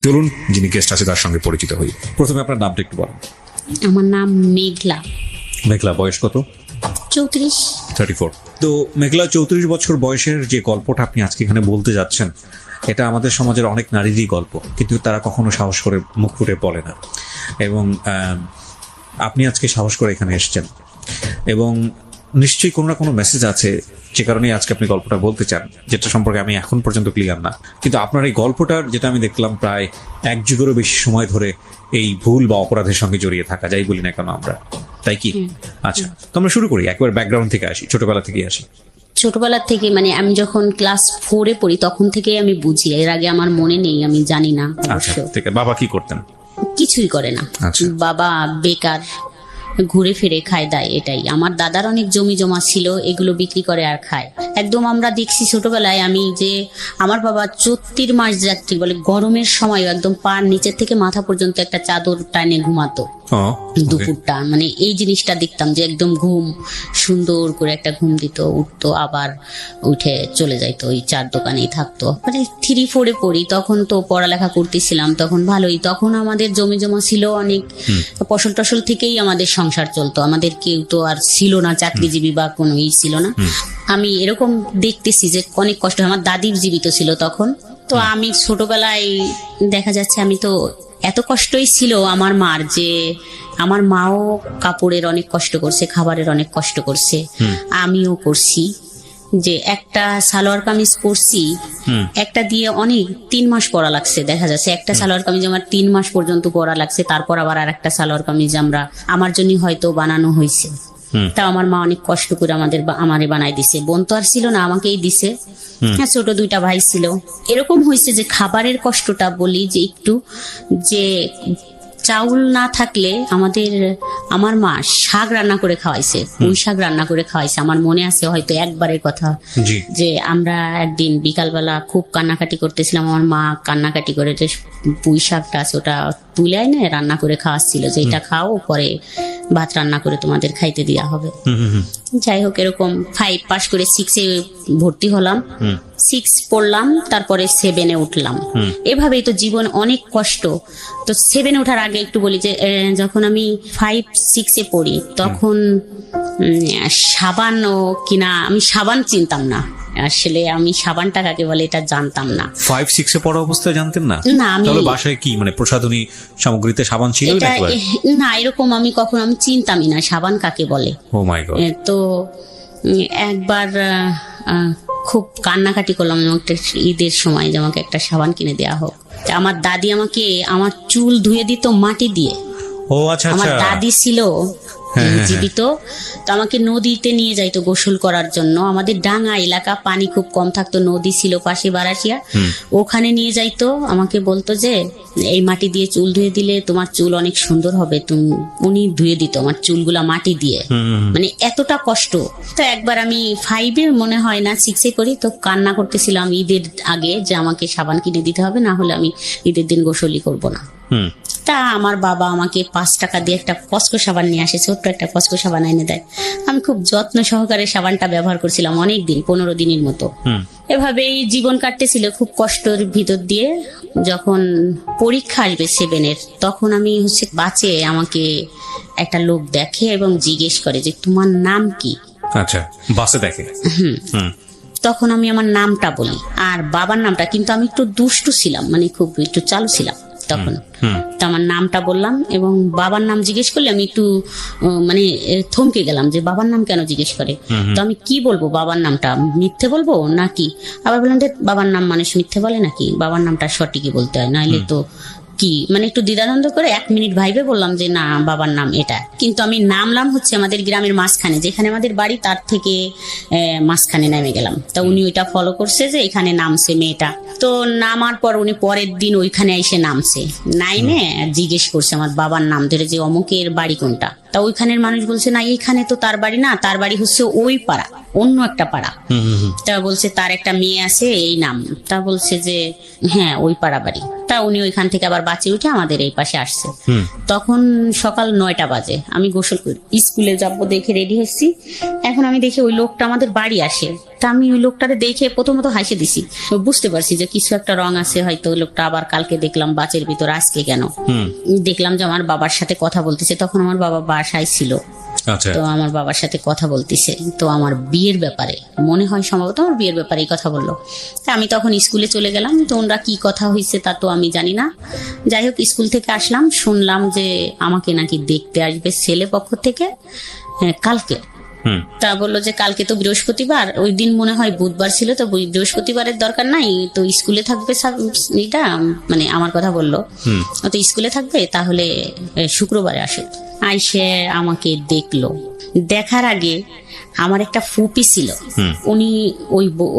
চলুন যিনি গেস্ট আছে তার সঙ্গে পরিচিত হই। প্রথমে আপনার নামটা একটু বলুন। আমার নাম মেঘলা। মেঘলা, বয়স কত? 34। 34। তো মেঘলা, 34 বছর বয়সের যে গল্পটা আপনি আজকে এখানে বলতে যাচ্ছেন, এটা আমাদের সমাজের অনেক নারীরই গল্প, কিন্তু তারা কখনো সাহস করে মুখ ফুটে বলে না। এবং আপনি আজকে সাহস করে এখানে এসেছেন, এবং নিশ্চয়ই কোনো না কোনো মেসেজ আছে যে কারণে আজকে আপনি গল্পটা বলতে চান, যেটা সম্পর্কে আমি এখন পর্যন্ত ক্লিয়ার না। কিন্তু আপনার এই গল্পটার, যেটা আমি দেখলাম, প্রায় 1 যুগেরও বেশি সময় ধরে এই ভুল বা অপরাধের সঙ্গে জড়িয়ে থাকা, যাই বলি না কেন আমরা, তাই কি? আচ্ছা, তো আমরা শুরু করি, একবার ব্যাকগ্রাউন্ড থেকে আসি, ছোটবেলা থেকে আসি। ছোটবেলা থেকে মানে আমি যখন ক্লাস 4-এ পড়ি তখন থেকে আমি বুঝি, এর আগে আমার মনে নেই, আমি জানি না আচ্ছা, অবশ্য। ঠিক আছে। বাবা কি করতেন? কিছুই করে না। আচ্ছা। বাবা বেকার, ঘুরে ফিরে খায় দায়, এটাই। আমার দাদার অনেক জমি জমা ছিল, এগুলো বিক্রি করে আর খায়। একদম আমরা দেখছি ছোটবেলায় আমি যে আমার বাবা 34 মাস যাত্রী বলে, গরমের সময় একদম পার নিচের থেকে মাথা পর্যন্ত একটা চাদর টানে ঘুমাতো দুপুরটা। মানে এই জিনিসটা দেখতাম যে একদম ঘুম সুন্দর করে একটা ঘুম দিত, উঠতো, আবার উঠে চলে যাইতো, ওই চার দোকানেই থাকতো। মানে 3-4-এ পড়ি, তখন তো পড়ালেখা করতেছিলাম, তখন ভালোই। তখন আমাদের জমি জমা ছিল অনেক, ফসল টসল থেকেই আমাদের সংসার চলতো। আমাদের কেউ তো আর ছিল না চাকরিজীবী বা কোনো ছিল না। আমি এরকম দেখতেছি যে অনেক কষ্ট। আমার দাদির জীবিত ছিল তখন। তো আমি ছোটবেলায় দেখা যাচ্ছে আমি তো এত কষ্টই ছিল আমার মার, যে আমার মাও কাপড়ের অনেক কষ্ট করছে, খাবারের অনেক কষ্ট করছে, আমিও করছি। যে একটা সালোয়ার কামিজ পরছি, একটা দিয়ে অনেক 3 মাস পরা লাগছে। দেখা যাচ্ছে একটা সালোয়ার কামিজ আমার 3 মাস পর্যন্ত পরা লাগছে, তারপর আবার আর একটা সালোয়ার কামিজ আমার জন্য হয়তো বানানো হয়েছে। তা আমার মা অনেক কষ্ট করে আমারে বানাই দিছে। বোন তো আর ছিল না, আমাকেই দিছে। ছোট 2টা ভাই ছিল। এরকম হয়েছে যে খাবারের কষ্টটা বলি, যে একটু যে চাউল না থাকলে আমার মা শাক রান্না করে খাওয়াইছে, পুঁই শাক রান্না করে খাওয়াইছে। আমার মনে আছে হয়তো একবারের কথা, যে আমরা একদিন বিকালবেলা খুব কান্নাকাটি করতেছিলাম, আমার মা কান্নাকাটি করে যে পুঁই শাকটা আছে ওটা তুলে এনে রান্না করে খাওয়াচ্ছিল, যে এটা খাও, পরে ভাত রান্না করে তোমাদের খাইতে দেওয়া হবে। যাই হোক, এরকম 5 পাস করে 6-এ ভর্তি হলাম, 6 পড়লাম, তারপরে 7-এ উঠলাম। এভাবেই তো জীবন অনেক কষ্ট। তো 7-এ ওঠার আগে একটু বলি যে যখন আমি 5-6-এ পড়ি তখন সাবান কিনা, আমি সাবান চিনতাম না আসলে, আমি সাবানটা কাকে বলে এটা জানতাম না। 5-6-এ পড়া অবস্থায় জানতেন না? না, আমি তাহলে বাসায় কি মানে প্রসাধনী সামগ্রীতে সাবান ছিল না, এরকম আমি কখনো আমি চিনতামই না সাবান কাকে বলে। ও মাই গড। তো একবার খুব কান্নাকাটি করলাম একটা ঈদের সময়, যে আমাকে একটা সাবান কিনে দেওয়া হোক। আমার দাদি আমাকে আমার চুল ধুয়ে দিত মাটি দিয়ে। ও আচ্ছা, আমার দাদি ছিল জীবিত, তো আমাকে নদীতে নিয়ে যাইতো গোসল করার জন্য। আমাদের ডাঙ্গা এলাকা, পানি খুব কম থাকতো, নদী ছিল পাশে বারাসিয়া, ওখানে নিয়ে যাইতো। আমাকে বলতো যে এই মাটি দিয়ে চুল ধুয়ে দিলে তোমার চুল অনেক সুন্দর হবে। উনি ধুয়ে দিত আমার চুলগুলা মাটি দিয়ে, মানে এতটা কষ্ট। তো একবার আমি 5-এ মনে হয় না 6-এ করি, তো কান্না করতেছিলাম ঈদের আগে যে আমাকে সাবান কিনে দিতে হবে, না হলে আমি ঈদের দিন গোসলই করবো না। তা আমার বাবা আমাকে 5 টাকা দিয়ে একটা কসকো সাবান নিয়ে আসে, ছোট্ট একটা কসকো সাবান এনে দেয়। আমি খুব যত্ন সহকারে সাবানটা ব্যবহার করছিলাম অনেক দিন, 15 দিনের মতো। এভাবেই জীবন কাটতেছিল খুব কষ্টের ভিতর দিয়ে। যখন পরীক্ষা আসবে 7-এর, তখন আমি বাসে আমাকে একটা লোক দেখে এবং জিজ্ঞেস করে যে তোমার নাম কি। আচ্ছা, বাসে দেখে? তখন আমি আমার নামটা বলি আর বাবার নামটা, কিন্তু আমি একটু দুষ্টু ছিলাম, মানে খুব একটু চালু ছিলাম তখন। তো আমার নামটা বললাম, এবং বাবার নাম জিজ্ঞেস করলে আমি একটু মানে থমকে গেলাম যে বাবার নাম কেন জিজ্ঞেস করে। তো আমি কি বলবো, বাবার নামটা মিথ্যে বলবো নাকি? আবার বললাম যে বাবার নাম মানুষ মিথ্যে বলে নাকি, বাবার নামটা সঠিকই বলতে হয়, নাইলে তো কি, মানে একটু দ্বিধাদ্বন্দ্ব করে 1 মিনিট ভাইবে বললাম যে না, বাবার নাম এটা। কিন্তু আমি নামলাম আমাদের গ্রামের মাঝখানে, যেখানে আমাদের বাড়ি তার থেকে মাঝখানে নেমে গেলাম। তা উনি ওইটা ফলো করছে যে এখানে নামছে মেয়েটা। তো নামার পর উনি পরের দিন ওইখানে এসে নামছে, নাইমে জিজ্ঞেস করছে আমার বাবার নাম ধরে যে অমুকের বাড়ি কোনটা। তা ওইখানের মানুষ বলছে না, এইখানে তো তার বাড়ি না, তার বাড়ি হচ্ছে ওই পাড়া, অন্য একটা পাড়া। তা বলছে তার একটা মেয়ে আছে এই নাম। তা বলছে যে হ্যাঁ ওই পাড়া বাড়ি। তা উনি ওইখান থেকে আবার বাঁচে উঠে আমাদের এই পাশে আসছে। তখন সকাল 9টা বাজে, আমি গোসল করে স্কুলে যাবো দেখে রেডি হচ্ছি। এখন আমি দেখি ওই লোকটা আমাদের বাড়ি আসে, তা আমি ওই লোকটারে দেখে প্রথমত হাসি দিছি, বুঝতে পারছি যে কিছু একটা রং আছে হয়তো। ওই লোকটা আবার কালকে দেখলাম বাচের ভিতর, আজকে কেন দেখলাম যে আমার বাবার সাথে কথা বলতেছে। তখন আমার বাবা বাসায় ছিল, আচ্ছা, তো আমার বাবার সাথে কথা বলতেছে, তো আমার বিয়ের ব্যাপারে মনে হয় সম্ভবত আমার বিয়ের ব্যাপারেই কথা বললো। তা আমি তখন স্কুলে চলে গেলাম, তো ওনারা কি কথা হয়েছে তা তো আমি জানি না। যাই হোক, স্কুল থেকে আসলাম, শুনলাম যে আমাকে নাকি দেখতে আসবে ছেলে পক্ষ থেকে কালকে। তা বললো যে কালকে তো বৃহস্পতিবার, ওই দিন মনে হয় বুধবার ছিল, তো বৃহস্পতিবারের দরকার নাই, তো স্কুলে থাকবে এটা, মানে আমার কথা বললো, তো স্কুলে থাকবে, তাহলে শুক্রবারে আসে। আইসে আমাকে দেখলো, দেখার আগে আমার একটা ফুপি ছিল, উনি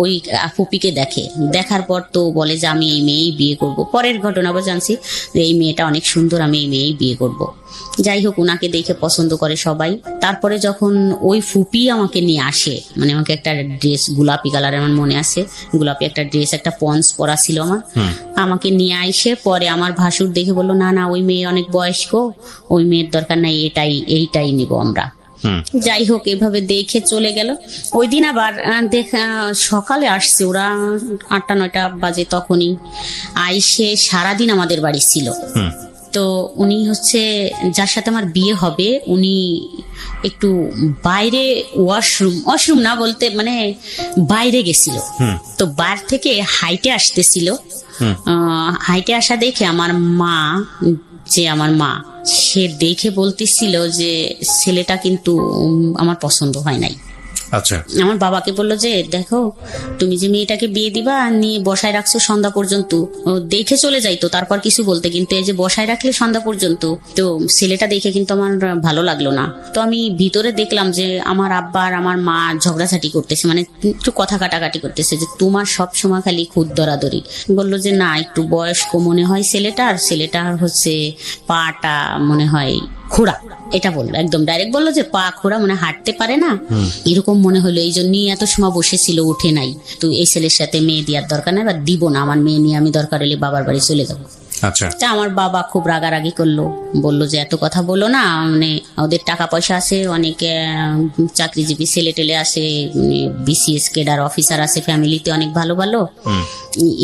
ওই ফুপিকে দেখে, দেখার পর তো বলে যে আমি এই মেয়েই বিয়ে করব। পরের ঘটনা আবার জানছি যে এই মেয়েটা অনেক সুন্দর, আমি এই মেয়েই বিয়ে করব। যাই হোক, ওনাকে দেখে পছন্দ করে সবাই। তারপরে যখন ওই ফুপি আমাকে নিয়ে আসে, মানে আমাকে একটা ড্রেস গোলাপি কালারের, আমার মনে আছে, গোলাপি একটা ড্রেস, একটা পন্স পরা ছিল আমার, আমাকে নিয়ে আইসে পরে আমার ভাসুর দেখে বললো না না, ওই মেয়ে অনেক বয়স্ক, ওই মেয়ের দরকার নাই, এইটাই নিব আমরা। যাই হোক, এভাবে দেখে চলে গেল। ওই দিন আবার সকালে আসছে ওরা, 8টা-9টা বাজে, তখনই আইসে সারাদিন আমাদের বাড়ি ছিল। তো উনি হচ্ছে যার সাথে আমার বিয়ে হবে, উনি একটু বাইরে ওয়াশরুম না বলতে মানে বাইরে গেছিল, তো বার থেকে হাইটে আসতেছিল। হাইটে আসা দেখে আমার মা সে দেখে বলতেছিল যে ছেলেটা কিন্তু আমার পছন্দ হয় নাই। আচ্ছা, আমার বাবাকে বললো যে দেখো, তুমি যে মেয়েটাকে বিয়ে দিবা নিয়ে বসায় রাখছো সন্ধ্যা পর্যন্ত, দেখে চলে যাইতো, তারপর কিছু বলতে, কিন্তু এই যে বসায় রাখলে সন্ধ্যা পর্যন্ত, তো ছেলেটা দেখে কিন্তু আমার ভালো লাগলো না। তো আমি ভিতরে দেখলাম যে আমার আব্বা আর আমার মা ঝগড়াঝাটি করতেছে, মানে একটু কথা কাটাকাটি করতেছে, যে তোমার সব সময় খালি খুদ দরাদরি। বললো যে না, একটু বয়স্ক মনে হয় ছেলেটার হচ্ছে পাটা মনে হয় খোড়া, এটা বললো, একদম ডাইরেক্ট বললো যে পা খোড়া, মানে হাঁটতে পারে না, এরকম মনে হলো। এই জন্যই এত সময় বসেছিল, উঠে নাই। তো এই ছেলের সাথে মেয়ে দেওয়ার দরকার নাই, বা দিব না, আমার মেয়ে নিয়ে আমি দরকার হলে বাবার বাড়ি চলে যাবো। আচ্ছা, তা আমার বাবা খুব রাগারাগি করলো, বললো যে এত কথা বলো না, মানে ওদের টাকা পয়সা আছে, অনেক চাকরিজীবী ছেলে টেলে আছে, বিসিএস কেডার অফিসার আছে, ফ্যামিলিতে অনেক ভালো ভালো।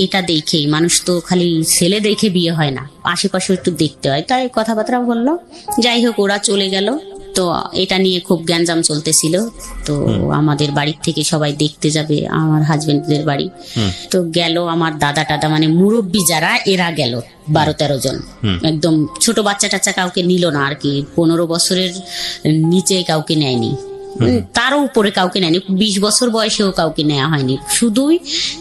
এটা দেখেই মানুষ তো খালি ছেলে দেখে বিয়ে হয় না, আশেপাশে একটু দেখতে হয়, তাই কথাবার্তা বললো। যাই হোক, ওরা চলে গেল। তো এটা নিয়ে খুব গ্যাঞ্জাম চলতেছিল। তো আমাদের বাড়ির থেকে সবাই দেখতে যাবে আমার হাজবেন্ডদের বাড়ি, তো গেল আমার দাদা টাদা, মানে মুরব্বী যারা, এরা গেল 12-13 জন। একদম ছোট বাচ্চা টাচ্চা কাউকে নিল না আর কি, 15 বছরের নিচে কাউকে নেয়নি, তারও উপরে কাউকে নেয়নি, 20 বছর বয়সেও কাউকে নেওয়া হয়নি, শুধুই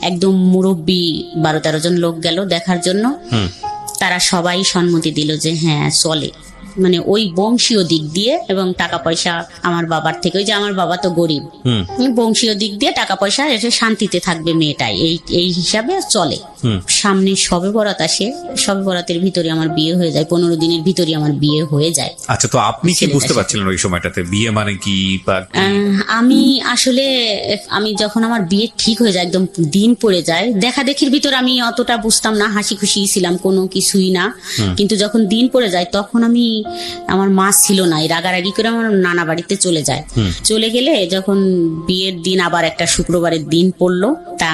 একদম মুরব্বী 12-13 জন লোক গেল দেখার জন্য। তারা সবাই সম্মতি দিল যে হ্যাঁ চলে, মানে ওই বংশীয় দিক দিয়ে এবং টাকা পয়সা আমার বাবার থেকে, ওই যে আমার বাবা তো গরিব, বংশীয় দিক দিয়ে টাকা পয়সা এসে শান্তিতে থাকবে মেয়েটাই, এই হিসাবে চলে। সামনে সবে বরাত আসে, সবে বরাতের ভিতরে আমার বিয়ে হয়ে যায়, 15 দিনের ভিতরে আমার বিয়ে হয়ে যায়। আচ্ছা, তো আপনি কি বুঝতে পারছিলেন ওই সময়টাতে বিয়ে মানে কি? আমি আসলে যখন আমার বিয়ে ঠিক হয়ে যায়, একদম দিন পড়ে যায়, দেখা দেখির ভিতর আমি অতটা বুঝতাম না, হাসি খুশি ছিলাম, কোনো কিছুই না। কিন্তু যখন দিন পড়ে যায়, তখন আমার মা ছিল না, রাগারাগি করে আমার নানা বাড়িতে চলে যায়। চলে গেলে যখন বিয়ের দিন আবার একটা শুক্রবারের দিন পড়লো, তা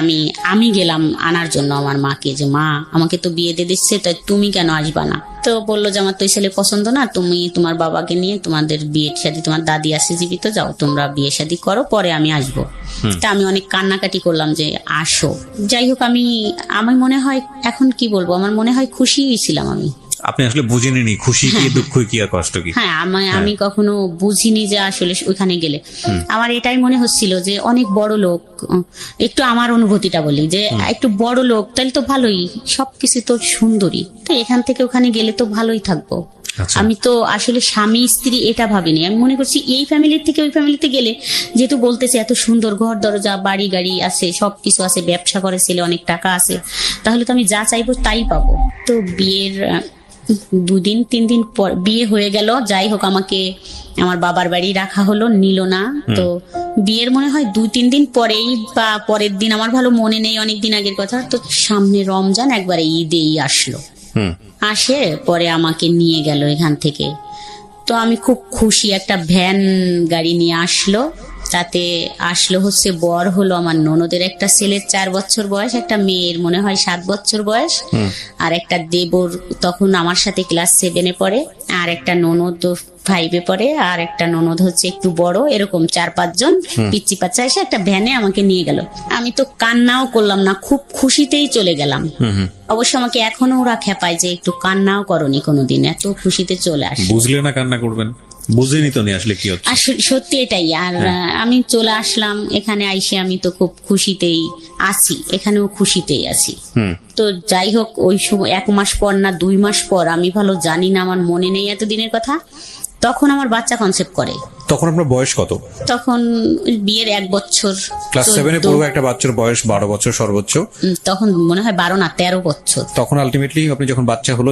আমি গেলাম আনার জন্য আমার মাকে, যে মা আমাকে তো বিয়ে দিয়ে দিচ্ছে, তাই তুমি কেন আসবা না? তো বললো যে আমার তো এই ছেলে পছন্দ না, তুমি তোমার বাবাকে নিয়ে তোমাদের বিয়ে শাদী, তোমার দাদি আছে জীবিত, যাও তোমরা বিয়ে শাদী করো, পরে আমি আসবো। তা আমি অনেক কান্নাকাটি করলাম যে আসো। যাই হোক, আমি মনে হয় এখন কি বলবো, আমার মনে হয় খুশি ছিলাম আমি। আপনি আসলে বুঝিনি খুশি কি দুঃখ কি আর কষ্ট কি? হ্যাঁ, আমি কখনো বুঝিনি যে আসলে ওইখানে গেলে আমার এটাই মনে হচ্ছিল যে অনেক বড় লোক, একটু আমার অনুভূতিটা বলি যে একটু বড় লোক, তাহলে তো ভালোই, সবকিছু তো সুন্দরী, তো এখান থেকে ওখানে গেলে তো ভালোই থাকবো। আমি তো আসলে স্বামী স্ত্রী এটা ভাবিনি, আমি মনে করছি এই ফ্যামিলির থেকে ওই ফ্যামিলিতে গেলে, যেহেতু বলতেছে এত সুন্দর ঘর দরজা বাড়ি গাড়ি আছে, সবকিছু আছে, ব্যবসা করে ছেলে, অনেক টাকা আছে, তাহলে তো আমি যা চাইবো তাই পাবো। তো বিয়ের 2-3 দিন পর বিয়ে হয়ে গেল। যাই হোক, আমাকে আমার বাবার বাড়ি রাখা হলো, নিল না। তো বিয়ের মনে হয় 2-3 দিন পরেই বা পরের দিন, আমার ভালো মনে নেই, অনেক দিন আগের কথা, তো সামনে রমজান, একবারে ঈদেই আসলো। আসে পরে আমাকে নিয়ে গেল এখান থেকে। তো আমি খুব খুশি, একটা ভ্যান গাড়ি নিয়ে আসলো, তাতে আসলো হচ্ছে বর হলো আমার ননদের একটা ছেলের 4 বছর বয়স, একটা মেয়ের মনে হয় 7 বছর বয়স, আর একটা দেবর তখন আমার সাথে ক্লাস 7-এ পড়ে, আর একটা ননদ 5-এ পড়ে, আর একটা ননদ হচ্ছে একটু বড়। এরকম 4-5 জন পিচ্চি বাচ্চা এসে একটা ভ্যানে আমাকে নিয়ে গেল। আমি তো কান্নাও করলাম না, খুব খুশিতেই চলে গেলাম। অবশ্য আমাকে এখনো ওরা খেপায় যে একটু কান্নাও করনি কোনোদিন, এত খুশিতে চলে আসে। বুঝলে না কান্না করবেন, বুঝেনি তো নি আসলে কি হচ্ছে। আসলে সত্যি এটাই। আর আমি চলে আসলাম এখানে, আইসে আমি তো খুব খুশিতেই আছি, এখানেও খুশিতেই আছি। তো যাই হোক, ওই সময় 1 মাস পর না 2 মাস পর, আমি ভালো জানি না, আমার মনে নেই এতদিনের কথা, তখন আমার বাচ্চা কনসেপ্ট করে। তখন আপনার বয়স কত? তখন বিয়ের 1 বছর, ক্লাস 7-এ পড়বে একটা বাচ্চার বয়স 12 বছর সর্বোচ্চ। তখন মনে হয় 12 না 13 বছর। তখন আলটিমেটলি আপনি যখন বাচ্চা হলো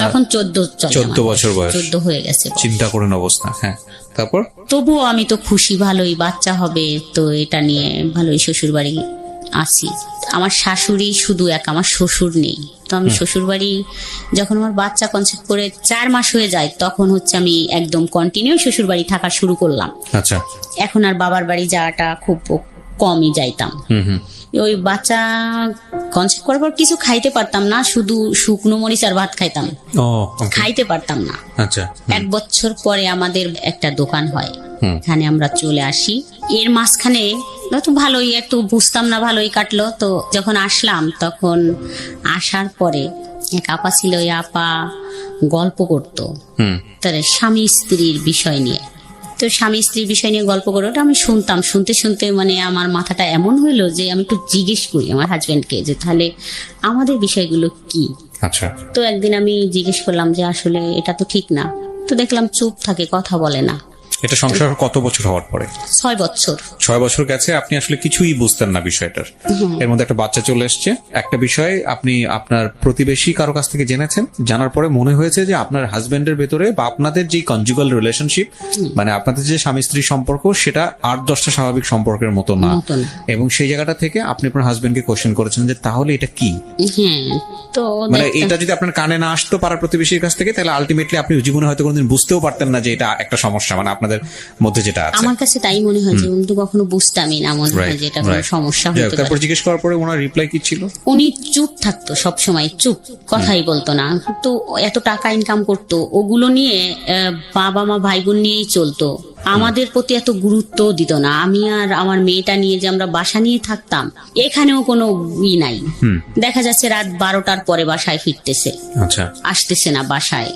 তখন 14 বছর বয়স, 14 হয়ে গেছে। চিন্তা করেন অবস্থা। হ্যাঁ, তারপর? তবুও আমি তো খুশি, ভালোই বাচ্চা হবে তো এটা নিয়ে ভালোই শ্বশুর বাড়ি আসি। আমার শাশুড়ি শুধু এক, আমার শ্বশুর নেই। তো আমি শ্বশুর বাড়ি যখন আমার বাচ্চা কনসেপ্ট করে 4 মাস হয়ে যায়, তখন হচ্ছে আমি একদম কন্টিনিউ শ্বশুর বাড়ি থাকা শুরু করলাম। আচ্ছা। এখন আর বাবার বাড়ি যাওয়াটা খুব কমই যাইতাম। ওই বাচ্চা কনসেপ্ট করার পর কিছু খাইতে পারতাম না, শুধু শুকনো মরিচ আর ভাত খাইতাম, খাইতে পারতাম না। আচ্ছা। 1 বছর পরে আমাদের একটা দোকান হয়, এখানে আমরা চলে আসি। এর মাঝখানে তো ভালোই একটু বুঝতাম না, ভালোই কাটলো। তো যখন আসলাম, তখন আসার পরে এক আপা ছিল, ওই আপা গল্প করতো তার স্বামী স্ত্রীর বিষয় নিয়ে। তো স্বামী স্ত্রীর বিষয় নিয়ে গল্প করে ওটা আমি শুনতাম। শুনতে শুনতে মানে আমার মাথাটা এমন হইলো যে আমি একটু জিজ্ঞেস করি আমার হাজবেন্ডকে যে তাহলে আমাদের বিষয়গুলো কি। আচ্ছা। তো একদিন আমি জিজ্ঞেস করলাম যে আসলে এটা তো ঠিক না। তো দেখলাম চুপ থাকে, কথা বলে না। এটা সংসার কত বছর হওয়ার পরে? 6 বছর। 6 বছর গেছে, আপনি আসলে কিছুই বুঝতেন না বিষয়টার। এর মধ্যে একটা বাচ্চা চলে এসছে। একটা বিষয় আপনি আপনার প্রতিবেশী কারো কাছ থেকে জেনেছেন, জানার পরে মনে হয়েছে যে আপনার হাজবেন্ডের ভেতরে বা আপনাদের যে কনজুগাল রিলেশনশিপ, মানে আপনাদের যে স্বামী স্ত্রী সম্পর্ক, সেটা 8-10টা স্বাভাবিক সম্পর্কের মতো না। এবং সেই জায়গাটা থেকে আপনি আপনার হাজবেন্ডকে কোশ্চেন করেছেন যে তাহলে এটা কি। তো মানে এটা যদি আপনার কানে না আসতো পাড়ার প্রতিবেশীর কাছ থেকে, তাহলে আলটিমেটলি আপনি জীবনে হয়তো কোনোদিন বুঝতেও পারতেন না যে এটা একটা সমস্যা, মানে আপনাদের মধ্যে যেটা আছে। আমার কাছে তাই মনে হয় যে উনি কখনো বুঝতামই না, মনে হয় যে এটা কোনো সমস্যা হতে পারে। তারপর জিজ্ঞেস করার পরে ওনার রিপ্লাই কি ছিল? উনি চুপ থাকতো, সব সময় চুপ, কথাই বলতো না। তো এত টাকা ইনকাম করতো, ওগুলো নিয়ে বাবা মা ভাই বোন নিয়েই চলতো, আমাদের প্রতি এত গুরুত্ব দিত না। আমি আর আমার মেয়েটা নিয়ে যে আমরা বাসা নিয়ে থাকতাম, এখানেও কোনো ই নাই। দেখা যাচ্ছে রাত 12টার পরে বাসায় ফিরতেছে, আচ্ছা, আসতেছে না বাসায়,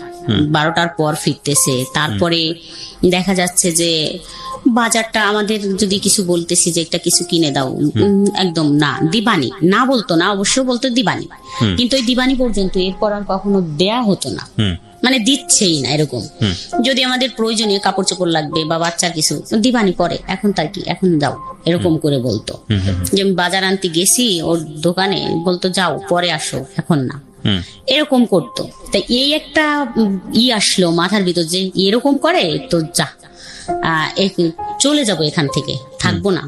12টার পর ফিরতেছে। তারপরে দেখা যাচ্ছে যে বাজারটা আমাদের যদি কিছু বলতেছি যে একটা কিছু কিনে দাও, একদম না, দিবানি না বলতো না, অবশ্য বলতো দিবানি, কিন্তু ওই দিবানি পর্যন্ত, এরপর আর কখনো দেয়া হতো না, মানে দিচ্ছেই না এরকম। যদি আমাদের প্রয়োজনীয় কাপড় চোপড় লাগবে বা বাচ্চার কিছু, দিবানি পরে, এখন তার কি, এখন যাও, এরকম করে বলতো। যে আমি বাজার আনতে গেছি ওর দোকানে, বলতো যাও পরে আসো, এখন না, এরকম করতো। তাই এই একটা আসলো মাথার ভিতর যে এরকম করে, তো যা চলে যাবো এখান থেকে, থাকবো না।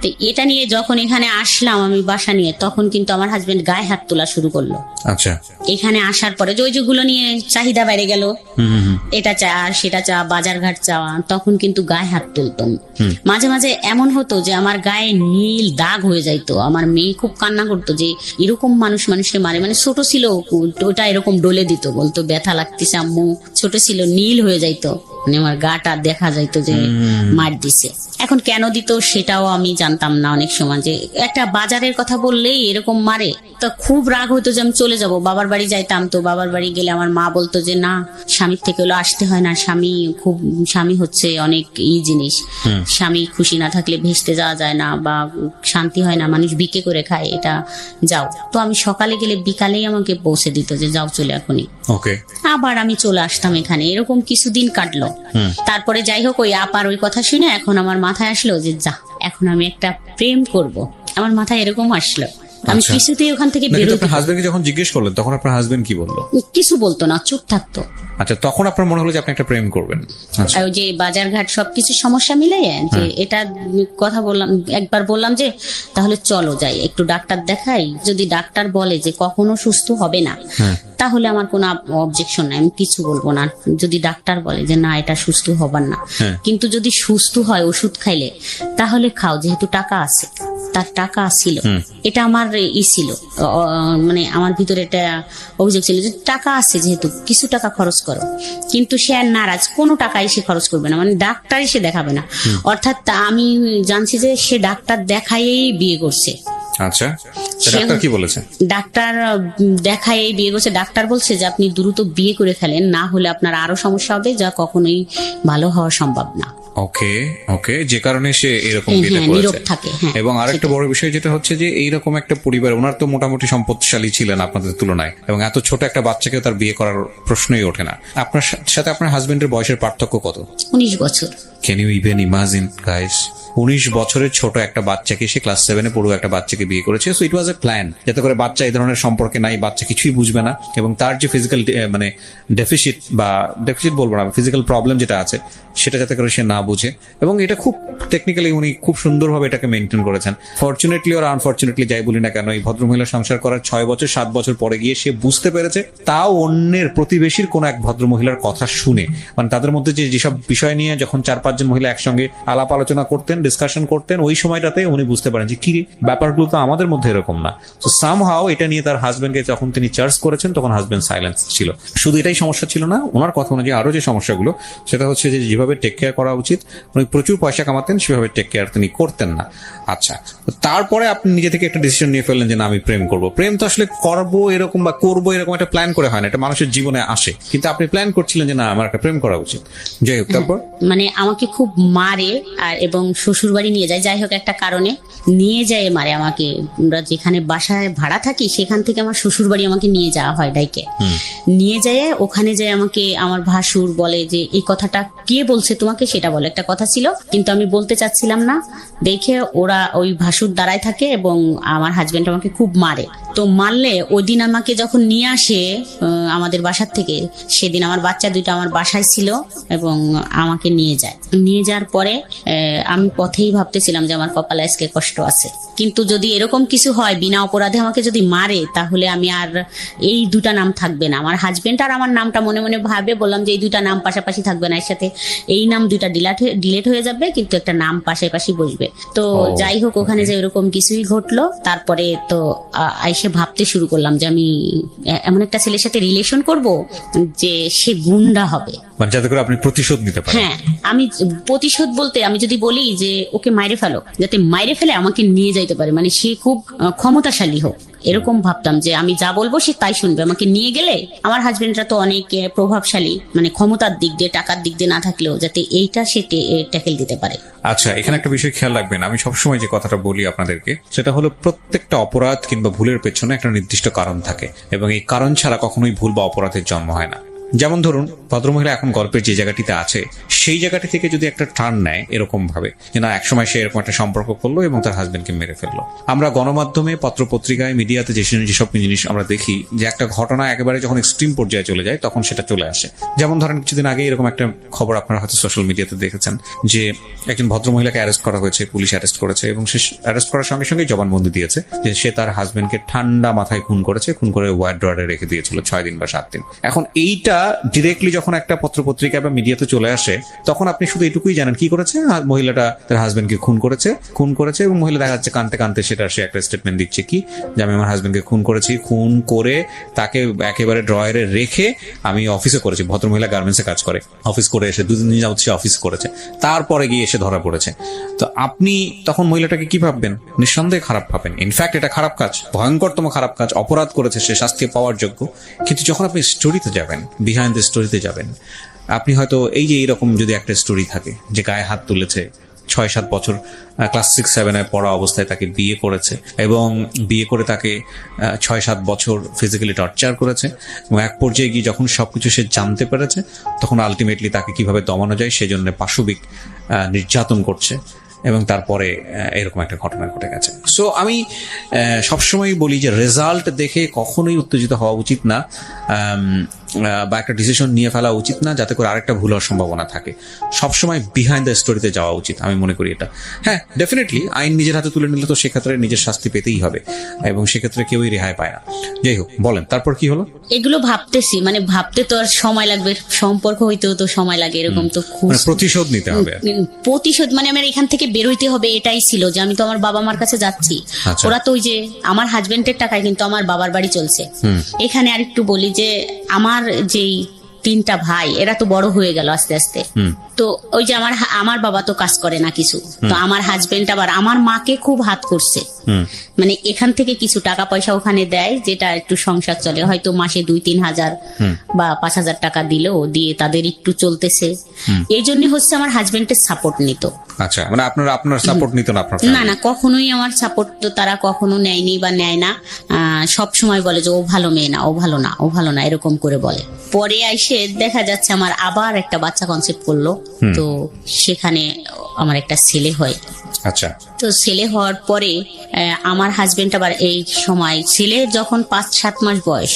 তো এটা নিয়ে যখন এখানে আসলাম আমি বাসা নিয়ে, তখন কিন্তু আমার হাজবেন্ড গায়ে হাত তোলা শুরু করলো। আচ্ছা। এখানে আসার পরে যে যেগুলো নিয়ে চাহিদা বেড়ে গেল, এটা চা সেটা চা, বাজার ঘাট চাওয়া, তখন কিন্তু গায়ে হাত তুলতাম। মাঝে মাঝে এমন হতো যে আমার গায়ে নীল দাগ হয়ে যাইতো। আমার মেয়ে খুব কান্না করতো যে এরকম মানুষকে মারে, মানে ছোট ছিল ওটা, এরকম ডলে দিত, বলতো ব্যথা লাগতেছে আম্মু, ছোট ছিল, নীল হয়ে যাইতো, মানে আমার গাটা দেখা যাইতো যে মার দিছে। এখন কেন দিত সেটাও আমি জানতাম না অনেক সময়, যে একটা বাজারের কথা বললেই এরকম মারে। তো খুব রাগ হতো যে আমি চলে যাব, বাবার বাড়ি যাইতাম। তো বাবার বাড়ি গেলে আমার মা বলতো যে না, স্বামীর থেকে হলো আসতে হয় না, স্বামী হচ্ছে অনেক জিনিস, স্বামী খুশি না থাকলে ভেস্তে যাওয়া যায় না, বা শান্তি হয় না, মানুষ বিকে করে খায়, এটা যাও। তো আমি সকালে গেলে বিকালেই আমাকে পৌঁছে দিত যে যাও চলে এখনই। আবার আমি চলে আসতাম এখানে, এরকম কিছুদিন কাটলো। তারপরে যাই হোক, ওই আপার ওই কথা শুনে এখন আমার মাথায় আসলো যে যা, এখন আমি একটা প্রেম করব। আমার মাথায় এরকম আসলো, আমি আচ্ছা। কিছুতেই ওখান থেকে না, কিন্তু বেরোতে আপনার হাজবেন্ডকে যখন জিজ্ঞেস করলেন তখন আপনার হাজবেন্ড কি বললো? কিছু বলতো না, চুপ থাকতো। আচ্ছা, তখন আপনার মনে হলো যে আপনি একটা প্রেম করবেন। আচ্ছা, আর ওই যে বাজারঘাট সবকিছু সমস্যা মিলে যে এটা কথা বললাম, একবার বললাম যে তাহলে চলো যাই একটু ডাক্তার দেখাই, যদি ডাক্তার বলে যে কখনো সুস্থ হবে না তাহলে আমার কোনো অবজেকশন নাই, আমি কিছু বলবো না। যদি ডাক্তার বলে যে না এটা সুস্থ হবার না, কিন্তু যদি সুস্থ হয় ওষুধ খাইলে তাহলে খাও, যেহেতু টাকা আছে। তার টাকা ছিল, এটা আমার ছিল, মানে আমার ভিতরে একটা অভিযোগ ছিল যে টাকা আছে যেহেতু কিছু টাকা খরচ করো, কিন্তু সে আর নারাজ, কোনো টাকাই সে খরচ করবে না, মানে ডাক্তারই সে দেখাবে না। অর্থাৎ আমি জানছি যে সে ডাক্তার দেখাইয়েই বিয়ে করছে। আচ্ছা, ডাক্তার কি বলেছে? ডাক্তার দেখায় বিয়ে করছে। ডাক্তার বলছে যে আপনি দ্রুত বিয়ে করে ফেলেন, না হলে আপনার আরো সমস্যা হবে, যা কখনোই ভালো হওয়া সম্ভব না। ওকে ওকে, যে কারণে সে এরকম হ্যাঁ, বিয়েটা নীরব করেছে। থাকে, হ্যাঁ, এবং আরেকটা বড় বিষয় যেটা হচ্ছে যে এইরকম একটা পরিবার, ওনার তো মোটামুটি সম্পদশালী ছিলেন আপনাদের তুলনায়, এবং এত ছোট একটা বাচ্চাকে তার বিয়ে করার প্রশ্নই ওঠে না। আপনার সাথে আপনার হাজবেন্ডের বয়সের পার্থক্য কত? 19 বছর। Can you even imagine guys, 19 বছরের ছোট একটা বাচ্চাকে, সে ক্লাস 7-এ পড়ুয়া একটা বাচ্চাকে বিয়ে করেছে। So it was A plan, যাতে করে বাচ্চা এই ধরনের সম্পর্কে নাই, বাচ্চা কিছুই বুঝবে না, এবং তার যে ফিজিক্যাল মানে ডেফিসিট বলবো না, ফিজিক্যাল প্রবলেম যেটা আছে সেটা যাতে করে সে না বুঝে। এবং এটা খুব টেকনিক্যালি উনি খুব সুন্দরভাবে এটাকে মেনটেন করেছেন। ফরচুনেটলি আর আনফরচুনেটলি যাই বলি না কেন, এই ভদ্রমহিলা সংসার করার 6 বছর 7 বছর পরে গিয়ে সে বুঝতে পেরেছে, তাও অন্যের প্রতিবেশীর কোন এক ভদ্রমহিলার কথা শুনে, মানে তাদের মধ্যে যেসব বিষয় নিয়ে যখন 4-5 জন মহিলা একসঙ্গে আলাপ আলোচনা করতেন, ডিসকাশন করতেন, ওই সময়টাতে উনি বুঝতে পারেন যে কি রে, ব্যাপারগুলো তো আমাদের মধ্যে এরকম না। তো সামহাও এটা নিয়ে তার হাজবেন্ডকে যখন তিনি চার্জ করেছেন তখন হাজবেন্ড সাইলেন্স ছিল। শুধু এটাই সমস্যা ছিল না, ওনার কথা অনুযায়ী আরো যে সমস্যাগুলো, সেটা হচ্ছে যে যেভাবে টেক কেয়ার করা উচিত, উনি প্রচুর পয়সা কামাতেন, সেভাবে টেক কেয়ার তিনি করতেন না। আচ্ছা, তারপরে আপনি নিজে থেকে একটা ডিসিশন নিয়ে ফেললেন যে না আমি প্রেম করব। প্রেম তো আসলে করবো এরকম বা করবো এরকম একটা প্ল্যান করে হয় না, এটা মানুষের জীবনে আসে, কিন্তু আপনি প্ল্যান করছিলেন যে না আমার একটা প্রেম করা উচিত। যাই হোক, তারপর মানে আমাকে খুব মারে আর এবং শ্বশুর বাড়ি নিয়ে যায়, যাই হোক একটা কারণে নিয়ে যায় মারে আমাকে। আমরা যেখানে বাসায় ভাড়া থাকি সেখান থেকে আমার শ্বশুর বাড়ি আমাকে নিয়ে যাওয়া হয় ডাইকে, নিয়ে যায় ওখানে যায় আমাকে আমার ভাসুর বলে যে এই কথাটা কে বলছে তোমাকে, সেটা বলে, একটা কথা ছিল কিন্তু আমি বলতে চাচ্ছিলাম না দেখে ওরা ওই ভাসুর দাঁড়ায় থাকে এবং আমার হাজবেন্ড আমাকে খুব মারে। তো মারলে ওই দিন আমাকে যখন নিয়ে আসে আমাদের বাসার থেকে, সেদিন আমার বাচ্চা দুইটা আমার বাসায় ছিল এবং আমাকে নিয়ে যায়। নিয়ে যাওয়ার পরে আমি পথেই ভাবতেছিলাম যে আমার কপালে আজকে কষ্ট আছে, কিন্তু যদি এরকম কিছু হয় বিনা অপরাধে আমাকে যদি মারে তাহলে আমি আর এই দুটা নাম থাকবে না। আমার হাজবেন্ড আর আমার নামটা মনে মনে ভাবে বললাম যে এই দুইটা নাম পাশাপাশি থাকবে না, এর সাথে এই নাম দুইটা ডিলেট হয়ে যাবে, কিন্তু একটা নাম পাশাপাশি বসবে। তো যাই হোক, ওখানে যে এরকম কিছুই ঘটলো। তারপরে তো আইসে ভাবতে শুরু করলাম যে আমি এমন একটা ছেলের সাথে রিলেশন করব যে সে গুন্ডা হবে, মানে যাতে করে আপনি প্রতিশোধ নিতে পারেন। হ্যাঁ, আমি প্রতিশোধ বলতে আমি যদি বলি যে ওকে মাইরে ফেলো, যাতে মাইরে ফেলে আমাকে নিয়ে যাইতে পারে, মানে সে খুব ক্ষমতাশালী হোক, এরকম ভাবতাম যে আমি যা বলবো সে তাই শুনবে। আমাকে নিয়ে গেলে আমার হাজবেন্ডরা তো অনেক প্রভাবশালী, মানে ক্ষমতার দিক দিয়ে টাকার দিক দিয়ে না থাকলেও যাতে এইটা সে ট্যাকেল দিতে পারে। আচ্ছা, এখানে একটা বিষয় খেয়াল রাখবেন, আমি সবসময় যে কথাটা বলি আপনাদেরকে, সেটা হলো প্রত্যেকটা অপরাধ কিংবা ভুলের পেছনে একটা নির্দিষ্ট কারণ থাকে, এবং এই কারণ ছাড়া কখনোই ভুল বা অপরাধের জন্ম হয় না। যেমন ধরুন, ভদ্রমহিলা এখন গল্পের যে জায়গাটিতে আছে সেই জায়গাটি থেকে যদি একটা টার্ন নেয় এরকম ভাবে যে না একসময় সে এরকম একটা সম্পর্ক করলো এবং তার হাজবেন্ডকে মেরে ফেললো। আমরা গণমাধ্যমে, পত্রপত্রিকায়, মিডিয়াতে যেসব জিনিস আমরা দেখি যে একটা ঘটনা একেবারে যখন এক্সট্রিম পর্যায়ে চলে যায় তখন সেটা চলে আসে। যেমন ধরেন কিছুদিন আগে এরকম একটা খবর আপনারা হয়তো সোশ্যাল মিডিয়াতে দেখেছেন যে একজন ভদ্রমহিলাকে অ্যারেস্ট করা হয়েছে, পুলিশ অ্যারেস্ট করেছে, এবং সে অ্যারেস্ট করার সঙ্গে সঙ্গে জবানবন্দি দিয়েছে যে সে তার হাজবেন্ডকে ঠান্ডা মাথায় খুন করেছে, খুন করে ওয়ার্ড্রয়ারে রেখে দিয়েছিল 6 দিন বা 7 দিন। এখন এইটা ডিরেক্টলি যখন একটা পত্রপত্রিকা বা মিডিয়াতে চলে আসে তখন আপনি শুধু এটুকুই জানেন কি করেছে, মহিলাটা তার হাজবেন্ডকে খুন করেছে এবং মহিলা দেখা যাচ্ছে কানতে কানতে সেটা সে একটা স্টেটমেন্ট দিচ্ছে কি যে আমি আমার হাজবেন্ডকে খুন করেছি, খুন করে তাকে একেবারে ড্রয়ারে রেখে আমি অফিসে করেছি। ভদ্রমহিলা গার্মেন্টসে কাজ করে, অফিস করে এসে 2 দিন যাচ্ছে অফিস করেছে, তারপরে গিয়ে এসে ধরা পড়েছে। তো আপনি তখন মহিলাটাকে কি ভাববেন? নিঃসন্দেহে খারাপ ভাবেন। ইনফ্যাক্ট এটা খারাপ কাজ, ভয়ঙ্করতম খারাপ কাজ, অপরাধ করেছে সে, শাস্তি পাওয়ার যোগ্য। কিন্তু যখন আপনি স্টোরিতে যাবেন, বিহাইন্ড দ্য স্টোরিতে যাবেন, আপনি হয়তো এই যে এইরকম যদি একটা স্টোরি থাকে যে গায়ে হাত তুলেছে, 6-7 বছর ক্লাস 6-7 পড়া অবস্থায় তাকে বিয়ে করেছে এবং বিয়ে করে তাকে 6-7 বছর ফিজিক্যালি টর্চার করেছে, এবং এক পর্যায়ে গিয়ে যখন সবকিছু সে জানতে পেরেছে তখন আলটিমেটলি তাকে কিভাবে দমানো যায় সেজন্য পাশবিক নির্যাতন করছে, এবং তারপরে এরকম একটা ঘটনা ঘটে গেছে। সো আমি সবসময় বলি যে রেজাল্ট দেখে কখনোই উত্তেজিত হওয়া উচিত না, বা একটা ডিসিশন নিয়ে ফেলা উচিত না যাতে করে আরেকটা ভুল হওয়ার সম্ভাবনা থাকে। সবসময় বিহাইন্ড দ্য স্টোরিতে যাওয়া উচিত, আমি মনে করি এটা। হ্যাঁ, ডেফিনেটলি আইন নিজের হাতে তুলে নিলে তো সেক্ষেত্রে নিজের শাস্তি পেতেই হবে, এবং সেক্ষেত্রে কেউই রেহাই পায় না। যাই হোক, বলেন তারপর কি হলো? এগুলো ভাবতেছি, মানে ভাবতে তো আর সময় লাগবে, সম্পর্ক হইতেও তো সময় লাগে, এরকম তো খুব প্রতিশোধ নিতে হবে। প্রতিশোধ মানে আমার এখান থেকে বেরোইতে হবে, এটাই ছিল যে আমি তো আমার বাবা মার কাছে যাচ্ছি। আচ্ছা। ওরা তো ওই যে আমার হাজবেন্ডের টাকায় কিন্তু আমার বাবার বাড়ি চলছে। এখানে আর একটু বলি যে আমার যেই 3টা ভাই, এরা তো বড় হয়ে গেল আস্তে আস্তে। তো ওই যে আমার বাবা তো কাজ করে না কিছু, তো আমার হাজবেন্ড আবার আমার মাকে খুব হাত করছে, মানে এখান থেকে কিছু টাকা পয়সা ওখানে দেয়, যেটা একটু সংসার চলে, হয়তো মাসে 2-3 হাজার বা 5,000 টাকা দিলেও দিয়ে তাদের একটু চলতেছে। এই জন্য হচ্ছে আমার হাজবেন্ডের সাপোর্ট নিত। আচ্ছা, মানে আপনার সাপোর্ট নিত না? আপনার না, কখনোই আমার সাপোর্ট তো তারা কখনো নেয়নি বা নেয় না। সব সময় বলে যে ও ভালো মেয়ে না, ও ভালো না, ও ভালো না, এরকম করে বলে। পরে এসে দেখা যাচ্ছে আমার আবার একটা বাচ্চা কনসেপ্ট করলো, তো সেখানে আমার একটা ছেলে হয়। আচ্ছা। তো ছেলে হওয়ার পরে আমার হাজবেন্ড আবার এই সময়, ছেলে যখন 5-7 মাস বয়স,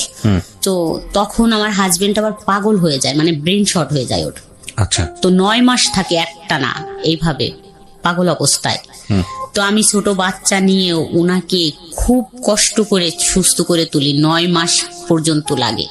তো তখন আমার হাজবেন্ড আবার পাগল হয়ে যায়, মানে ব্রেন শর্ট হয়ে যায় ওর। আচ্ছা। তো 9 মাস থাকে একটানা এইভাবে পাগল অবস্থায়। তো আমি ছোট বাচ্চা নিয়েও ওনাকে খুব কষ্ট করে সুস্থ করে তুলি, 9 মাস পর্যন্ত লাগে।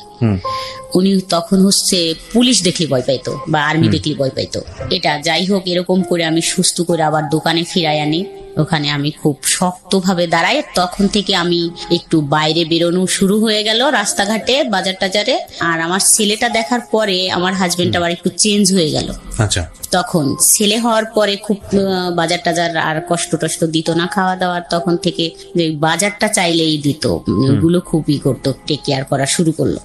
উনি তখন হচ্ছে পুলিশ দেখলে ভয় পাইতো বা আর্মি দেখলে ভয় পাইতো। এটা যাই হোক, এরকম করে আমি সুস্থ করে আবার দোকানে ফিরাই আনি। ওখানে আমি খুব শক্তভাবে দাঁড়াই। তখন থেকে আমি একটু বাইরে বেরোনো শুরু হয়ে গেল, রাস্তাঘাটে, বাজার টাজারে। আর আমার ছেলেটা দেখার পরে আমার হাজবেন্ড আবার একটু চেঞ্জ হয়ে গেল। আচ্ছা। তখন ছেলে হওয়ার পরে খুব বাজার টাজার আর কষ্ট টষ্ট দিত না, খাওয়া দাওয়ার তখন থেকে যে বাজারটা চাইলেই দিত, ওগুলো খুবই করতো, টেক কেয়ার করা শুরু করলো।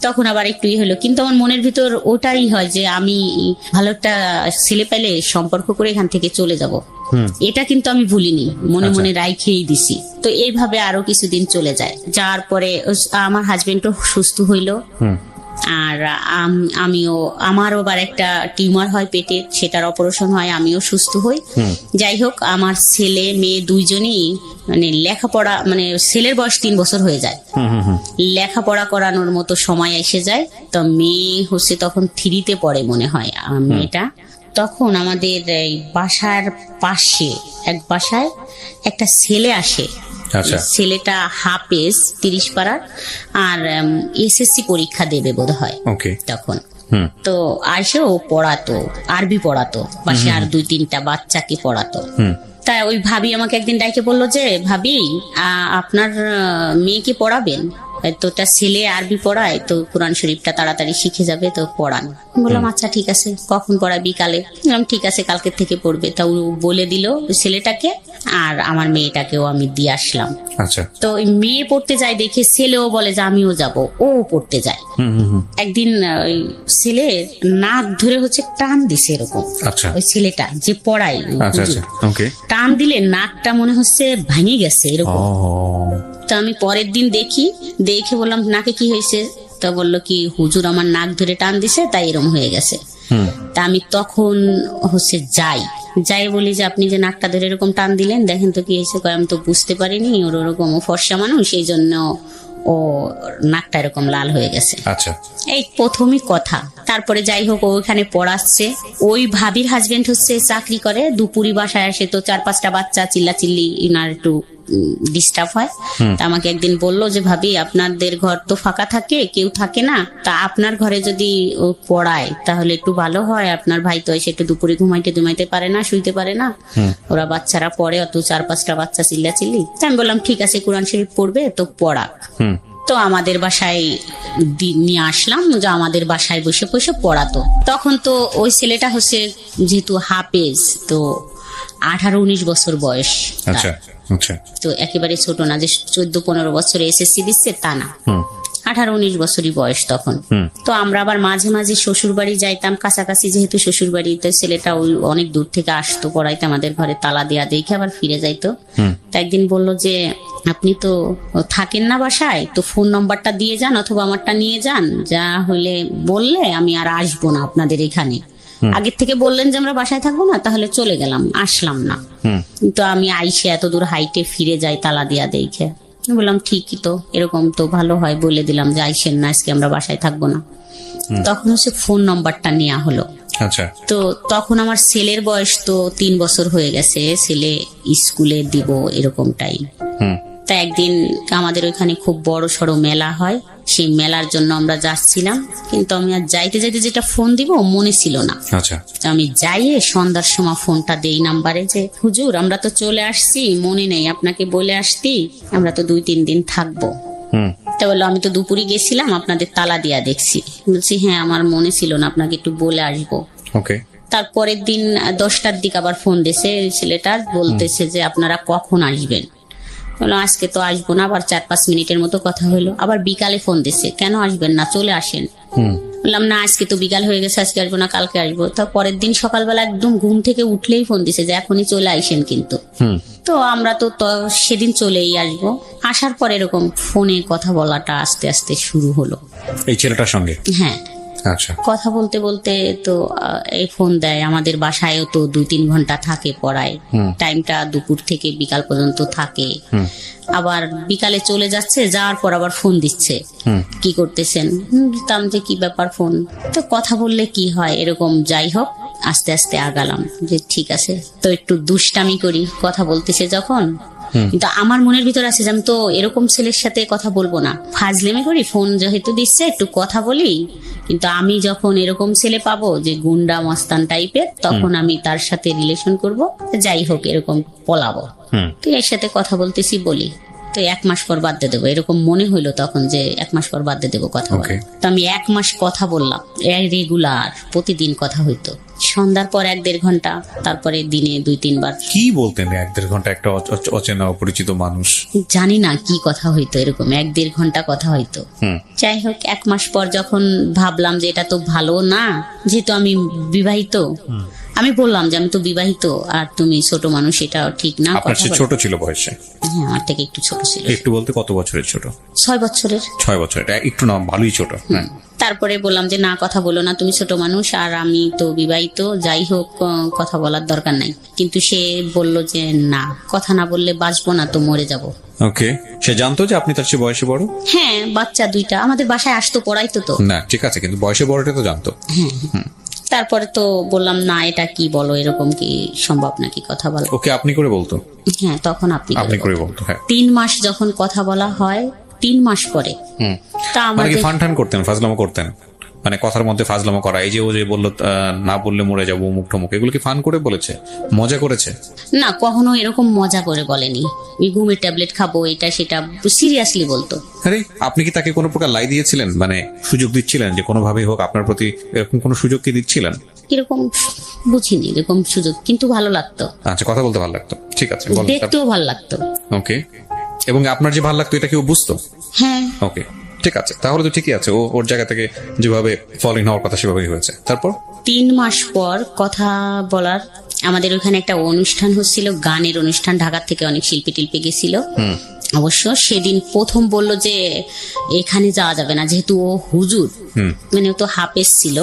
তখন আবার একটু হলো, কিন্তু আমার মনের ভিতর ওটাই হয় যে আমি ভালো একটা ছেলে পেলে সম্পর্ক করে এখান থেকে চলে যাব। এটা কিন্তু আমি ভুলিনি, মনে মনে রাইখেই দিছি। তো এইভাবে আরো কিছুদিন চলে যায়, যাওয়ার পরে আমার হাজবেন্ডও সুস্থ হইলো। আর আমারও আবার একটা টিউমার হয় পেটে, সেটার অপারেশন হয়, আমিও সুস্থ হই। যাই হোক, আমার ছেলে মেয়ে দুইজনই মানে লেখাপড়া, মানে ছেলের বয়স 3 বছর হয়ে যায়, লেখাপড়া করানোর মতো সময় এসে যায়। তো মেয়ে হচ্ছে তখন 3তে পড়ে মনে হয় মেয়েটা। তখন আমাদের এই বাসার পাশে এক বাসায় একটা ছেলে আসে। ছেলেটা হাফেজ 30 পাড়ার, আর এসএসসি পরীক্ষা দেবে বোধ হয় তখন। তো আসে ও পড়াতো, আরবি পড়াতো, পাশে আর 2-3টা বাচ্চাকে পড়াতো। তাই ওই ভাবি আমাকে একদিন ডাইকে বললো যে, ভাবি আপনার মেয়েকে পড়াবেন? তো তার ছেলে আরবি পড়ায়, তো কোরআন শরীফটা তাড়াতাড়ি শিখে যাবে, তো পড়ান। বললাম আচ্ছা ঠিক আছে, কখন পড়ায়? বিকালে। বললাম ঠিক আছে, কালকে থেকে পড়বে। তা ও বলে দিল ছেলেটাকে, আর আমার মেয়েটাকেও আমি দিয়ে আসলাম। আচ্ছা। তো মেয়ে পড়তে যায় দেখে ছেলেও বলে যে আমিও যাব, ও পড়তে যায়। একদিন ওই ছেলে নাক ধরে হচ্ছে টান দিছে এরকম। আচ্ছা। ওই ছেলেটা যে পড়ায়, টান দিলে নাকটা মনে হচ্ছে ভেঙে গেছে এরকম। তো আমি পরের দিন দেখে বললাম নাকে কি হয়েছে? তা বললো কি, হুজুর আমার নাক ধরে টান দিছে, তাই এরকম হয়ে গেছে। তা আমি তখন হচ্ছে যাই বলি যে আপনি যে নাকটা ধরে এরকম টান দিলেন, দেখেন তো কি হয়েছে। আমি তো বুঝতে পারিনি, ওর ওরকম ফর্সা মানুষ, সেই জন্য ও নাকটা এরকম লাল হয়ে গেছে। আচ্ছা। এই প্রথমই কথা। তারপরে যাই হোক, ওখানে পড়াচ্ছে। ওই ভাবির হাজবেন্ড হচ্ছে চাকরি করে, দুপুরি বাসায় আসে, তো 4-5টা বাচ্চা চিল্লাচিল্লি, ইনার একটু ডিস্টার্ব হয়। তা আমাকে একদিন বললো যে, ভাবি আপনাদের ঘর তো ফাঁকা থাকে, কেউ থাকে না, তা আপনার ঘরে যদি ও পড়ায় তাহলে একটু ভালো হয়। আপনার ভাই তো এসে একটু দুপুরে ঘুমাইতে পারে না, শুইতে পারে না, ওরা বাচ্চারা পড়ে, অত 4-5টা বাচ্চা চিল্লাচিল্লি। আমি বললাম ঠিক আছে, কোরআন শরীফ পড়বে তো পড়াক। তো আমাদের বাসায় নিয়ে আসলাম, যে আমাদের বাসায় বসে বসে পড়াতো। তখন তো ওই ছেলেটা হচ্ছে যেহেতু হাফেজ, তো 18-19 বছর বয়স। তো একেবারে ছোট না যে 14-15 বছরে এসএসসি দিচ্ছে, তা না, 18-19 বছরই বয়স তখন। তো আমরা আবার মাঝে মাঝে শ্বশুর বাড়ি যাইতাম, কাছাকাছি যেহেতু শ্বশুর বাড়িতে। ছেলেটা ওই অনেক দূর থেকে আসতো পড়াইতে, আমাদের ঘরে তালা দেয়া দেখে আবার ফিরে যাইতো। তো একদিন বললো যে, আপনি তো থাকেন না বাসায়, তো ফোন নম্বরটা দিয়ে যান অথবা আমারটা নিয়ে যান, যা হলে বললে আমি আর আসবো না আপনাদের এখানে। আগের থেকে বললেন যে আমরা বাসায় থাকবো না, তাহলে চলে গেলাম, আসলাম না। কিন্তু আমি আইসে এত দূর হাইটে ফিরে যাই তালা দিয়া দেখে, বললাম ঠিকই তো, এরকম তো ভালো হয়, বলে দিলাম যে আইসেন না, আজকে আমরা বাসায় থাকবো না। তখন হচ্ছে ফোন নাম্বারটা নেওয়া হলো। আচ্ছা, তো তখন আমার ছেলের বয়স তো 3 বছর হয়ে গেছে, ছেলে স্কুলে দিব এরকম টাইম। তা একদিন আমাদের ওইখানে খুব বড় সড়ো মেলা হয়, সেই মেলার জন্য আমরা যাচ্ছিলাম, কিন্তু আমি আর যাইতে যাইতে যেটা ফোন দিব মনে ছিল না। আচ্ছা, তো আমি যাইয়ে সন্ধ্যার সময় ফোনটা দেই নাম্বারে যে হুজুর আমরা তো চলে আসছি, মনে নেই আপনাকে বলে আসতি, আমরা তো 2-3 দিন থাকবো। তা বললো আমি তো দুপুরে গেছিলাম, আপনাদের তালা দিয়া দেখছি। বলছি হ্যাঁ আমার মনে ছিল না, আপনাকে একটু বলে আসবো। ওকে। তারপরের দিন 10টার দিকে আবার ফোন দিছে ছেলেটার, বলতেছে যে আপনারা কখন আসবেন। বললাম আজকে তো আসবো না। আবার 4-5 মিনিটের মতো কথা হইলো, আবার বিকালে ফোন দিছে, কেন আসবেন না, চলে আসেন। বললাম না আজকে তো বিকাল হয়ে গেছে, আজকে আসবো না, কালকে আসবো। তা পরের দিন সকালবেলা একদম ঘুম থেকে উঠলেই ফোন দিছে যে এখনই চলে আইসেন কিন্তু। তো আমরা তো সেদিন চলেই আসবো। আসার পর এরকম ফোনে কথা বলাটা আস্তে আস্তে শুরু হলো এই ছেলেটার সঙ্গে? হ্যাঁ। আচ্ছা, কথা বলতে বলতে তো এই ফোন দেয়, আমাদের বাসায়ও তো 2-3 ঘন্টা থাকে পড়ায়, টাইমটা দুপুর থেকে বিকাল পর্যন্ত থাকে। আবার বিকালে চলে যাচ্ছে, যাওয়ার পর আবার ফোন দিচ্ছে, কি করতেছেন। দিতাম যে কি ব্যাপার ফোন, তো কথা বললে কি হয় এরকম। যাই হোক আস্তে আস্তে আগালাম যে ঠিক আছে, তো একটু দুষ্টামি করি, কথা বলতেছে যখন। কিন্তু আমার মনের ভিতর আছে যে আমি তো এরকম ছেলের সাথে কথা বলবো না, ফাজলেমি করি, ফোন যেহেতু দিচ্ছে একটু কথা বলি। কিন্তু আমি যখন এরকম ছেলে পাবো যে গুন্ডা মস্তান টাইপের, তখন আমি তার সাথে রিলেশন করব, যাই হোক এরকম পলাবো। তো এর সাথে কথা বলতেছি বলি, তো 1 মাস পর বাদ দিয়ে দেবো, এরকম মনে হইলো তখন যে 1 মাস পর বাদ দিয়ে দেবো কথা বলা। তো আমি 1 মাস কথা বললাম, রেগুলার প্রতিদিন কথা হইতো, সন্ধ্যার পর 1-1.5 ঘন্টা, তারপরে দিনে 2-3 বার। কি বলতেন 1-1.5 ঘন্টা একটা অচেনা অপরিচিত মানুষ? জানি না কি কথা হইতো, এরকম 1-1.5 ঘন্টা কথা হইতো। যাই হোক 1 মাস পর যখন ভাবলাম যে এটা তো ভালো না, যেহেতু আমি বিবাহিত, আমি বললাম যে আমি তো বিবাহিত আর তুমি ছোট মানুষ, এটা ঠিক না। আপনার চেয়ে ছোট ছিল বয়সে? হ্যাঁ আমার থেকে একটু ছোট ছিল। একটু বলতে কত বছরের ছোট? 6 বছরের। 6 বছর, এটা একটু না ভালোই ছোট। তারপরে বললাম যে না কথা বলো না, তুমি ছোট মানুষ আর আমি তো বিবাহিত, যাই হোক কথা বলার দরকার নাই। কিন্তু সে বলল যে না, কথা না বললে বাঁচবো না, তো মরে যাব। ওকে। সে জানতো যে আপনি তার চেয়ে বয়সে বড়? হ্যাঁ, বাচ্চা 2টা আমাদের বাসায় আসতো, পড়াইতো তো। না ঠিক আছে, কিন্তু বয়সে বড়টা তো জানতো। তারপরে তো বললাম না এটা কি বলো, এরকম কি সম্ভব নাকি কথা বলা। ওকে আপনি করে বলতো? হ্যাঁ তখন আপনি করে বলতো। হ্যাঁ। 3 মাস যখন কথা বলা হয়, 3 মাস পরে তা মানে কি আমাদের ফান করতেন, ফাজলামো করতেন? মানে কথার মধ্যে ফাজলামো করা, এই যে ও যে বললো না বললে মরে যাবো মুখ টমুক, এগুলো কি ফান করে বলেছে, মজা করেছে? না, কখনো এরকম মজা করে বলেনি। ওই ঘুমের ট্যাবলেট খাবো এটা সেটা সিরিয়াসলি বলতো। আরে আপনি কি তাকে কোনো প্রকার লাই দিয়েছিলেন, মানে সুযোগ দিচ্ছিলেন যে কোনোভাবেই হোক আপনার প্রতি এরকম কোনো সুযোগ কি দিচ্ছিলেন? এরকম বুঝিনি এরকম সুযোগ, কিন্তু ভালো লাগতো। আচ্ছা, কথা বলতে ভালো লাগতো, ঠিক আছে, বলেন। দেখতেও ভালো লাগতো। ওকে। এবং আপনার যে ভালো লাগতো এটা কি ও বুঝতো? হ্যাঁ। ওকে, ঠিক আছে, তাহলে তো ঠিকই আছে, ও ওর জায়গা থেকে যেভাবে ফলিং হওয়ার কথা সেভাবেই হয়েছে। তারপর 3 মাস পর কথা বলার, আমাদের ওখানে একটা অনুষ্ঠান হচ্ছিল, গানের অনুষ্ঠান, ঢাকা থেকে অনেক শিল্পী টিল্পী গেছিল। অবশ্য সেদিন প্রথম বলল যে এখানে যাওয়া যাবে না, যেহেতু ও হুজুর, মানে ও তো হাফেজ ছিল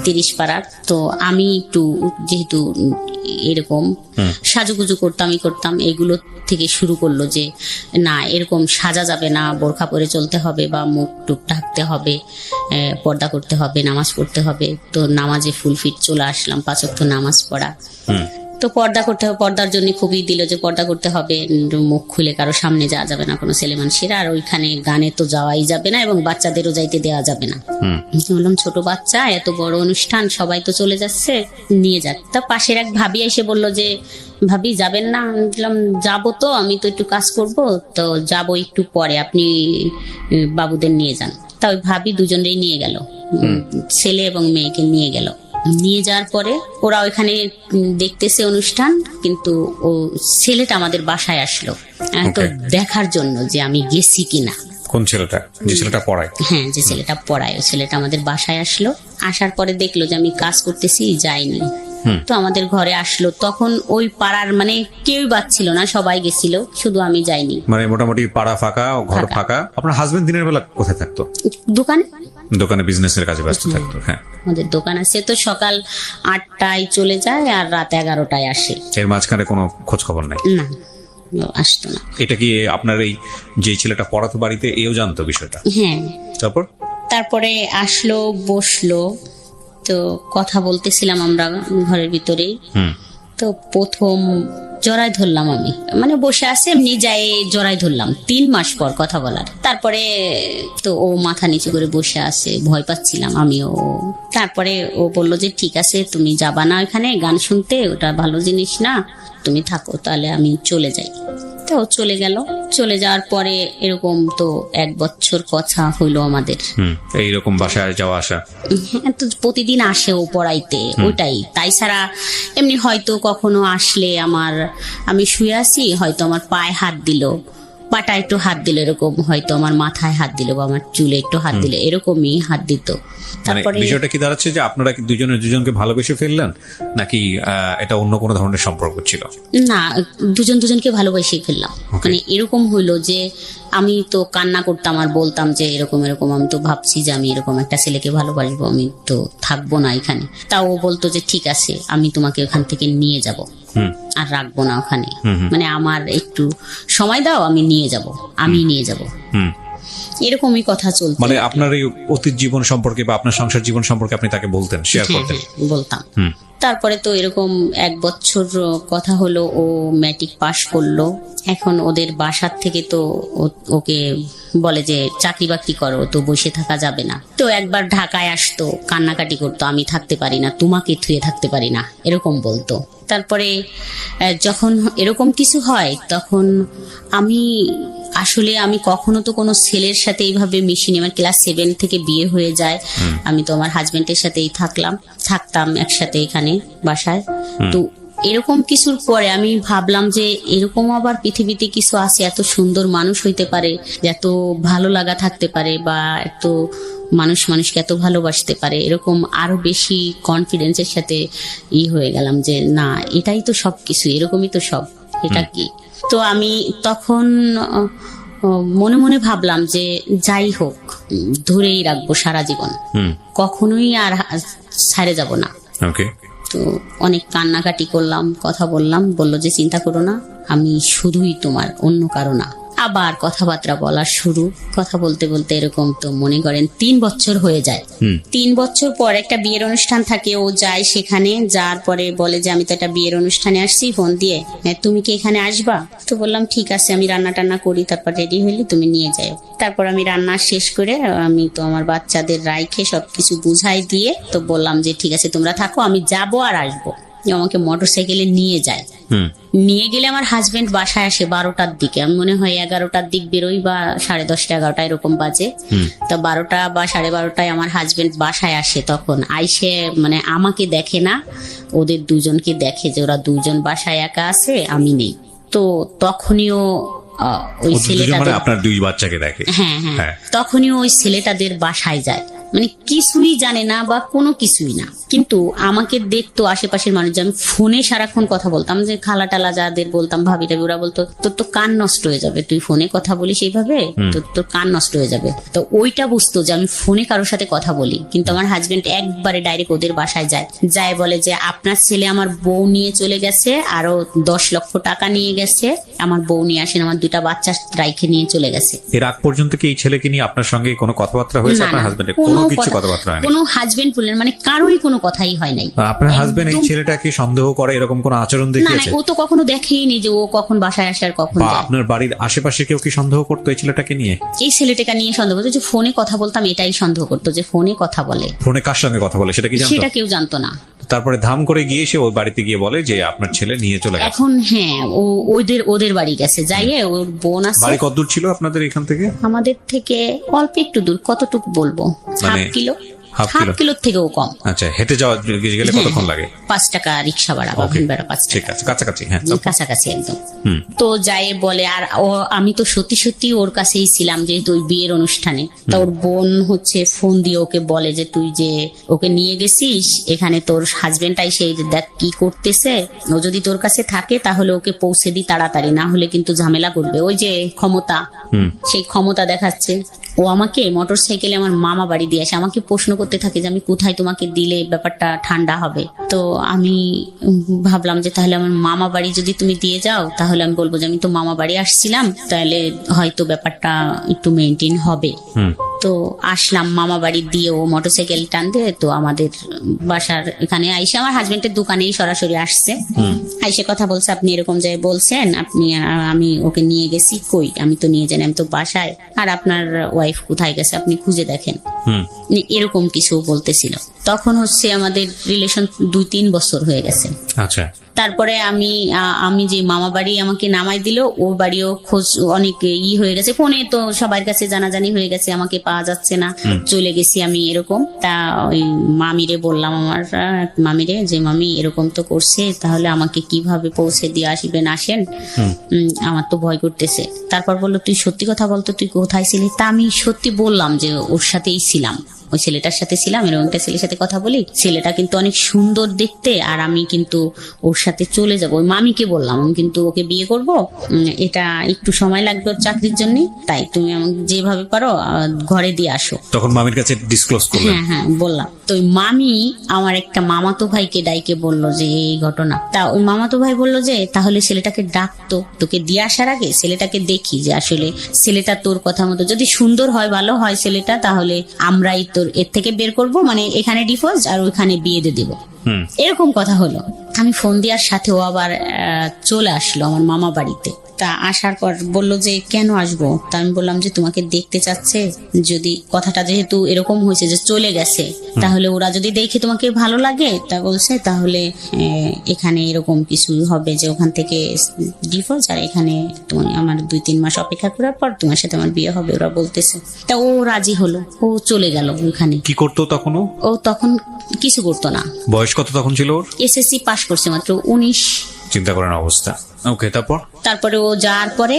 30 পাড়ার। তো আমি একটু যেহেতু এরকম সাজুগুজু করতাম, এগুলো থেকে শুরু করলো যে না এরকম সাজা যাবে না, বোরখা পরে চলতে হবে বা মুখ টুক ঢাকতে হবে, পর্দা করতে হবে, নামাজ পড়তে হবে। তো নামাজে ফুল ফিট চলে আসলাম, 5 ওয়াক্ত নামাজ পড়া। তো পর্দা করতে হবে, পর্দার জন্য খুবই দিল যে পর্দা করতে হবে, মুখ খুলে কারো সামনে যাওয়া যাবে না কোনো ছেলে মানুষের, আর ওইখানে গানে তো যাওয়াই যাবে না এবং বাচ্চাদেরও যাইতে দেওয়া যাবে না। বললাম ছোট বাচ্চা, এত বড় অনুষ্ঠান, সবাই তো চলে যাচ্ছে, নিয়ে যাক। তা পাশের এক ভাবি এসে বললো যে ভাবি যাবেন না? বললাম যাবো তো, আমি তো একটু কাজ করব, তো যাবো একটু পরে, আপনি বাবুদের নিয়ে যান। তা ওই ভাবি দুজনেই নিয়ে গেল, ছেলে এবং মেয়েকে নিয়ে গেল। নিয়ে যাওয়ার পরে ওরা ওইখানে দেখতেছে অনুষ্ঠান, কিন্তু ও ছেলেটা আমাদের বাসায় আসলো তো দেখার জন্য যে আমি গেছি কিনা। কোন ছেলেটা? যে ছেলেটা পড়ায়? হ্যাঁ, যে ছেলেটা পড়ায়, ও ছেলেটা আমাদের বাসায় আসলো। আসার পরে দেখলো যে আমি কাজ করতেছি, যাইনি। তো আমাদের ঘরে আসলো, তখন ওই পাড়ার মানে কেউই বাচ্ছিল না, সবাই গেছিল, শুধু আমি যাইনি। মানে মোটামুটি পাড়া ফাঁকা, ঘর ফাঁকা। ফাঁকা। আপনার হাজবেন্ড দিনের বেলা কোথায় থাকতো? দোকানে, দোকানে বিজনেসের কাজে ব্যস্ত থাকতো। হ্যাঁ, আমাদের দোকান আছে, তো সকাল 8টায় চলে যায় আর রাত 11টায় আসে। এর মাঝখানে কোনো খোঁজ খবর নাই? না, আসতো না। এটা কি আপনার এই যে ছেলেটা পড়াতো বাড়িতে, এও জানতো বিষয়টা? হ্যাঁ, তারপরে আসলো, বসলো, তো কথা বলতেছিলাম আমরা ঘরের ভিতরেই। তো প্রথম জড়াই ধরলাম আমি, মানে বসে আছে এমনি, যাই জড়াই ধরলাম 3 মাস পর কথা বলার। তারপরে তো ও মাথা নিচু করে বসে আছে, ভয় পাচ্ছিলাম আমিও। তারপরে ও বলল যে ঠিক আছে, তুমি যাবা না ওখানে গান শুনতে, ওটা ভালো জিনিস না, তুমি থাকো, তাহলে আমি চলে যাই। তো ও চলে গেল। চলে যাওয়ার পরে এরকম তো 1 বছর কথা হইলো আমাদের। এইরকম বাসায় যাওয়া আসা? হ্যাঁ, তো প্রতিদিন আসে ও পড়াইতে, ওটাই। তাই ছাড়া এমনি হয়তো কখনো আসলে আমি শুয়ে আছি, হয়তো আমার পায়ে হাত দিল, পাটা একটু হাত দিল, এরকম, হয়তো আমার মাথায় হাত দিল বা আমার চুলে একটু হাত দিল, এরকমই হাত দিত। মানে তারপরে বিষয়টা কি দাঁড়াচ্ছে যে আপনারা কি দুজনকে ভালোবেসে ফেললেন, নাকি এটা অন্য কোনো ধরনের সম্পর্ক ছিল? না, দুজনকে ভালোবাসিয়ে ফেললাম। মানে এরকম হইলো যে আমি তো কান্না করতাম আর বলতাম যে এরকম এরকম, আমি তো ভাবছি যে আমি এরকম একটা ছেলেকে ভালোবাসবো, আমি তো থাকবো না এখানে। তাও ও বলতো যে ঠিক আছে, আমি তোমাকে ওখান থেকে নিয়ে যাব, আর রাখবো না ওখানে, মানে আমার একটু সময় দাও, আমি নিয়ে যাব। এরকমই কথা চলতো। মানে আপনার এই অতীত জীবন সম্পর্কে বা আপনার সংসার জীবন সম্পর্কে আপনি তাকে বলতেন, শেয়ার করতেন? বলতাম। তারপরে তো এরকম 1 বছর কথা হলো, ও ম্যাট্রিক পাশ করলো। এখন ওদের বাসার থেকে তো ওকে বলে যে চাকরি বাকরি করো, তো বসে থাকা যাবে না। তো একবার ঢাকায় আসতো, কান্নাকাটি করতো, আমি থাকতে পারি না, তোমাকে থুয়ে থাকতে পারি না, এরকম বলতো। তারপরে যখন এরকম কিছু হয়, তখন আমি কখনো তো কোনো ছেলের সাথে এইভাবে মিশিনি। আমার ক্লাস 7 থেকে বিয়ে হয়ে যায়, আমি তো আমার হাজবেন্ডের সাথেই থাকতাম একসাথে এখানে বাসায়। তো এরকম কিছুর পরে আমি ভাবলাম যে এরকম আবার পৃথিবীতে কিছু আছে, এত সুন্দর মানুষ হইতে পারে, এত ভালো লাগা থাকতে পারে, বা এত মানুষকে এত ভালোবাসতে পারে, এরকম আরো বেশি কনফিডেন্সের সাথে হয়ে গেলাম যে না, এটাই তো সবকিছু, এরকমই তো সব, এটা কি। তো আমি তখন মনে মনে ভাবলাম যে যাই হোক, ধরেই রাখবো সারা জীবন, কখনোই আর ছাড়ে যাব না। তো অনেক কান্নাকাটি করলাম, কথা বললাম, বললো যে চিন্তা করো না, আমি শুধুই তোমার, অন্য কারো না। আবার কথাবার্তা বলা শুরু, কথা বলতে বলতে এরকম তো মনে করেন 3 বছর হয়ে যায়। 3 বছর পর একটা বিয়ের অনুষ্ঠান থাকে, ও যায় সেখানে। যাওয়ার পরে বলে যে আমি তো একটা বিয়ের অনুষ্ঠানে আসছি, ফোন দিয়ে, তুমি কি এখানে আসবা? তো বললাম ঠিক আছে, আমি রান্না টান্না করি, তারপর রেডি হইলে তুমি নিয়ে যাও। তারপর আমি রান্না শেষ করে আমি তো আমার বাচ্চাদের রাইখে সবকিছু বুঝাই দিয়ে তো বললাম যে ঠিক আছে তোমরা থাকো, আমি যাবো আর আসবো। আমাকে মোটরসাইকেলে নিয়ে যায়। নিয়ে গেলে আমার হাজবেন্ড বাসায় আসে 12টার দিকে, আমি মনে হয় 11টার দিক বেরোই, বা 10:30 11টা এরকম বাজে। তো 12টা বা 12:30টায় আমার হাজবেন্ড বাসায় আসে। তখন আইসে মানে আমাকে দেখে না, ওদের দুজনকে দেখে যে ওরা দুজন বাসায় একা আছে, আমি নেই। তো তখনইও ওই ছেলেটাদের, আপনার 2 বাচ্চাকে দেখে। হ্যাঁ, তখনই ওই ছেলেটাদের বাসায় যায়, মানে কিছুই জানে না বা কোনো কিছুই না, কিন্তু আমাকে দেখতো আশেপাশের মানুষ। আমি ফোনে সারাক্ষণ কথা বলতাম, যে খালা টালা যাদের বলতাম, ভাবি টাবি, ওরা বলতো তোর তো কান নষ্ট হয়ে যাবে, তুই ফোনে কথা বলিস এইভাবে, তোর কান নষ্ট হয়ে যাবে। তো ওইটা বুঝতো যে আমি ফোনে কারোর সাথে কথা বলি। কিন্তু আমার হাজবেন্ড একবারে ডাইরেক্ট ওদের বাসায় যায় বলে যে আপনার ছেলে আমার বউ নিয়ে চলে গেছে, আরো 10 লক্ষ টাকা নিয়ে গেছে, আমার বউ নিয়ে আসেন, আমার 2টা বাচ্চা রাইখে নিয়ে চলে গেছে। এর আগ পর্যন্ত কি এই ছেলেকে নিয়ে আপনার সঙ্গে কোনো কথাবার্তা হয়েছে? আপনার হাজবেন্ডের কোনো কিছু কথাবার্তা হয়নি? কোনো হাজবেন্ড বললেন মানে কারোরই কোনো কথাই হয় নাই। আপনার হাজবেন্ড এই ছেলেটাকে সন্দেহ করে, এরকম কোন আচরণ দেখিয়েছে? না, ও তো কখনো দেখেইনি যে ও কখন বাসায় আসে আর কখন যায়। আপনার বাড়ির আশেপাশে কেউ কি সন্দেহ করতো এই ছেলেটাকে নিয়ে? এই ছেলেটাকে নিয়ে সন্দেহ করতো, যে ফোনে কথা বলতাম এটাই সন্দেহ করতো, যে ফোনে কথা বলে। ফোনে কার সঙ্গে কথা বলে সেটা কি জানতো? সেটা কেউ জানতো না। তারপরে ধাম করে গিয়ে সে ওর বাড়িতে গিয়ে বলে যে আপনার ছেলে নিয়ে চলে গেছে। এখন হ্যাঁ, ও ওদের বাড়ি গেছে, যাইয়ে ওর বোন আছে। বাড়ি কত দূর ছিল আপনাদের এখান থেকে? আমাদের থেকে অল্প একটু দূর, কতটুকু বলবো, 7 কিলো। Half half kilo? কিলোর থেকেও কম। আচ্ছা, হেঁটে যাওয়া গেলে কতক্ষণ লাগে? 5 টাকা রিক্সা ভাড়া বা Okay, ভ্যান ভাড়া 5 ঠিক টাকা, আছে, কাছাকাছি। হ্যাঁ, তারপর? কাছাকাছি একদম। হুম। তো যাই বলে, আর আমি তো সত্যি সত্যি ওর কাছেই ছিলাম, যেহেতু ওই বিয়ের অনুষ্ঠানে। তা ওর বোন হচ্ছে ফোন দিয়ে ওকে বলে যে তুই যে ওকে নিয়ে গেছিস, এখানে তোর হাজবেন্ডটাই সেই দেখ কি করতেছে, ও যদি তোর কাছে থাকে তাহলে ওকে পৌঁছে দি তাড়াতাড়ি, না হলে কিন্তু ঝামেলা করবে। ওই যে ক্ষমতা, সেই ক্ষমতা দেখাচ্ছে। ও আমাকে মোটর সাইকেলে আমার মামা বাড়ি দিয়ে আসে, আমাকে প্রশ্ন করতে থাকে যে আমি কোথায় তোমাকে দিলে ব্যাপারটা ঠান্ডা হবে। তো আমি ভাবলাম যে তাহলে আমার মামা বাড়ি যদি তুমি দিয়ে যাও, তাহলে আমি বলবো যে আমি তো মামা বাড়ি আসছিলাম, তাহলে হয়তো ব্যাপারটা একটু মেনটেন হবে। তো আসলাম মামা বাড়ি দিয়ে, ও মোটরসাইকেল টান দিয়ে তো আমাদের বাসার এখানে আইসে আমার হাজবেন্ডের দোকানেই সরাসরি আসছে। আইসে কথা বলছে, আপনি এরকম যে বলছেন, আপনি আমি ওকে নিয়ে গেছি, কই আমি তো নিয়ে যাই, আমি তো বাসায়, আর আপনার ওয়াইফ কোথায় গেছে আপনি খুঁজে দেখেন, এরকম কিছু বলতেছিল। তখন হচ্ছে আমাদের রিলেশন 2-3 বছর হয়ে গেছে। আচ্ছা। তারপরে আমি যে মামা বাড়ি আমাকে নামাই দিল, ওর বাড়িও খোঁজ অনেক হয়ে গেছে, ফোনে তো সবার কাছে জানাজানি হয়ে গেছে, আমাকে পাওয়া যাচ্ছে না, চলে গেছি আমি এরকম। তা ওই মামিরে বললাম, আমার মামিরে, যে মামি এরকম তো করছে, তাহলে আমাকে কিভাবে পৌঁছে দিয়ে আসবেন, আসেন, আমার তো ভয় করতেছে। তারপর বললো তুই সত্যি কথা বলতো, তুই কোথায় ছিলি? তা আমি সত্যি বললাম যে ওর সাথেই ছিলাম, ওই ছেলেটার সাথে ছিলাম, এরকম একটা ছেলের সাথে কথা বলি, ছেলেটা কিন্তু অনেক সুন্দর দেখতে, আর আমি কিন্তু ওর সাথে চলে যাবো। ওই মামিকে বললাম আমি কিন্তু ওকে বিয়ে করব, এটা একটু সময় লাগবে ওর চাকরির জন্য, তাই তুমি আমাকে যেভাবে পারো ঘরে দিয়ে আসো। তখন মামির কাছে ডিসক্লোজ করলেন? হ্যাঁ হ্যাঁ বললাম। তো ওই মামি আমার একটা মামাতো ভাইকে ডাইকে বললো যে এই ঘটনা। তা ওই মামাতো ভাই বললো যে তাহলে ছেলেটাকে ডাকতো, তোকে দিয়ে আসার আগে ছেলেটাকে দেখি, যে আসলে ছেলেটা তোর কথা মতো যদি সুন্দর হয়, ভালো হয় ছেলেটা, তাহলে আমরাই তোর এর থেকে বের করব, মানে এখানে ডিভোর্স আর ওইখানে বিয়ে দিয়ে দেবো, এরকম কথা হলো। আমি ফোন দেওয়ার সাথে ও আবার চলে আসলো আমার মামা বাড়িতে। তা আসার পর বলল যে কেন আসবো? তা আমি বললাম যে তোমাকে দেখতে চাচ্ছে, যদি কথাটা যেহেতু এরকম হয়েছে যে চলে গেছে, তাহলে ওরা যদি দেখে তোমাকে ভালো লাগে, তা বলছে তাহলে এখানে এরকম কিছু হবে যে ওখান থেকে ডিভোর্স, আর এখানে তুমি আমার 2-3 মাস অপেক্ষা করার পর তোমার সাথে আমার বিয়ে হবে, ওরা বলতেছে। তা ও রাজি হলো, ও চলে গেল ওখানে। কি করতো তখন ও তখন কিছু করতো না। বয়স কত তখন ছিল ওর? এসএসসি পাস করছে মাত্র, 19। চিন্তা করেন অবস্থা। ওকে, তারপরে ও যাওয়ার পরে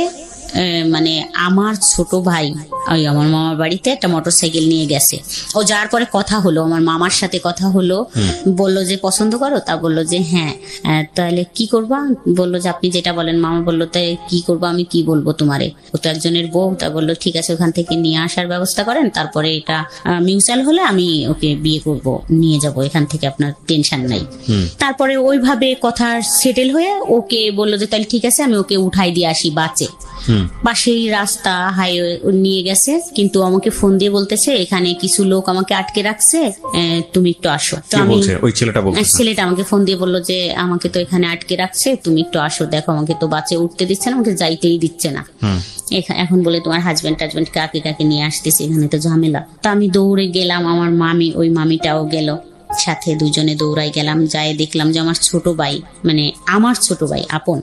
মানে আমার ছোট ভাই ওই আমার মামার বাড়িতে একটা মোটরসাইকেল নিয়ে গেছে। ও যাওয়ার পরে কথা হলো, আমার মামার সাথে কথা হলো, বললো যে পছন্দ করো? তা বললো যে হ্যাঁ। তাহলে কি করবা? বললো যে আপনি যেটা বলেন। মামা বললো তাই কি করবো? আমি কি বলবো তোমারে, ও তো একজনের বউ। তা বললো ঠিক আছে, ওখান থেকে নিয়ে আসার ব্যবস্থা করেন, তারপরে এটা মিউচুয়াল হলে আমি ওকে বিয়ে করব, নিয়ে যাব এখান থেকে, আপনার টেনশন নাই। তারপরে ওইভাবে কথা সেটেল হয়ে ওকে বললো যে তাহলে ঠিক আছে, আমি ওকে উঠাই দিয়ে আসি বাসে। পাশেই রাস্তা, হাইওয়ে নিয়ে গেছে, কিন্তু আমাকে ফোন দিয়ে বলতেছে এখানে কিছু লোক আমাকে আটকে রাখছে, তুমি একটু আসো। তো আমি, ছেলেটা আমাকে ফোন দিয়ে বললো যে আমাকে তো এখানে আটকে রাখছে, তুমি একটু আসো, দেখো আমাকে তো বাসে উঠতে দিচ্ছে না, আমাকে যাইতেই দিচ্ছে না। এখন বলে তোমার হাজবেন্ড কাকে কাকে নিয়ে আসতেছে, এখানে তো ঝামেলা। তো আমি দৌড়ে গেলাম, আমার মামি, ওই মামিটাও গেল সাথে, দুজনে দৌড়াই গেলাম। যাই দেখলাম যে আমার ছোট ভাই, মানে আমার ছোট ভাই আপন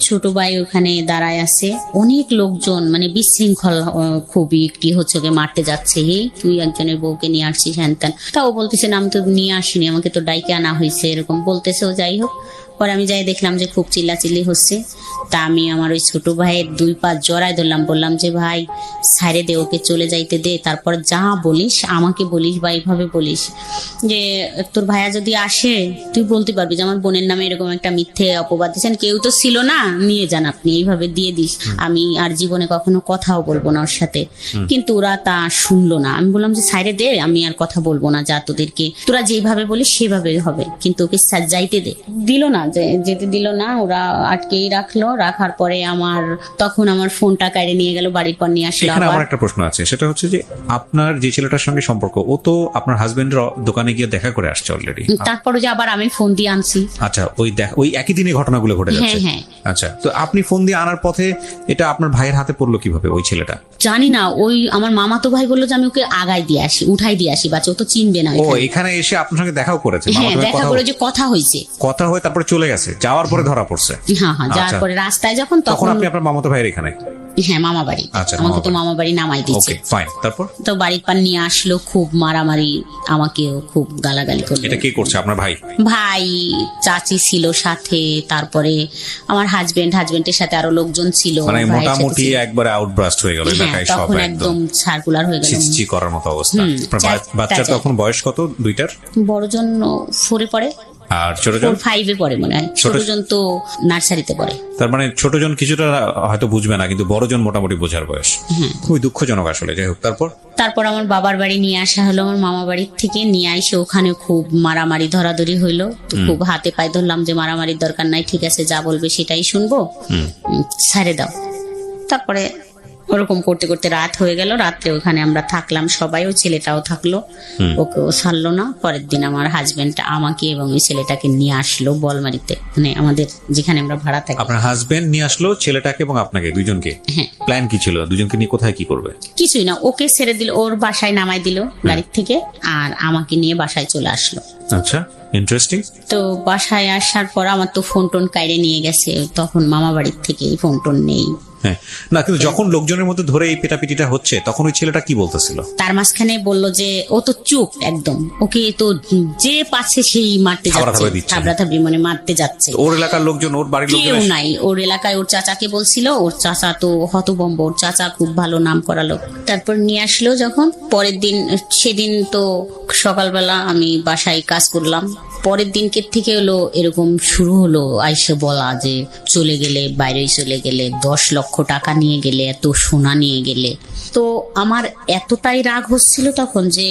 ছোট ভাই ওখানে দাঁড়ায় আছে, অনেক লোকজন, মানে বিশৃঙ্খল খুবই, একটি হচ্ছে ওকে মারতে যাচ্ছে, হে তুই একজনের বউকে নিয়ে আসছিস হ্যান ত্যান। তাও বলতেছে না আমি তো নিয়ে আসিনি, আমাকে তো ডাইকে আনা হয়েছে, এরকম বলতেছে। ও যাই হোক, পরে আমি যাই দেখলাম যে খুব চিল্লাচিল্লি হচ্ছে। তা আমি আমার ওই ছোট ভাইয়ের 2 পা জড়ায় ধরলাম, বললাম যে ভাই সাইরে দে, ওকে চলে যাইতে দে, তারপর যা বলিস আমাকে বলিস, বা এইভাবে বলিস যে তোর ভাইয়া যদি আসে তুই বলতে পারবি যে আমার বোনের নামে এরকম একটা মিথ্যে অপবাদ দিচ্ছেন, কেউ তো ছিল না, নিয়ে যান আপনি, এইভাবে দিয়ে দিস, আমি আর জীবনে কখনো কথাও বলবো না ওর সাথে। কিন্তু ওরা তা শুনলো না। আমি বললাম যে সাইরে দে, আমি আর কথা বলবো না, যা তোদেরকে তোরা যেভাবে বলিস সেভাবে হবে, কিন্তু ওকে যাইতে দে। দিল না, যেতে দিল না, ওরা আটকেই রাখলো। রাখার পরে তখন আমার ফোনটা কাইরে নিয়ে গেল, বাড়ির পর নিয়ে আসলো। এখানে আমার একটা প্রশ্ন আছে, সেটা হচ্ছে যে আপনার যে ছেলেটার সঙ্গে সম্পর্ক, ও তো আপনার হাজবেন্ডের দোকানে গিয়ে দেখা করে আসছে অলরেডি, তারপরে যে আবার আমি ফোন দিয়ে আনছি। আচ্ছা, ওই একই দিনে ঘটনাগুলো ঘটে যাচ্ছে? হ্যাঁ। আচ্ছা, তো আপনি ফোন দিয়ে আনার পথে এটা আপনার ভাইয়ের হাতে পড়লো কিভাবে ওই ছেলেটা? জানি না, ওই আমার মামাতো ভাই বললো যে আমি ওকে আগায় দিয়ে আসি, উঠাই দিয়ে আসি, বাচ্চা ও তো চিনবে না। ও এখানে এসে আপনার সঙ্গে দেখাও করেছে? হ্যাঁ, দেখা করে যে কথা হয়েছে, কথা হয়ে তারপরে চলে গেছে, যাওয়ার পরে ধরা পড়ছে। হ্যাঁ, যাওয়ার পরে রাস্তায় যখন, তখন আপনি আপনার মামাতো ভাইয়ের এখানে? হ্যাঁ মামা বাড়ি। আচ্ছা, আমাকে তো মামাবাড়ি। মামা বাড়ি নামাই দিচ্ছে। ওকে ফাইন, তারপর তো বাড়ির পান নিয়ে আসলো, খুব মারামারি, আমাকেও খুব গালাগালি করলো। এটা কে করছে? আপনার ভাই? ভাই, চাচি ছিল সাথে, তারপরে আমার হাজবেন্ডের সাথে আরো লোকজন ছিল। মানে ভাইয়ের সাথে মোটামুটি ছিল। একবারে আউটব্রাস্ট হয়ে গেল হ্যাঁ, এলাকায় সব তখন একদম একদম সার্কুলার হয়ে গেল। চিচি করার মতো অবস্থা। আপনার বাচ্চার চাচা। তখন বয়স কত? দুইটার? বড় জন 4-এ পড়ে, আর ছোট জন? 4-5-এ পড়ে মনে হয়। ছোট জন তো নার্সারিতে পড়ে। তার মানে ছোট জন কিছুটা হয়তো বুঝবে না, কিন্তু বড় জন মোটামুটি বোঝার বয়স। খুবই দুঃখজনক আসলে। যাই হোক, তারপর আমার বাবার বাড়ি নিয়ে আসা হলো, আমার মামা বাড়ির থেকে নিয়ে আসে, ওখানে খুব মারামারি ধরাধরি হইলো। তো খুব হাতে পায়ে ধরলাম যে মারামারির দরকার নাই, ঠিক আছে যা বলবে সেটাই শুনবো, ছেড়ে দাও। তারপরে ওরকম করতে করতে রাত হয়ে গেল। রাত্রে ওখানে আমরা থাকলাম সবাই, ওই ছেলেটাও থাকলো, ওকেও ছাড়লো না। পরের দিন আমার হাজবেন্ড আমাকে এবং ওই ছেলেটাকে নিয়ে আসলো বলমারিতে, মানে আমাদের যেখানে আমরা ভাড়া থাকি। আপনার হাজবেন্ড নিয়ে আসলো ছেলেটাকে এবং আপনাকে, দুইজনকে? হ্যাঁ। প্ল্যান কি ছিল? দুজনকে নিয়ে কোথায় কি করবে? কিছুই না, ওকে ছেড়ে দিল, ওর বাসায় নামাই দিল গাড়ির থেকে, আর আমাকে নিয়ে বাসায় চলে আসলো। আচ্ছা, ইন্টারেস্টিং। তো বাসায় আসার পর আমার তো ফোন টোন কাইরে নিয়ে গেছে, তখন মামা বাড়ির থেকে ফোন টোন নেই। হ্যাঁ, না কিন্তু যখন লোকজনের মধ্যে ধরে এই পেটাপিটিটা হচ্ছে তখন ওই ছেলেটা কি বলতেছিল? তার মাঝখানে বললো যে ও তো চুপ একদম, ওকে তো যে পাচ্ছে সেই মারতে যাচ্ছে, থাবড়াথাবড়ি দিচ্ছে। থাবড়াথাবড়ি মানে মারতে যাচ্ছে। ওর এলাকার লোকজন, ওর বাড়ির কেউ লোকজন? নাই ওর এলাকায়। ওর চাচাকে বলছিল, ওর চাচা তো হতবম্ব, ওর চাচা খুব ভালো নাম করা লোক। তারপর নিয়ে আসলো যখন, পরের দিন, সেদিন তো সকালবেলা আমি বাসায় কাজ করলাম, পরের দিনকে থেকে হলো এরকম শুরু হলো আইসে বলা যে চলে গেলে, বাইরে চলে গেলে, 10 লক্ষ টাকা নিয়ে গেলে, এত সোনা নিয়ে গেলে। তো আমার এতটাই রাগ হচ্ছিল তখন যে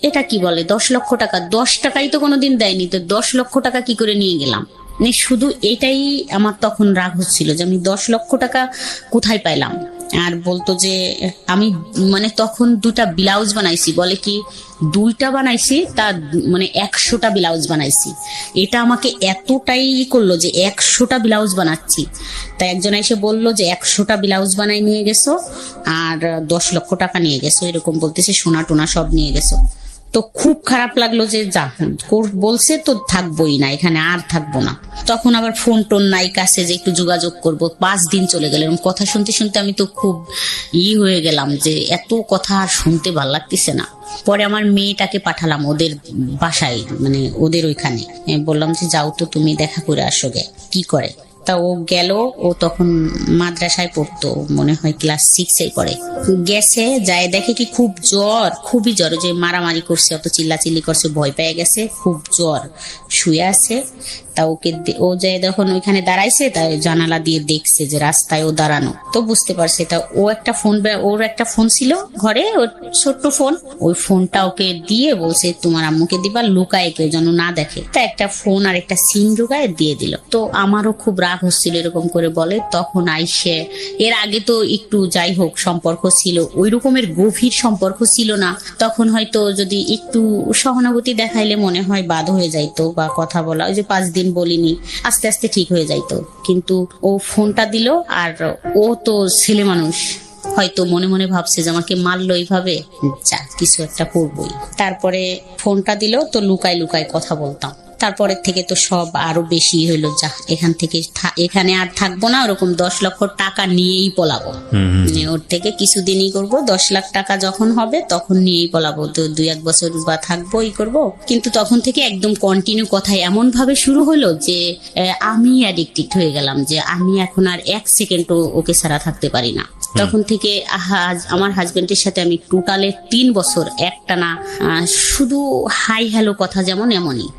এটা কি বলে 10 লক্ষ টাকা, 10 টাকাই তো কোনোদিন দেয়নি, তো 10 লক্ষ টাকা কি করে নিয়ে গেলাম। মানে শুধু এটাই আমার তখন রাগ হচ্ছিল যে আমি 10 লক্ষ টাকা কোথায় পাইলাম। আর বলতো যে আমি মানে তখন 2টা ব্লাউজ বানাইছি, বলে কি 2টা বানাইছি, তা মানে 100টা ব্লাউজ বানাইছি। এটা আমাকে এতটাই করলো যে 100টা ব্লাউজ বানাচ্ছি। তাই একজন এসে বললো যে 100টা ব্লাউজ বানাই নিয়ে গেছো আর 10 লক্ষ টাকা নিয়ে গেছো, এরকম বলতেছে, সোনা টোনা সব নিয়ে গেছো। তো খুব খারাপ লাগলো যে যা বলছে তো থাকবোই না এখানে, আর থাকবো না। তখন আবার ফোন টোন নাই কাছে যে একটু যোগাযোগ করব। 5 দিন চলে গেল এরকম কথা শুনতে শুনতে, আমি তো খুব হয়ে গেলাম যে এত কথা আর শুনতে ভাল লাগতেছে না। পরে আমার মেয়েটাকে পাঠালাম ওদের বাসায়, মানে ওদের ওইখানে, বললাম যে যাও তো তুমি দেখা করে আসো গে কি করে। তা ও গেল, ও তখন মাদ্রাসায় পড়তো, মনে হয় ক্লাস 6-এ পড়ে। গেছে, যায় দেখে কি খুব জ্বর, খুবই জ্বর, যে মারামারি করছে, অত চিল্লাচিল্লি করছে, ভয় পেয়ে গেছে, খুব জ্বর, শুয়ে আছে। তা ওকে ও যায় যখন ওইখানে দাঁড়াইছে, তাই জানালা দিয়ে দেখছে যে রাস্তায় ও দাঁড়ানো, তো বুঝতে পারছে। তা ও একটা ফোন, ওর একটা ফোন ছিল ঘরে, ওর ছোট্ট ফোন, ওই ফোনটা ওকে দিয়ে বলছে তোমার আম্মুকে দিবা, লুকায় কেউ যেন না দেখে। তা একটা ফোন আর একটা সিম ঢুকায় দিয়ে দিল। তো আমারও খুব রাগ হচ্ছিল এরকম করে বলে। তখন আইসে, এর আগে তো একটু যাই হোক সম্পর্ক ছিল, ওই রকমের গভীর সম্পর্ক ছিল না, তখন হয়তো যদি একটু সহানুভূতি দেখাইলে মনে হয় বাদ হয়ে যাইতো, বা কথা বলা, ওই যে 5 দিন বলিনি, আস্তে আস্তে ঠিক হয়ে যাইতো। কিন্তু ও ফোনটা দিল, আর ও তো ছেলে মানুষ, হয়তো মনে মনে ভাবছে যে আমাকে মারলো এইভাবে, যা কিছু একটা করবোই। তারপরে ফোনটা দিল, তো লুকায় লুকায় কথা বলতাম। তারপরের থেকে তো সব আরো বেশি হইলো, যা এখান থেকে এখানে আর থাকবো না, ওরকম 10 লক্ষ টাকা নিয়েই পলাবো, মানে ওর থেকে কিছুদিনই করবো, 10 লাখ টাকা যখন হবে তখন নিয়েই পলাবো, তো 2-1 বছর বা থাকবো ই করবো। কিন্তু তখন থেকে একদম কন্টিনিউ কথা এমন ভাবে শুরু হলো যে আমি অ্যাডিক্টেড হয়ে গেলাম, যে আমি এখন আর 1 সেকেন্ডও ওকে ছাড়া থাকতে পারি না। তখন থেকে আমার হাজবেন্ডের সাথে আমি টোটালে 3 বছর একটানা শুধু হাই হ্যালো কথা, যেমন এমনই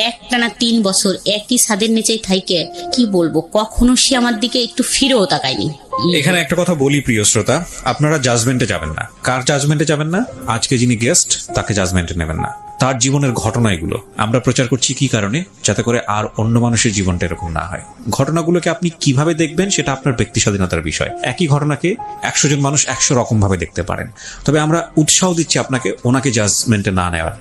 একটানা 3 বছর একই ছাদের নিচেই থাইকে, কি বলবো, কখনো সে আমার দিকে একটু ফিরেও তাকায়নি। এখানে একটা কথা বলি প্রিয় শ্রোতা, আপনারা জাজমেন্টে যাবেন না। কার জাজমেন্টে যাবেন না? আজকে যিনি গেস্ট তাকে জাজমেন্টে নেবেন না, তার জীবনের ঘটনা এগুলো আমরা প্রচার করছি কি কারণে, যাতে করে আর অন্য মানুষের জীবনটা এরকম না হয়। ঘটনাগুলোকে আপনি কিভাবে দেখবেন সেটা আপনার ব্যক্তি স্বাধীনতার বিষয়। একই ঘটনাকে 100 জন মানুষ 100 রকম ভাবে দেখতে পারেন। তবে আমরা উৎসাহ দিচ্ছি আপনাকে ওনাকে জাজমেন্টে না নেওয়ার,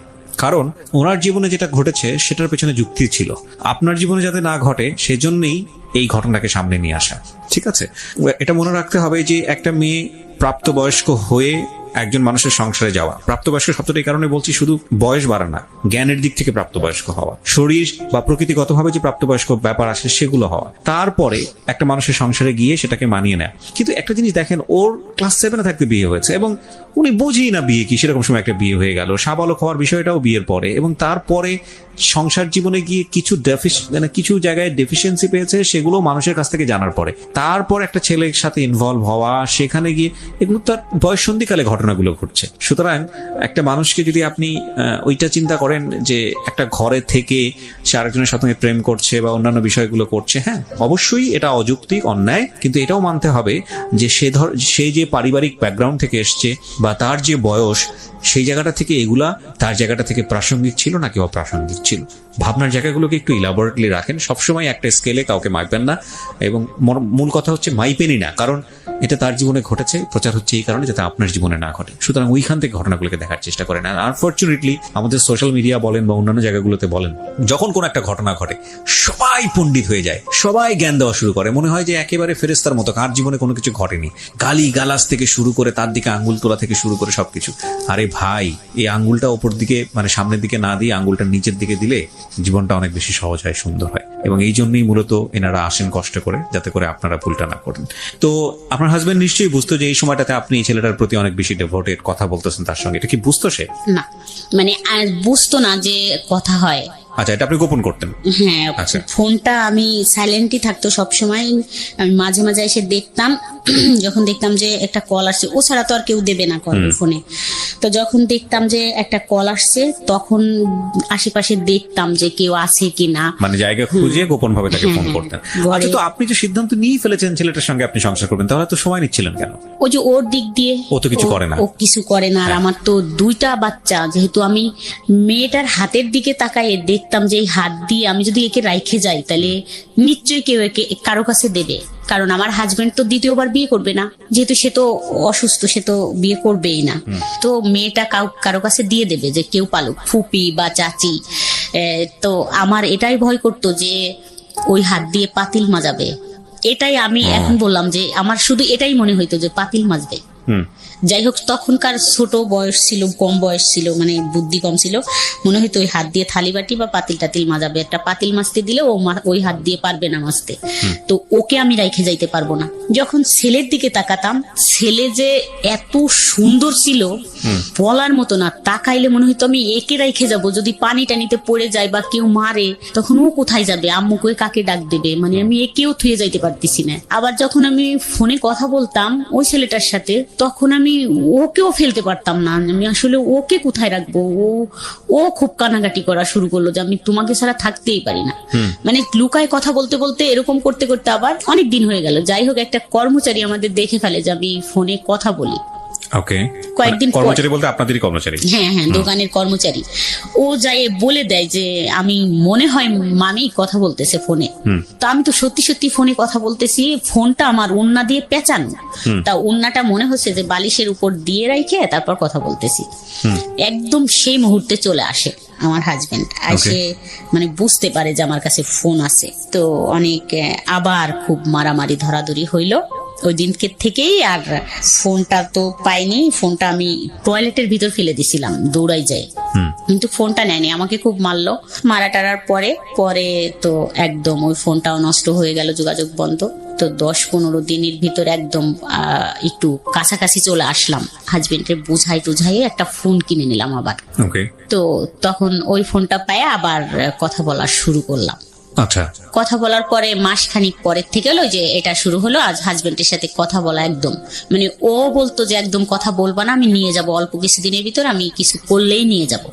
কারণ ওনার জীবনে যেটা ঘটেছে সেটার পেছনে যুক্তি ছিল। আপনার জীবনে যাতে না ঘটে সেজন্যই এই ঘটনাকে সামনে নিয়ে আসা, ঠিক আছে? এটা মনে রাখতে হবে যে একটা মেয়ে প্রাপ্তবয়স্ক হয়ে একজন মানুষের সংসারে যাওয়া, প্রাপ্তবয়স্ক শব্দটা এই কারণে বলছি, শুধু বয়স বাড়া না, জ্ঞানের দিক থেকে প্রাপ্তবয়স্ক হওয়া, শরীর বা প্রকৃতিগতভাবে যে প্রাপ্তবয়স্ক ব্যাপার আসে সেগুলো হওয়া, তারপরে একটা মানুষের সংসারে গিয়ে সেটাকে মানিয়ে নেয়। কিন্তু একটা জিনিস দেখেন, ওর ক্লাস 7-এ থাকতে বিয়ে হয়েছে এবং উনি বোঝেই না বিয়ে কি, সেরকম সময় একটা বিয়ে হয়ে গেল। সাবালক হওয়ার বিষয়টাও বিয়ের পরে, এবং তারপরে সংসার জীবনে গিয়ে কিছু জায়গায় ডেফিসিয়েন্সি পেয়েছে, সেগুলো মানুষের কাছ থেকে জানার পরে তারপর একটা ছেলের সাথে ইনভলভ হওয়া, সেখানে গিয়ে এগুলো তার বয়ঃসন্ধিকালে ঘটনাগুলো ঘটছে। সুতরাং একটা মানুষকে যদি আপনি ওইটা চিন্তা করেন যে একটা ঘরে থেকে সে আরেকজনের সাথে প্রেম করছে বা অন্যান্য বিষয়গুলো করছে, হ্যাঁ অবশ্যই এটা অযৌক্তিক, অন্যায়, কিন্তু এটাও মানতে হবে যে সে যে পারিবারিক ব্যাকগ্রাউন্ড থেকে এসছে বা তার যে বয়স, সেই জায়গাটা থেকে এগুলা তার জায়গাটা থেকে প্রাসঙ্গিক ছিল নাকি অপ্রাসঙ্গিক ছিল। ভাবনার জায়গাগুলোকে একটু ইলাবোরেটলি রাখেন, সবসময় একটা স্কেলে কাউকে মাপবেন না, এবং মূল কথা হচ্ছে মাইপেনই না, কারণ এটা তার জীবনে ঘটেছে, প্রচার হচ্ছে এই কারণে যাতে আপনার জীবনে না ঘটে। সুতরাং ওইখান থেকে ঘটনাগুলোকে দেখার চেষ্টা করেন। আর আনফর্চুনেটলি আমাদের সোশ্যাল মিডিয়া বলেন বা অন্যান্য জায়গাগুলোতে বলেন, যখন কোনো একটা ঘটনা ঘটে সবাই পণ্ডিত হয়ে যায়, সবাই জ্ঞান দেওয়া শুরু করে, মনে হয় যে একেবারে ফেরেস্তার মতো, কার জীবনে কোনো কিছু ঘটেনি, গালি গালাজ থেকে শুরু করে তার দিকে আঙ্গুল তোলা থেকে শুরু করে সবকিছু। আরে ভাই, এই আঙ্গুলটা ওপর দিকে মানে সামনের দিকে না দিয়ে আঙ্গুলটা নিচের দিকে দিলে জীবনটা অনেক বেশি সহজ হয়, সুন্দর হয়। এবং এই জন্যই মূলত এনারা আসেন কষ্ট করে, যাতে করে আপনারা ভুলটা না করেন। তো আপনার হাজবেন্ড নিশ্চয়ই বুঝতো যে এই সময়টাতে আপনি এই ছেলেটার প্রতি অনেক বেশি ডেভোটেড, কথা বলতেছেন তার সঙ্গে, এটা কি বুঝতো সে? না, মানে আর বুঝতো না যে কথা হয়। আচ্ছা, এটা আপনি গোপন করতেন? হ্যাঁ, আচ্ছা। ফোনটা আমি সাইলেন্টই থাকতো সবসময়। আমি মাঝে মাঝে এসে দেখতাম, যখন দেখতাম যে একটা কল আসছে, ও ছাড়া তো আর কেউ দেবে না কল ফোনে। তো যখন দেখতাম যে একটা কল আসছে, তখন আশেপাশে দেখতাম যে কেউ আছে কিনা, মানে জায়গা খুঁজে গোপন ভাবে তাকে ফোন করতেন। আচ্ছা, তো আপনি যে সিদ্ধান্ত নিয়ে ফেলেছেন ছেলেটার সঙ্গে আপনি সংসার করবেন, তাহলে তো সময় নিচ্ছিলেন কেন? ওই যে ওর দিক দিয়ে ও তো কিছু করে না। ও কিছু করে না। আর আমার তো 2টা বাচ্চা, যেহেতু আমি মেয়েটার হাতের দিকে তাকায় দেখতাম যে এই হাত দিয়ে আমি যদি একে রাইখে যাই, তাহলে নিশ্চয়ই কেউ একে কারো কাছে দেবে। কারণ আমার হাজবেন্ড তো দ্বিতীয়বার বিয়ে করবে না, যেহেতু সে তো অসুস্থ, সে তো বিয়ে করবেই না। তো মেয়েটা কারো কাছে দিয়ে দেবে, যে কেউ পালুক, ফুপি বা চাচি। তো আমার এটাই ভয় করতো যে ওই হাত দিয়ে পাতিল মাজাবে। এটাই আমি এখন বললাম যে আমার শুধু এটাই মনে হইতো যে পাতিল মাজবে। যাই হোক, তখনকার ছোট বয়স ছিল, কম বয়স ছিল, মানে বুদ্ধি কম ছিল, মনে হয়তো ওই হাত দিয়ে থালি বাটি বা পাতিল টাতিল মাজাবে। একটা পাতিল মাজতে দিলে ও ওই হাত দিয়ে পারবে না মাজতে, তো ওকে আমি রাইখে যাইতে পারবো না। যখন ছেলের দিকে তাকাতাম, ছেলে যে এত সুন্দর ছিল বলার মতো না। তাকাইলে মনে হইতো আমি একে রাইখে যাব, যদি পানি টানিতে পড়ে যায় বা কেউ মারে তখন ও কোথায় যাবে, আম্মুকে কাকে ডাক দেবে, মানে আমি একেও থুয়ে যাইতে পারতেছি না। আবার যখন আমি ফোনে কথা বলতাম ওই ছেলেটার সাথে, তখন আমি ওকেও ফেলতে পারতাম না। আমি আসলে ওকে কোথায় রাখবো? ও খুব কানাকাটি করা শুরু করলো যে আমি তোমাকে ছাড়া থাকতেই পারি না। মানে লুকায় কথা বলতে বলতে এরকম করতে করতে আবার অনেক দিন হয়ে গেল। যাই হোক, একটা কর্মচারী আমাদের দেখে ফেলে যে আমি ফোনে কথা বলি। ওকে, কয়েকদিন কর্মচারী বলতে আপনাদেরই কর্মচারী? হ্যাঁ হ্যাঁ, দোকানের কর্মচারী। ও যাই বলে দেয় যে আমি মনে হয় মামি কথা বলতেছে ফোনে। তো আমি তো সত্যি সত্যি ফোনে কথা বলতেছি, ফোনটা আমার ওন্না দিয়ে পেঁচানো, তা ওন্নাটা মনে হচ্ছে যে বালিশের উপর দিয়ে রাইখে তারপর কথা বলতেছি। একদম সেই মুহূর্তে চলে আসে আমার হাজবেন্ড, এসে মানে বুঝতে পারে যে আমার কাছে ফোন আছে। তো অনেক আবার খুব মারামারি ধরাধরি হইলো ওই দিনকে থেকেই। আর ফোনটা তো পাইনি, ফোনটা আমি টয়লেটের ভিতর ফেলে দিছিলাম দৌড়াই যায়, কিন্তু ফোনটা নেয়নি, আমাকে খুব মারলো। মারা টারার পরে তো একদম ওই ফোনটাও নষ্ট হয়ে গেল, যোগাযোগ বন্ধ। তো 10-15 দিনের ভিতর একদম একটু কাছাকাছি চলে আসলাম, হাজবেন্ডের বুঝাই একটা ফোন কিনে নিলাম আবার। তো তখন ওই ফোনটা পায়ে আবার কথা বলা শুরু করলাম। আচ্ছা, কথা বলার পরে মাসখানিক পরের থেকে হলো যে এটা শুরু হলো। আজ হাজবেন্ডের সাথে কথা বলা একদম, মানে ও বলতো যে একদম কথা বলবা না, আমি নিয়ে যাব অল্প কিছুদিনের ভিতর, আমি কিছু করলেই নিয়ে যাব।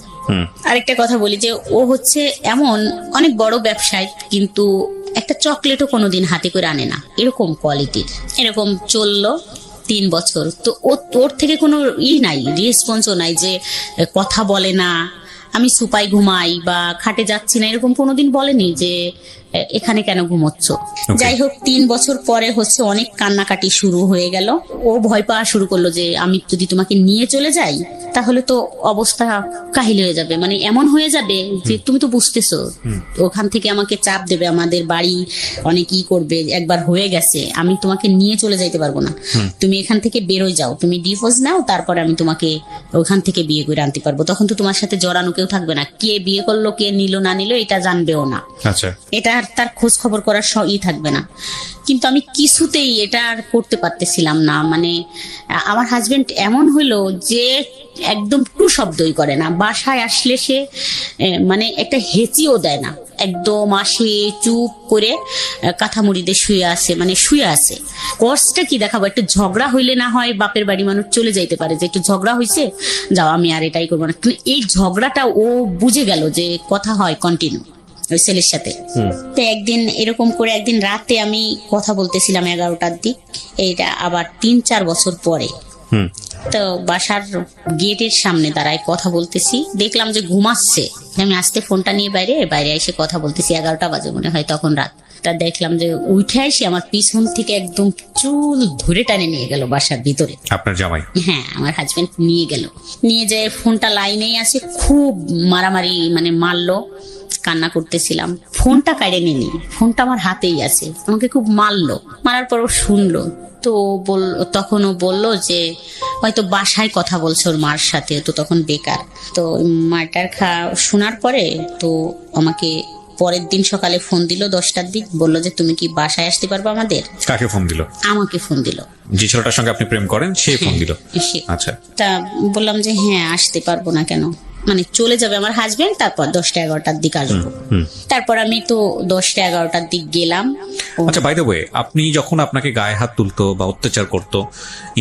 আরেকটা কথা বলি যে ও হচ্ছে এমন অনেক বড় ব্যবসায়ী, কিন্তু একটা চকলেটও কোনোদিন হাতে করে আনে না, এরকম কোয়ালিটির। এরকম চললো 3 বছর। তো ওর থেকে কোনো নাই, রেসপন্সও নাই, যে কথা বলে না, আমি সুপাই ঘুমাই বা খাটে যাচ্ছি না, এরকম কোনোদিন বলেনি যে এখানে কেন ঘুমোচ্ছ? যাই হোক 3 বছর পরে হচ্ছে অনেক কান্নাকাটি শুরু হয়ে গেল। ও ভয় পাওয়া শুরু করলো যে আমি যদি তোমাকে নিয়ে চলে যাই তাহলে তো অবস্থা কাহিল হয়ে যাবে, মানে এমন হয়ে যাবে যে তুমি তো বুঝতেছো, ওখান থেকে আমাকে চাপ দেবে, আমাদের বাড়ি অনেক ই করবে, একবার হয়ে গেছে, আমি তোমাকে নিয়ে চলে যাইতে পারবো না, তুমি এখান থেকে বেরোয় যাও, তুমি ডিভোর্স নাও, তারপরে আমি তোমাকে ওখান থেকে বিয়ে করে আনতে পারবো, তখন তো তোমার সাথে জড়ানো কেউ থাকবে না, কে বিয়ে করলো কে নিল না নিল এটা জানবেও না, আচ্ছা এটা আর তার খোঁজ খবর করার ই থাকবে না। কিন্তু আমি কিছুতেই এটা আর করতে পারতেছিলাম না, মানে আমার হাজবেন্ড এমন হলো যে একদম টু শব্দই করে না, বাসায় আসলে সে মানে একটা হেঁচিও দেয় না, একদম আসে চুপ করে কাঁথা মুড়িতে শুয়ে আসে, মানে শুয়ে আসে। কষ্টটা কি দেখাবো, একটু ঝগড়া হইলে না হয় বাপের বাড়ি মানুষ চলে যাইতে পারে যে একটু ঝগড়া হয়েছে যাও আমি আর এটাই করবো না, কিন্তু এই ঝগড়াটা ও বুঝে গেল যে কথা হয় কন্টিনিউ ওই ছেলের সাথে। তো একদিন এরকম করে একদিন রাতে আমি কথা বলতেছিলাম 11টার দিক, এইটা আবার 3-4 বছর পরে। তো বাসার গেটের সামনে দাঁড়ায় কথা বলতেছি, দেখলাম যে ঘুমাচ্ছে, আমি আসতে ফোনটা নিয়ে বাইরে এসে কথা বলতেছি, 11টা বাজে মনে হয় তখন রাত। তা দেখলাম যে উঠে আসি আমার পিছন থেকে একদম চুল ধরে টানে নিয়ে গেল বাসার ভিতরে। আপনার জামাই? হ্যাঁ, আমার হাজবেন্ড নিয়ে গেল, নিয়ে যায় ফোনটা লাইনেই আছে, খুব মারামারি মানে মারলো, কান্না করতেছিলাম, ফোনটা কাড়ে নিনি, ফোনটা আমার হাতেই আছে, আমাকে খুব মারলো, মারার পর ও শুনলো, তো তখন ও বললো যে হয়তো বাসায় কথা বলছে ওর মার সাথে, তো তখন বেকার। তো মাটার শোনার পরে তো আমাকে পরের দিন সকালে ফোন দিল 10টার দিক, বললো যে তুমি কি বাসায় আসতে পারবে আমাদের। কাকে ফোন দিল? আমাকে ফোন দিল, যে ছেলেটার সঙ্গে আপনি প্রেম করেন সেই ফোন দিল? আচ্ছা। তা বললাম যে হ্যাঁ আসতে পারবো না কেন, মানে চলে যাবে আমার হাজবেন্ড, তারপর 10টা-11টার দিক আসবো। তারপর আমি তো 10টা-11টার দিক গেলাম। আচ্ছা, বাই দ্য ওয়ে, আপনি যখন আপনাকে গায়ে হাত তুলতো বা অত্যাচার করতো,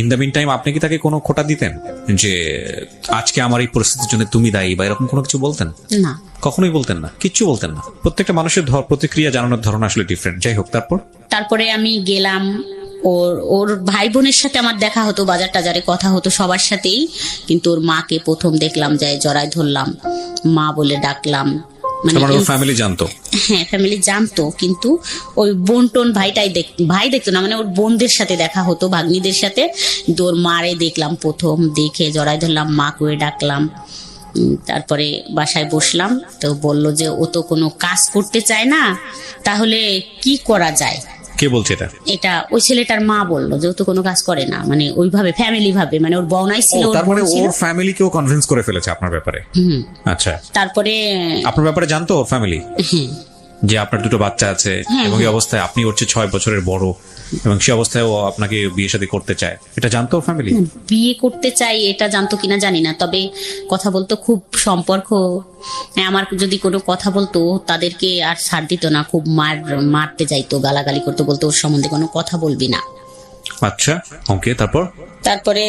ইন দ্য মিন টাইম আপনি কি তাকে কোনো খোঁটা দিতেন যে আজকে আমার এই পরিস্থিতির জন্য তুমি দায়ী বা এরকম কোনো কিছু বলতেন? না, কখনোই বলতেন না, কিচ্ছু বলতেন না। প্রত্যেকটা মানুষের প্রতিক্রিয়া জানানোর ধরন আসলে ডিফারেন্ট। যাই হোক, তারপরে আমি গেলাম, ওর ভাই বোনের সাথে আমার দেখা হতো, বাজার টাজারে কথা হতো সবার সাথেই, কিন্তু ওর মাকে প্রথম দেখলাম যায় জড়ায় ধরলাম, মা বলে ডাকলাম, মানে ফ্যামিলি জানতো? হ্যাঁ, ফ্যামিলি জানতো, কিন্তু ওই বোন টোন ভাই দেখতো না, মানে ওর বোনদের সাথে দেখা হতো, ভাগ্নিদের সাথে, কিন্তু ওর মারে দেখলাম প্রথম, দেখে জড়ায় ধরলাম, মা করে ডাকলাম। তারপরে বাসায় বসলাম, তো বললো যে ও তো কোনো কাজ করতে চায় না, তাহলে কি করা যায়। কে বলছে এটা? ওই ছেলেটার মা বললো যে ও তো কোনো কাজ করে না, মানে ওইভাবে ফ্যামিলি ভাবে, মানে ওর বউনাই ছিল, তার মানে ওর ফ্যামিলিকেও কনভিন্স করে ফেলেছে আপনার ব্যাপারে? আচ্ছা। তারপরে আপনার ব্যাপারে জানতো ওর ফ্যামিলি যে আপনার 2টো বাচ্চা আছে এবং এই অবস্থায় আপনি ওর চেয়ে 6 বছরের বড়, এবং সে অবস্থায় ও আপনাকে বিয়ে শাদী করতে চায়, এটা জানতো ওর ফ্যামিলি? বিয়ে করতে চাই এটা জানতো কিনা জানি না, তবে কথা বলতো, খুব সম্পর্ক, আমার যদি কোনো কথা বলতো তাদেরকে আর ছাড় দিত না, খুব মারতে যাইতো, গালাগালি করতে, বলতো ওর সম্বন্ধে কোনো কথা বলবি না। আচ্ছা, ওকে। তারপরে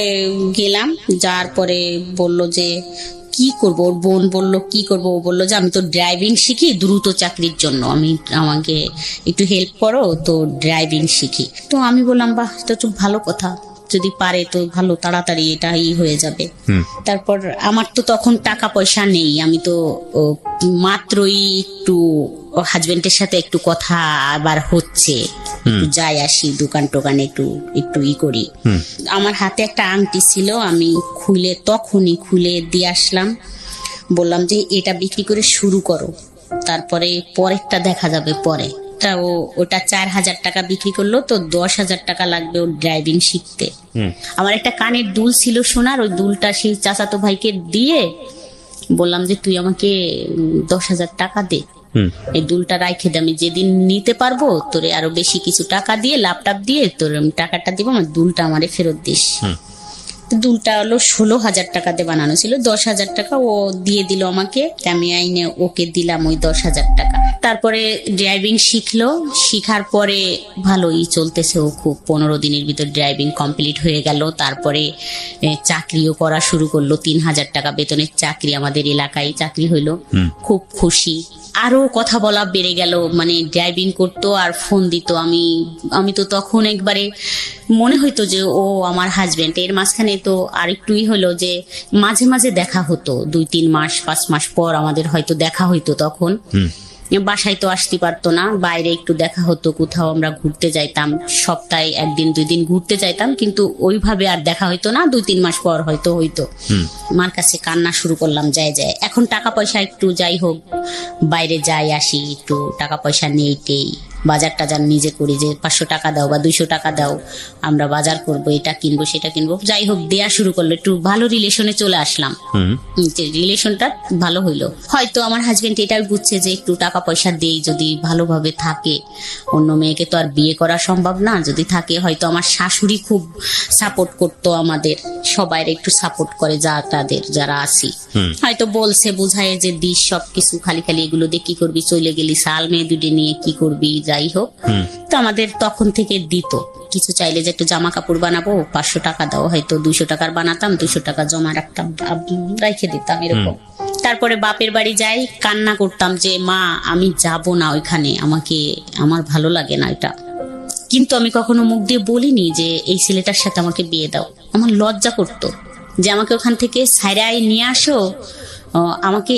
গেলাম, যার পরে বলল যে কি করব, ওর বোন বলল কি করব, ও বললো যে আমি তো ড্রাইভিং শিখি দ্রুত চাকরির জন্য, আমাকে একটু হেল্প করো, তো ড্রাইভিং শিখি। তো আমি বললাম বাহ, তো খুব ভালো কথা, যদি পারে তো ভালো, তাড়াতাড়ি এটাই হয়ে যাবে। তারপর আমার তো তখন টাকা পয়সা নেই, আমি তো মাত্রই একটু হাজবেন্ডের সাথে একটু কথা আবার হচ্ছে, যাই আসি দোকান টোকানে একটু ই করি। আমার হাতে একটা আংটি ছিল, আমি তখনই খুলে দিয়ে আসলাম, বললাম যে এটা বিক্রি করে শুরু করো, তারপরে পরেরটা দেখা যাবে পরে। ওটা 4,000 টাকা বিক্রি করলো, তো 10,000 টাকা লাগবে ওর ড্রাইভিং শিখতে। আমার একটা কানের দুল ছিল সোনার, ওই দুলটা সেই চাচাতো ভাইকে দিয়ে বললাম যে তুই আমাকে 10,000 টাকা দে, এই দুলটা রাইখে দে, আমি যেদিন নিতে পারবো তোরে আরো বেশি কিছু টাকা দিয়ে, ল্যাপটপ দিয়ে তোর টাকাটা দিব, আমার দুলটা আমারে ফেরত দিস। দুলটা হলো 16,000 টাকাতে বানানো ছিল, 10,000 টাকা ও দিয়ে দিল আমাকে, আমি আইনে ওকে দিলাম ওই 10,000 টাকা। তারপরে ড্রাইভিং শিখলো, শিখার পরে ভালোই চলতেছে, ও খুব 15 দিনের ভিতর ড্রাইভিং কমপ্লিট হয়ে গেল। তারপরে চাকরিও করা শুরু করলো, 3,000 টাকা বেতনের চাকরি, আমাদের এলাকায় চাকরি হইলো, খুব খুশি। আরো কথা বলা বেড়ে গেল, মানে ড্রাইভিং করতো আর ফোন দিত, আমি তো তখন একবারে মনে হইতো যে ও আমার হাজবেন্ড। এর মাঝখানে তো আরেকটুই হলো যে মাঝে মাঝে দেখা হতো, 2-3 মাস 5 মাস পর আমাদের হয়তো দেখা হইতো তখন। বাসায় তো আসতে পারতো না, বাইরে একটু দেখা হতো, কোথাও আমরা ঘুরতে যাইতাম, সপ্তাহে 1-2 দিন ঘুরতে যাইতাম, কিন্তু ওইভাবে আর দেখা হইতো না। 2-3 মাস পর হয়তো হইতো। মার কাছে কান্না শুরু করলাম যায় যায়। এখন টাকা পয়সা একটু যাই হোক বাইরে যাই আসি, একটু টাকা পয়সা নেই টেই, বাজার টাজার নিজে করি, যে 500 টাকা দাও বা 200 টাকা দাও, আমরা বাজার করব, এটা কিনবো সেটা কিনবো, যাই হোক দেয়া শুরু করলো। একটু ভালো রিলেশনে চলে আসলাম, যে রিলেশনটা ভালো হইলো। হয়তো আমার হাজবেন্ড এটাই বুঝছে যে একটু টাকা পয়সা দেই, যদি ভালোভাবে থাকে, অন্য মেয়েকে তো আর বিয়ে করা সম্ভব না, যদি থাকে হয়তো। আমার শাশুড়ি খুব সাপোর্ট করতো, আমাদের সবাই একটু সাপোর্ট করে, যা তাদের যারা আছি, হয়তো বলছে বুঝায় যে দিস সবকিছু, খালি খালি এগুলো দিয়ে কি করবি, চলে গেলি সাল মেয়ে দুটি নিয়ে কি করবি, যাই হোক। তো আমাদের তখন থেকে দিত, কিছু চাইলে যে একটু জামা কাপড় বানাবো 500 টাকা দাও, হয়তো 200 টাকার বানাতাম, 200 টাকা জমা রাখতাম, রেখে দিতাম এরকম। তারপরে বাপের বাড়ি যাই, কান্না করতাম যে মা আমি যাব না ওইখানে, আমার ভালো লাগে না এটা। কিন্তু আমি কখনো মুখ দিয়ে বলিনি যে এই ছেলেটার সাথে আমাকে বিয়ে দাও। আমার লজ্জা করতো যে আমাকে ওখান থেকে ছাইরাই নিয়ে আসো, আমাকে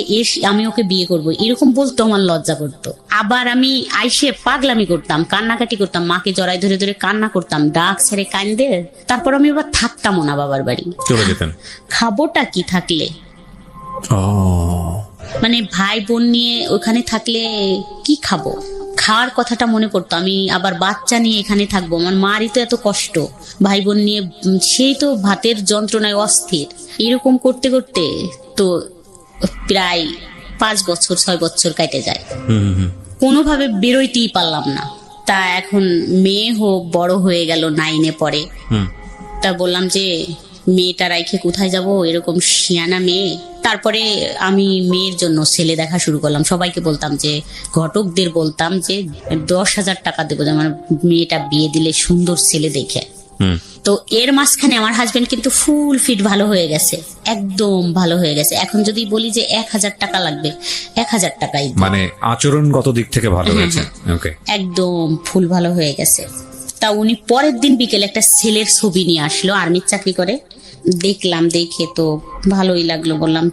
আমি ওকে বিয়ে করব, এরকম বলতো, আমার লজ্জা করতো। আবার আমি আইসে পাগলামি করতাম, কান্নাকাটি করতাম, মাকে জড়াই ধরে ধরে কান্না করতাম, ডাক ছেড়ে কান্দে। তারপর আমি আবার থাকতামও না বাবার বাড়ি, চলে যেতেন। খাবোটা কি থাকলে, মানে ভাই বোন নিয়ে ওখানে থাকলে কি খাবো, খাওয়ার কথাটা মনে পড়তো। আমি আবার বাচ্চা নিয়ে এখানে থাকবো, আমার মারই তো এত কষ্ট, ভাই বোন নিয়ে, সেই তো ভাতের যন্ত্রণায় অস্থির। এরকম করতে করতে তো প্রায় 5-6 বছর কেটে যায়, কোনোভাবে বেরোইতেই পারলাম না। তা এখন মেয়ে বড় হয়ে গেল, 9-এ পড়ে। তা বললাম যে মেয়েটা রাইখে কোথায় যাব, এরকম শিয়ানা মেয়ে। তারপরে আমি মেয়ের জন্য ছেলে দেখা শুরু করলাম, সবাইকে বলতাম যে, ঘটকদের বলতাম যে 10,000 টাকা দেবো, যে আমার মেয়েটা বিয়ে দিলে সুন্দর ছেলে দেখে। তো এর মাঝখানে আমার হাজবেন্ড কিন্তু ফুল ফিট ভালো হয়ে গেছে, একদম ভালো হয়ে গেছে। এখন যদি বলি যে 1,000 টাকা লাগবে, 1,000 টাকাই, মানে আচরণগত দিক থেকে ভালো হয়েছে, ওকে, একদম ফুল ভালো হয়ে গেছে। তা উনি পরের দিন বিকেলে একটা ছেলের ছবি নিয়ে আসলো, আর্মির চাকরি করে। দেখলাম, দেখে তো ভালোই লাগলো, বললাম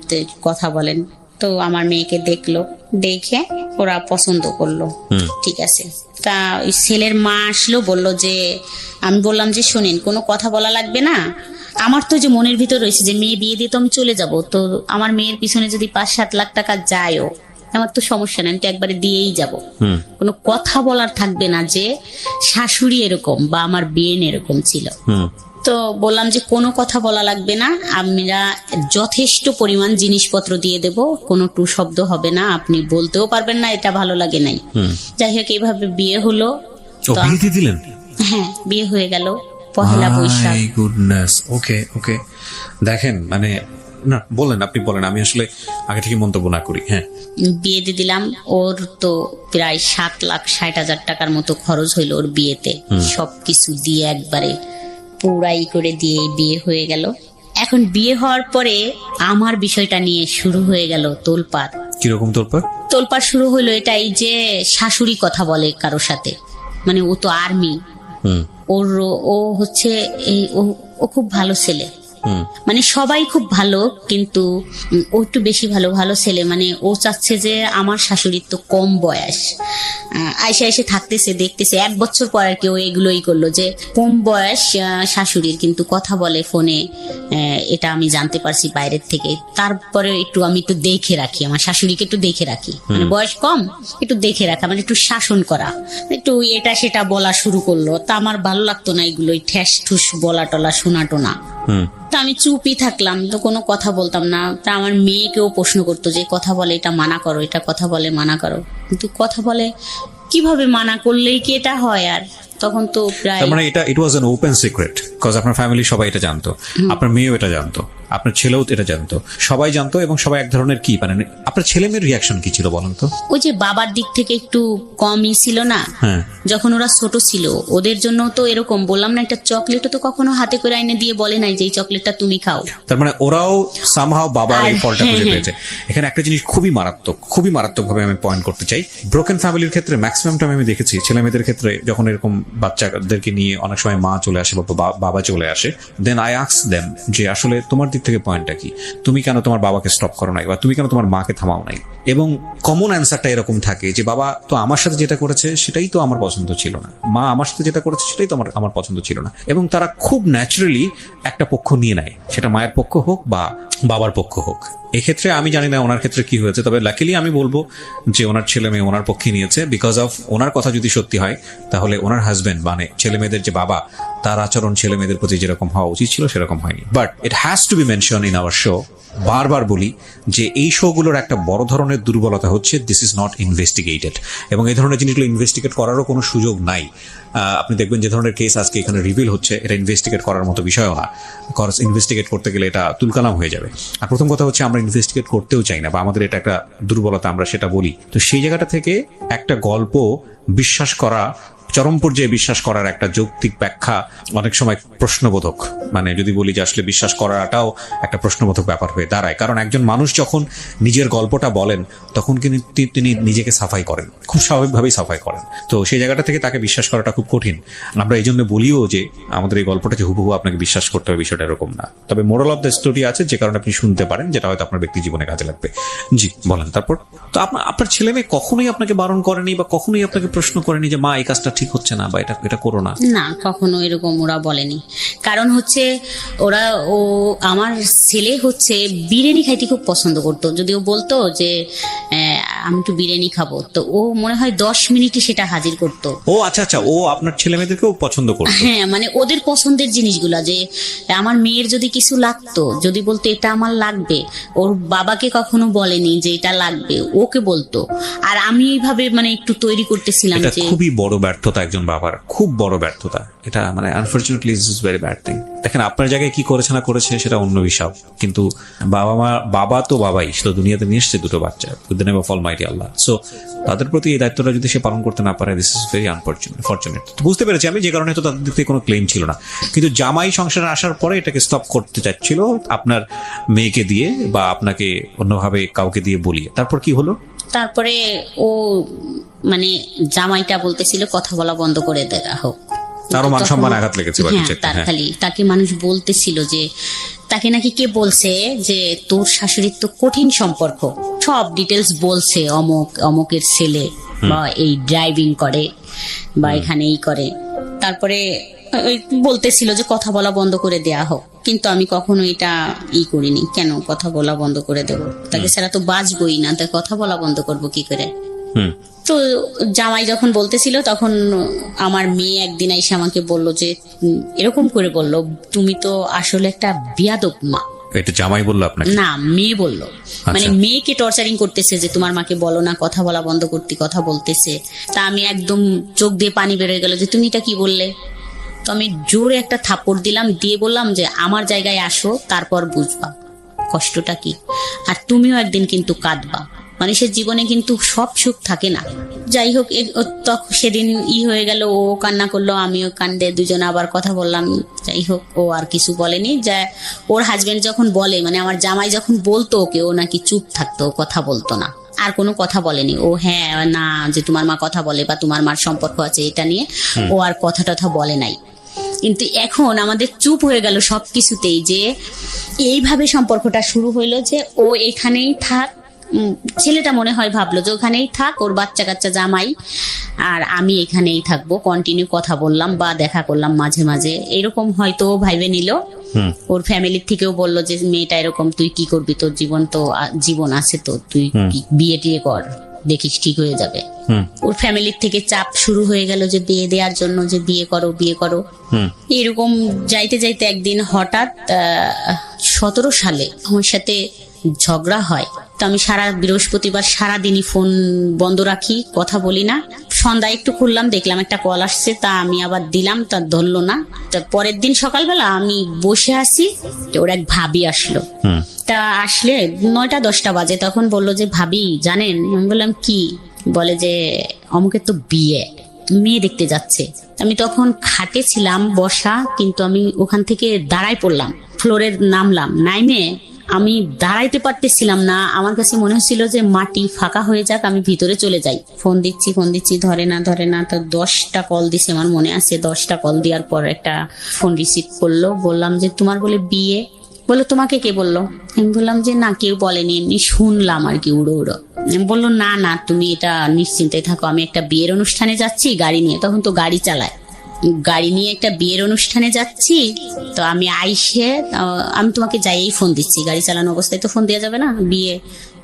কথা বলেন। তো আমার মেয়েকে দেখলো, দেখে ওরা পছন্দ করলো, ঠিক আছে। তা ওই ছেলের মা আসলো, বললো যে, আমি বললাম যে শোনেন, কোনো কথা বলা লাগবে না, আমার তো যে মনের ভিতর রয়েছে যে মেয়ে বিয়ে দিয়ে তো আমি চলে যাব, তো আমার মেয়ের পিছনে যদি 5-7 লাখ টাকা যায়ও, আমার তো সমস্যা নেই, আমি তো একবারে দিয়েই যাব, কোনো কথা বলার থাকবে না যে শাশুড়ি এরকম বা আমার বিয়েন এরকম ছিল। তো বললাম যে কোনো কথা বলা লাগবে না, আমরা যথেষ্ট পরিমাণ জিনিসপত্র দিয়ে দেব, কোনো টু শব্দ হবে না, আপনি বলতেও পারবেন না এটা ভালো লাগে নাই। যাই হোক এইভাবে বিয়ে হলো। বিয়ে দিয়ে দিলেন? হ্যাঁ, বিয়ে হয়ে গেল পহেলা বৈশাখ। গুডনেস, ওকে ওকে। দেখেন, মানে না বলেন, আপনি বলেন, আমি আসলে আগে থেকে মন্তব্য না করি। হ্যাঁ, বিয়ে দিয়ে দিলাম। ওর তো প্রায় 7,60,000 টাকার মতো খরচ হইলো ওর বিয়েতে, সবকিছু দিয়ে একবারে পুরাই করে দিয়ে বিয়ে হয়ে গেল। এখন বিয়ে হওয়ার পরে আমার বিষয়টা নিয়ে শুরু হয়ে গেল তোলপাড়। কিরকম তোলপাড়? তোলপাড় শুরু হলো এটাই যে শাশুড়ি কথা বলে কারোর সাথে, মানে ও তো আর্মি, ও হচ্ছে ও খুব ভালো ছেলে, মানে সবাই খুব ভালো, কিন্তু ও একটু বেশি ভালো ছেলে। মানে ও চাচ্ছে যে আমার শাশুড়ির তো কম বয়স, আইসা এসে থাকতেছে, দেখতেছে 1 বছর পর আর কি ও এগুলোই করলো যে কম বয়স শাশুড়ির, কিন্তু কথা বলে ফোনে, এটা আমি জানতে পারছি বাইরের থেকে। তারপরে আমি একটু দেখে রাখি, আমার শাশুড়িকে একটু দেখে রাখি, মানে বয়স কম, একটু দেখে রাখা, মানে একটু শাসন করা, একটু এটা সেটা বলা শুরু করলো। তা আমার ভালো লাগতো না এগুলোই ঠ্যাস ঠুস বলা টলা শোনা টোনা। তা আমি চুপই থাকলাম, তো কোনো কথা বলতাম না। তা আমার মেয়েকেও প্রশ্ন করতো যে কথা বলে এটা মানা করো, এটা কথা বলে মানা করো, কিন্তু কথা বলে কিভাবে মানা করলেই কি এটা হয়? আর তখন তো প্রায়, মানে it was an open secret, cause আপনার ফ্যামিলি সবাই এটা জানতো, আপনার মেয়েও এটা জানতো, আপনার ছেলেও এটা জানতো, সবাই জানতো। এবং সবাই এক ধরনের কি, মানে আপনার ছেলে মেয়ের রিয়াকশন কি ছিল বলেন তো? ওই যে বাবার দিক থেকে একটু কমই ছিল না, যখন ওরা ছোট ছিল, ওদের জন্য তো এরকম বললাম না, একটা চকলেটও তো কখনো হাতে করে আইনে দিয়ে বলে নাই যে এই চকলেটটা তুমি খাও। তার মানে ওরাও সামহাও বাবার এই ফলটা খুঁজে পেয়েছে। এখানে একটা জিনিস খুবই মারাত্মক ভাবে আমি পয়েন্ট করতে চাই। ব্রোকেন ফ্যামিলির ক্ষেত্রে ম্যাক্সিমাম টাইম আমি দেখেছি ছেলে মেয়েদের ক্ষেত্রে, যখন এরকম বাচ্চাদেরকে নিয়ে অনেক সময় মা চলে আসে বা বাবা চলে আসে, দেন আই আস্ক দেম যে আসলে তোমার দিক থেকে পয়েন্টটা কি, তুমি কেন তোমার বাবাকে স্টপ করো নাই, বা তুমি কেন তোমার মাকে থামাও নাই। এবং কমন অ্যান্সারটা এরকম থাকে যে বাবা তো আমার সাথে যেটা করেছে সেটাই তো আমার পছন্দ ছিল না, মা আমার সাথে যেটা করেছে সেটাই তো আমার পছন্দ ছিল না। এবং তারা খুব ন্যাচারালি একটা পক্ষ নিয়ে নেয়, সেটা মায়ের পক্ষ হোক বা বাবার পক্ষ হোক। এক্ষেত্রে আমি জানি না ওনার ক্ষেত্রে কি হয়েছে, তবে লাকিলি আমি বলবো যে ওনার ছেলে মেয়ে ওনার পক্ষে নিয়েছে, বিকজ অফ ওনার কথা যদি সত্যি হয় তাহলে ওনার হাজবেন্ড মানে ছেলে মেয়েদের যে বাবা, তার আচরণ ছেলে মেয়েদের প্রতি যেরকম হওয়া উচিত ছিল সেরকম হয়নি। But it has to B mention in our show, বারবার বলি যে এই শোগুলোর একটা বড় ধরনের দুর্বলতা হচ্ছে দিস ইজ নট ইনভেস্টিগেটেড, এবং এই ধরনের জিনিসগুলো ইনভেস্টিগেট করারও কোনো সুযোগ নাই। আপনি দেখবেন যে ধরনের কেস আজকে এখানে রিভিল হচ্ছে, এটা ইনভেস্টিগেট করার মতো বিষয়ও না, ইনভেস্টিগেট করতে গেলে এটা তুলকালাম হয়ে যাবে। আর প্রথম কথা হচ্ছে আমরা ইনভেস্টিগেট করতেও চাই না, বা আমাদের এটা একটা দুর্বলতা, আমরা সেটা বলি। তো সেই জায়গাটা থেকে একটা গল্প বিশ্বাস করা, চরম পর্যায়ে বিশ্বাস করার একটা যৌক্তিক ব্যাখ্যা অনেক সময় প্রশ্নবোধক, মানে যদি বলি যে আসলে বিশ্বাস করাটাও একটা প্রশ্নবোধক ব্যাপার হয়ে দাঁড়ায়। কারণ একজন মানুষ যখন নিজের গল্পটা বলেন তখন কিন্তু তিনি নিজেকে সাফাই করেন, খুব স্বাভাবিকভাবেই সাফাই করেন। তো সেই জায়গাটা থেকে তাকে বিশ্বাস করাটা খুব কঠিন। আমরা এই জন্য বলিও যে আমাদের এই গল্পটা যে হুবহু আপনাকে বিশ্বাস করতে হবে, বিষয়টা এরকম না। তবে মোরাল অফ দ্য স্টোরি আছে যে কারণে আপনি শুনতে পারেন, যেটা হয়তো আপনার ব্যক্তি জীবনে কাজে লাগবে। জি বলেন। তারপর তো আপনার ছেলে মেয়ে কখনোই আপনাকে বারণ করেনি বা কখনোই আপনাকে প্রশ্ন করেনি যে মা এই কাজটা ঠিক হচ্ছে না বা এটা করো না? না, কখনো এরকম ওরা বলেনি। কারণ হচ্ছে ও আমার ছেলে হচ্ছে বিরিয়ানি খাইতে খুব পছন্দ করতো। যদি ও বলতো যে আমি একটু বিরিয়ানি খাবো, তো ও মনে হয় 10 মিনিটে সেটা হাজির করতো। ও আচ্ছা আচ্ছা, ও আপনার ছেলে মেয়েদেরকেও পছন্দ করতো? হ্যাঁ, মানে ওদের পছন্দের জিনিসগুলা, যে আমার মেয়ের যদি কিছু লাগতো, যদি বলতো এটা আমার লাগবে, ওর বাবাকে কখনো বলেনি যে এটা লাগবে, ওকে বলতো। আর আমি এইভাবে মানে একটু তৈরি করতেছিলাম এটা যে খুবই বড় ব্যর্থতা একজন বাবার, খুব বড় ব্যর্থতা এটা, মানে unfortunately is very bad thing. দেখেন আপনার জায়গায় কি করেছে না করেছে সেটা অন্য বিষয়, কিন্তু বাবা তো বাবাই, সে তো দুনিয়াতে নিয়ে এসছে দুটো বাচ্চা, with the name of Almighty Allah. So তাদের প্রতি এই দায়িত্বটা যদি সে পালন করতে না পারে, দিস ইজ ভেরি আনফরচুনেট। বুঝতে পেরেছি আমি, যে কারণে তো তাদের দিক থেকে কোনো ক্লেম ছিল না, কিন্তু জামাই সংসারে আসার পরে এটাকে স্টপ করতে চাচ্ছিল আপনার মেয়েকে দিয়ে বা আপনাকে অন্যভাবে কাউকে দিয়ে বলিয়ে। তারপর কি হলো? তারপরে ও মানে জামাইটা বলতেছিল কথা বলা বন্ধ করে দেওয়া হোক, তারও মান সম্মান আঘাত লেগেছে। তার খালি তাকে মানুষ বলতেছিল যে তাকে নাকি কে বলছে যে তোর শাশুড়ির তো কঠিন সম্পর্ক, সব ডিটেলস বলছে, অমুকের ছেলে বা এই ড্রাইভিং করে বা এখানে এই করে। তারপরে বলতেছিল যে কথা বলা বন্ধ করে দেয়া হোক, কিন্তু আমি কখনো এটা করিনি। কেন কথা বলা বন্ধ করে দেবো? তাকে ছাড়া তো বাঁচবই না, তাই কথা বলা বন্ধ করবো কি করে? তো জামাই যখন বলতেছিল তখন আমার মেয়ে একদিন এসে আমাকে বললো যে এরকম করে বললো, তুমি তো আসলে একটা বিয়াদব মা। এটা জামাই বললো আপনাকে? না, মেয়ে বললো। মানে মেয়েকে টর্চারিং করতেছে যে তোমার মাকে বলো না কথা বলা বন্ধ করতে, কথা বলতেছে। তা আমি একদম চোখ দিয়ে পানি বেরোয় গেল যে তুমি এটা কি বললে। তো আমি জোরে একটা থাপ্পড় দিলাম, দিয়ে বললাম যে আমার জায়গায় আসো, তারপর বুঝবা কষ্টটা কি, আর তুমিও একদিন কিন্তু কাঁদবা। মানুষের জীবনে কিন্তু সব সুখ থাকে না। যাই হোক, সেদিন হয়ে গেল, ও কান্না করলো, আমিও কান্দে, দুজনে আবার কথা বললাম। যাই হোক, ও আর কিছু বলেনি। যা ওর হাজবেন্ড যখন বলে, মানে আমার জামাই যখন বলতো ওকে, ও নাকি চুপ থাকতো, কথা বলতো না, আর কোনো কথা বলেনি। ও হ্যাঁ না যে তোমার মা কথা বলে বা তোমার মার সম্পর্ক আছে এটা নিয়ে ও আর কথা টথা বলে নাই। কিন্তু এখন আমাদের চুপ হয়ে গেল সবকিছুতেই, যে এইভাবে সম্পর্কটা শুরু হইলো যে ও এখানেই থাক। ছেলেটা মনে হয় ভাবলো যে ওখানেই থাক, ওর বাচ্চা কাচ্চা জামাই, আর আমি এখানেই থাকবো। কন্টিনিউ কথা বললাম বা দেখা করলাম মাঝে মাঝে, এরকম হয়তো ভাইবে নিল। ওর ফ্যামিলির থেকেও বললো যে মেয়েটা এরকম, তুই কি করবি, তোর জীবন আছে তো, তুই বিয়ে টিয়ে কর, দেখিস ঠিক হয়ে যাবে। ওর ফ্যামিলির থেকে চাপ শুরু হয়ে গেল যে বিয়ে দেওয়ার জন্য, যে বিয়ে করো বিয়ে করো। এরকম যাইতে যাইতে একদিন হঠাৎ 17 সালে আমার সাথে ঝগড়া হয়। তো আমি সারা বৃহস্পতিবার সারাদিনই ফোন বন্ধ রাখি, কথা বলি না। সন্ধ্যায় একটু খুললাম, দেখলাম একটা কল আসছে, তা আমি আবার দিলাম, তা ধরলো না। তা পরের দিন সকালবেলা আমি বসে আছি, ওর এক ভাবি আসলো। তা আসলে 9টা-10টা বাজে, তখন বললো যে ভাবি জানেন। আমি বললাম কি? বলে যে অমুকের তো বিয়ে, মেয়ে দেখতে যাচ্ছে। আমি তখন খাটে ছিলাম বসা, কিন্তু আমি ওখান থেকে দাঁড়ায় পড়লাম, ফ্লোরে নামলাম, নাইমে আমি দাঁড়াইতে পারতেছিলাম না, আমার কাছে মনে হচ্ছিল যে মাটি ফাঁকা হয়ে যাক, আমি ভিতরে চলে যাই। ফোন দিচ্ছি ধরে না। তো 10টা কল দিছে, আমার মনে আছে। 10টা কল দেওয়ার পর একটা ফোন রিসিভ করলো। বললাম যে তোমার বলে বিয়ে। বললো তোমাকে কে বললো? আমি বললাম যে না, কেউ বলেনি, এমনি শুনলাম আর কি, উড়ো। বললো না তুমি এটা নিশ্চিন্তে থাকো, আমি একটা বিয়ের অনুষ্ঠানে যাচ্ছি গাড়ি নিয়ে। তখন তো গাড়ি চালায়, গাড়ি নিয়ে একটা বিয়ের অনুষ্ঠানে যাচ্ছি, তো আমি আইসে আমি তোমাকে যাইয়েই ফোন দিচ্ছি। গাড়ি চালানো অবস্থায় তো ফোন দেওয়া যাবে না, বিয়ে,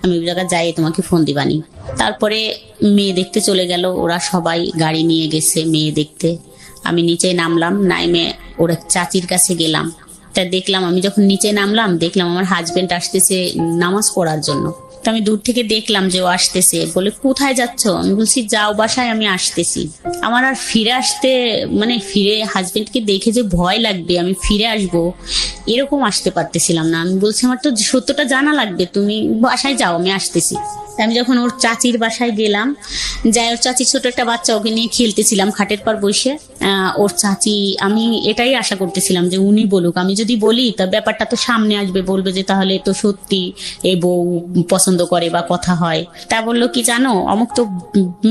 আমি ওই জায়গায় যাই তোমাকে ফোন দিবানি। তারপরে মেয়ে দেখতে চলে গেল, ওরা সবাই গাড়ি নিয়ে গেছে মেয়ে দেখতে। আমি নিচে নামলাম, নাইমে ওরা চাচির কাছে গেলাম। তা দেখলাম, আমি যখন নিচে নামলাম দেখলাম আমার হাজবেন্ড আসতেছে নামাজ পড়ার জন্য। তো আমি দূর থেকে দেখলাম যে ও আসতেছে। বলে কোথায় যাচ্ছ? আমি বলছি যাও বাসায়, আমি আসতেছি। আমার আর ফিরে আসতে মানে ফিরে হাজবেন্ডকে দেখে যে ভয় লাগবে, আমি ফিরে আসবো এরকম আসতে পারতেছিলাম না। আমি বলছি আমার তো সত্যটা জানা লাগবে, তুমি বাসায় যাও, আমি আসতেছি। আমি যখন ওর চাচির বাসায় গেলাম, যাই ওর চাচির ছোট একটা বাচ্চা, ওকে নিয়ে খেলতেছিলাম খাটের পর বসে। ওর চাচি, আমি এটাই আশা করতেছিলাম যে উনি বলুক, আমি যদি বলি তা ব্যাপারটা তো সামনে আসবে, বলবে যে তাহলে তো সত্যি এই বউ পছন্দ করে বা কথা হয়। তা বললো কি জানো, অমুক তো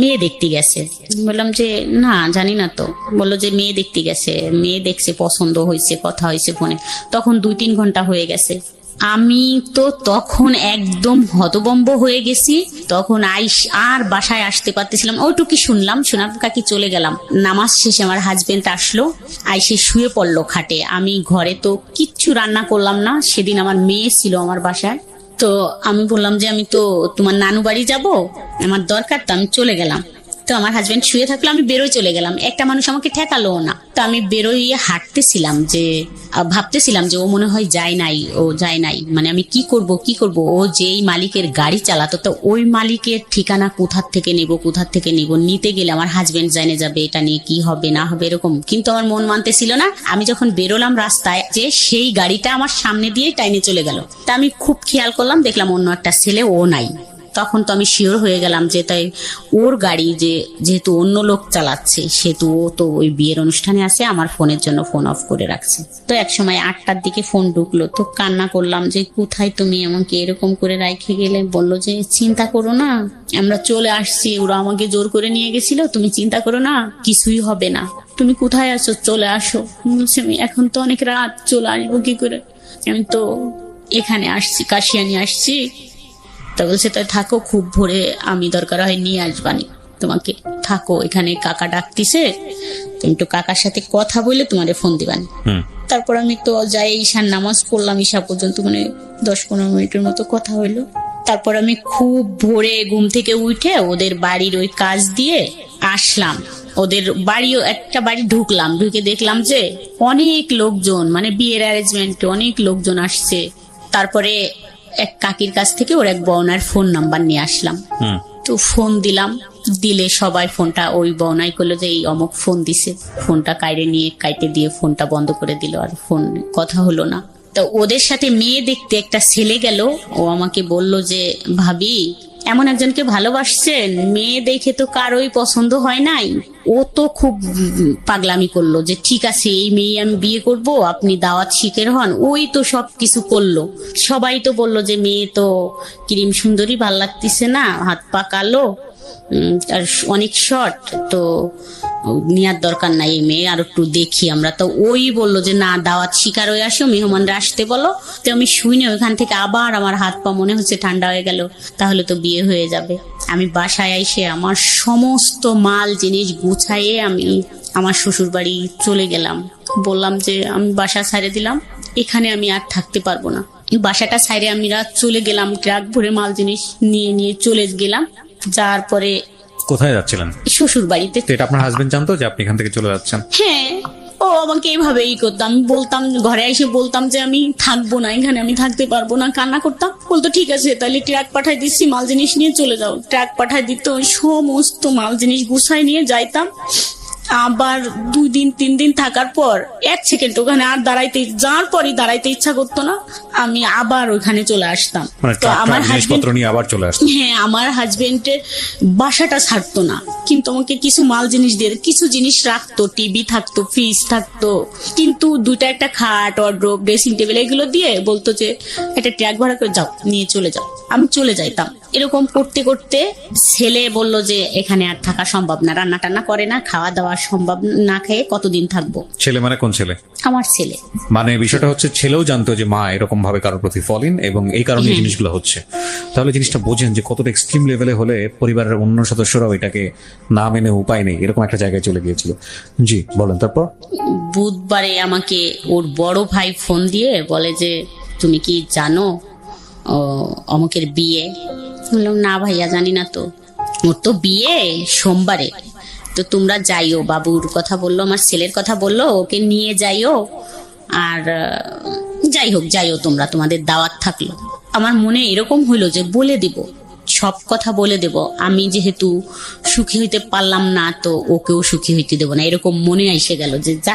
মেয়ে দেখতে গেছে। বললাম যে না জানি না তো। বললো যে মেয়ে দেখতে গেছে, মেয়ে দেখছে, পছন্দ হয়েছে, কথা হয়েছে ফোনে। তখন 2-3 ঘন্টা হয়ে গেছে। আমি তো তখন একদম হতবম্ব হয়ে গেছি। তখন আর বাসায় আসতে পারতেছিলাম, ওইটুকি শুনলাম, শোনার কাকি চলে গেলাম। নামাজ শেষে আমার হাজবেন্ড আসলো, আইসে শুয়ে পড়লো খাটে। আমি ঘরে তো কিচ্ছু রান্না করলাম না, সেদিন আমার মেয়ে ছিল আমার বাসায়। তো আমি বললাম যে আমি তো তোমার নানু বাড়ি যাব, আমার দরকার, তো আমি চলে গেলাম। তো আমার হাজবেন্ড শুয়ে থাকলো, আমি বেরোয় চলে গেলাম। একটা মানুষ আমাকে ঠেকালো না। তো আমি বেরোইয়ে হাঁটতেছিলাম, যে ভাবতেছিলাম যে ও মনে হয় যায় নাই, মানে আমি কি করব। ও যেই মালিকের গাড়ি চালাতো, তো ওই মালিকের ঠিকানা কোথার থেকে নিব, নিতে গেলে আমার হাজবেন্ড জানে যাবে, এটা নিয়ে কি হবে না হবে এরকম। কিন্তু আমার মন মানতেছিল না। আমি যখন বেরোলাম রাস্তায়, যে সেই গাড়িটা আমার সামনে দিয়ে টাইনে চলে গেল। তা আমি খুব খেয়াল করলাম, দেখলাম অন্য একটা ছেলে, ও নাই। তখন তো আমি শিওর হয়ে গেলাম যে তাই ওর গাড়ি, যেহেতু অন্য লোক চালাচ্ছে, সেহেতু ও তো ওই বিয়ের অনুষ্ঠানে আছে, আমার ফোনের জন্য ফোন অফ করে রাখছে। তো এক সময় 8টার দিকে ফোন ঢুকলো, তো কান্না করলাম যে কোথায় তুমি আমাকে এরকম করে রাইখে গেলে। বললো যে চিন্তা করো না, আমরা চলে আসছি, ওরা আমাকে জোর করে নিয়ে গেছিল, তুমি চিন্তা করো না, কিছুই হবে না, তুমি কোথায় আছো, চলে আসো। বলছি আমি এখন তো অনেক রাত, চলে আসবো কি করে, আমি তো এখানে আসছি, কাশিয়ানি আসছি। তা বলছে তাই থাকো, খুব ভোরে আমি দরকার হয় নিয়ে আসবানি তোমাকে, থাকো এখানে, কাকা ডাকতিছে, তুমি তো কাকার সাথে কথা বলে তোমারে ফোন দিবানি। তারপর আমি তো যাই ঈশার নামাজ পড়লাম, ঈশা পর্যন্ত মানে 10-15 মিনিটের মতো কথা হইলো। তারপর আমি খুব ভোরে ঘুম থেকে উঠে ওদের বাড়ির ওই কাজ দিয়ে আসলাম। ওদের বাড়িও একটা বাড়ি ঢুকলাম, ঢুকে দেখলাম যে অনেক লোকজন, মানে বিয়ের অ্যারেঞ্জমেন্ট, অনেক লোকজন আসছে। তারপরে এক কাকির কাছ থেকে ওর এক বউনার ফোন নাম্বার নিয়ে আসলাম। তো ফোন দিলাম, দিলে সবাই ফোনটা ওই বউনাই করলো যে এই অমুক ফোন দিছে। ফোনটা কাইটে দিয়ে ফোনটা বন্ধ করে দিল, আর ফোন কথা হলো না। তো ওদের সাথে মেয়ে দেখতে একটা ছেলে গেল, ও আমাকে বলল যে ভাবি এমন একজনকে ভালোবাসছেন, মেয়ে দেখে তো কারোই পছন্দ হয় নাই। ও তো খুব পাগলামি করলো যে ঠিক আছে এই মেয়ে আমি বিয়ে করব, আপনি দাওয়াত শিখের হন। ওই তো সব কিছু করলো, সবাই তো বললো যে মেয়ে তো ক্রিম সুন্দরী, ভাল লাগতেছে না, হাত পা কালো, আর অনেক শর্ট, তো নেওয়ার দরকার নাই এই মেয়ে, আর একটু দেখি আমরা। তো ওই বললো যে না, দাওয়াত শিকার হয়ে আসো, মেহমানরা আসতে বলো। তো আমি শুনে ওখান থেকে আবার আমার হাত পা মনে হচ্ছে ঠান্ডা হয়ে গেল, তাহলে তো বিয়ে হয়ে যাবে। আমি বাসায় এসে আমার সমস্ত মাল জিনিস গুছাইয়ে আমি আমার শ্বশুর বাড়ি চলে গেলাম। বললাম যে আমি বাসা ছাড়ে দিলাম, এখানে আমি আর থাকতে পারবো না। বাসাটা ছাড়ে আমি রাত চলে গেলাম, ট্রাক ভরে মাল জিনিস নিয়ে চলে গেলাম। যার পরে কোথায় যাচ্ছিলেন? শ্বশুর বাড়িতে। তো এটা আপনার হাজবেন্ড জানতো যে আপনি এখান থেকে চলে যাচ্ছেন? হ্যাঁ, ও আমাকে এইভাবেই করতাম। আমি বলতাম, ঘরে এসে বলতাম যে আমি থাকবো না এখানে, আমি থাকতে পারবো না, কান্না করতাম। বলতো ঠিক আছে তাহলে ট্রাক পাঠাই দিচ্ছি, মাল জিনিস নিয়ে চলে যাও। ট্রাক পাঠাই দিত, সমস্ত মাল জিনিস গুছাই নিয়ে যাইতাম। আবার 2 দিন 3 দিন থাকার পর 1 সেকেন্ড ওখানে আর যাওয়ার পরই দাঁড়াইতে ইচ্ছা করতো না, আমি আবার ওখানে চলে আসতাম। মানে তো আমার জিনিসপত্র নিয়ে আবার চলে আসতো। হ্যাঁ, আমার হাজবেন্ডের বাসাটা ছাড়তো না, কিন্তু আমাকে কিছু মাল জিনিস দিয়ে কিছু জিনিস রাখতো, টিভি থাকতো, ফ্রিজ থাকতো, কিন্তু 2টা একটা খাট, ওয়ার্ড্রোব, ড্রেসিং টেবিল এগুলো দিয়ে বলতো যে একটা ট্রাক ভাড়া করে যাও, নিয়ে চলে যাও। আমি চলে যাইতাম। এরকম করতে করতে ছেলে বলল যে এখানে আর থাকা সম্ভব না, রান্না টান্না করে না, খাওয়া দাওয়া সম্ভব না, খেয়ে কতদিন থাকবো। ছেলে মানে কোন ছেলে? আমার ছেলে। মানে বিষয়টা হচ্ছে ছেলেও জানতো যে মা এরকম ভাবে কারোর প্রতি ফলিন এবং এই কারণে এই জিনিসগুলো হচ্ছে। তাহলে জিনিসটা বোঝেন যে কতটা এক্সট্রিম লেভেলে হলে পরিবারের অন্য সদস্যরাও এটাকে না মেনে উপায় নেই, এরকম একটা জায়গায় চলে গিয়েছিল। জি বলেন, তারপর? বুধবারে আমাকে ওর বড় ভাই ফোন দিয়ে বলে যে তুমি কি জানো অমুকের বিয়ে? বললাম না ভাইয়া, জানি না তো। ওর তো বিয়ে সোমবারে, তো তোমরা যাইও। বাবুর কথা বললো, আমার ছেলের কথা বললো, ওকে নিয়ে যাইও, আর যাইও তোমরা, তোমাদের দাওয়াত থাকলো। আমার মনে এরকম হইলো যে বলে দিব, সব কথা বলে দেব। আমি যেহেতু সুখী হইতে পারলাম না, তো ওকেও সুখী হইতে দেবো না, এরকম মনে এসে গেল যে যা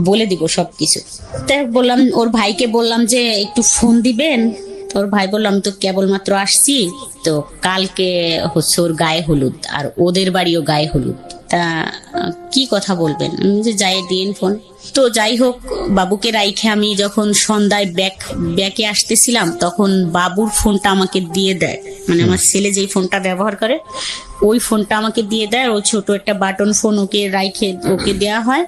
বলে দিব সবকিছু। তাই বললাম, ওর ভাইকে বললাম যে একটু ফোন দিবেন। ওর ভাই বললাম তো কেবলমাত্র আসছি, তো কালকে হচ্ছে ওর গায়ে হলুদ, আর ওদের বাড়িও গায়ে হলুদ, তা কি কথা বলবেন? আমি যে যাই দিন ফোন। তো যাই হোক, বাবুকে রাইখে আমি যখন সন্ধ্যায় ব্যাকে আসতেছিলাম, তখন বাবুর ফোনটা আমাকে দিয়ে দেয়। মানে আমার ছেলে যেই ফোনটা ব্যবহার করে ওই ফোনটা আমাকে দিয়ে দেয়। ও ছোট একটা বাটন ফোন ওকে রাইখে ওকে দেয়া হয়।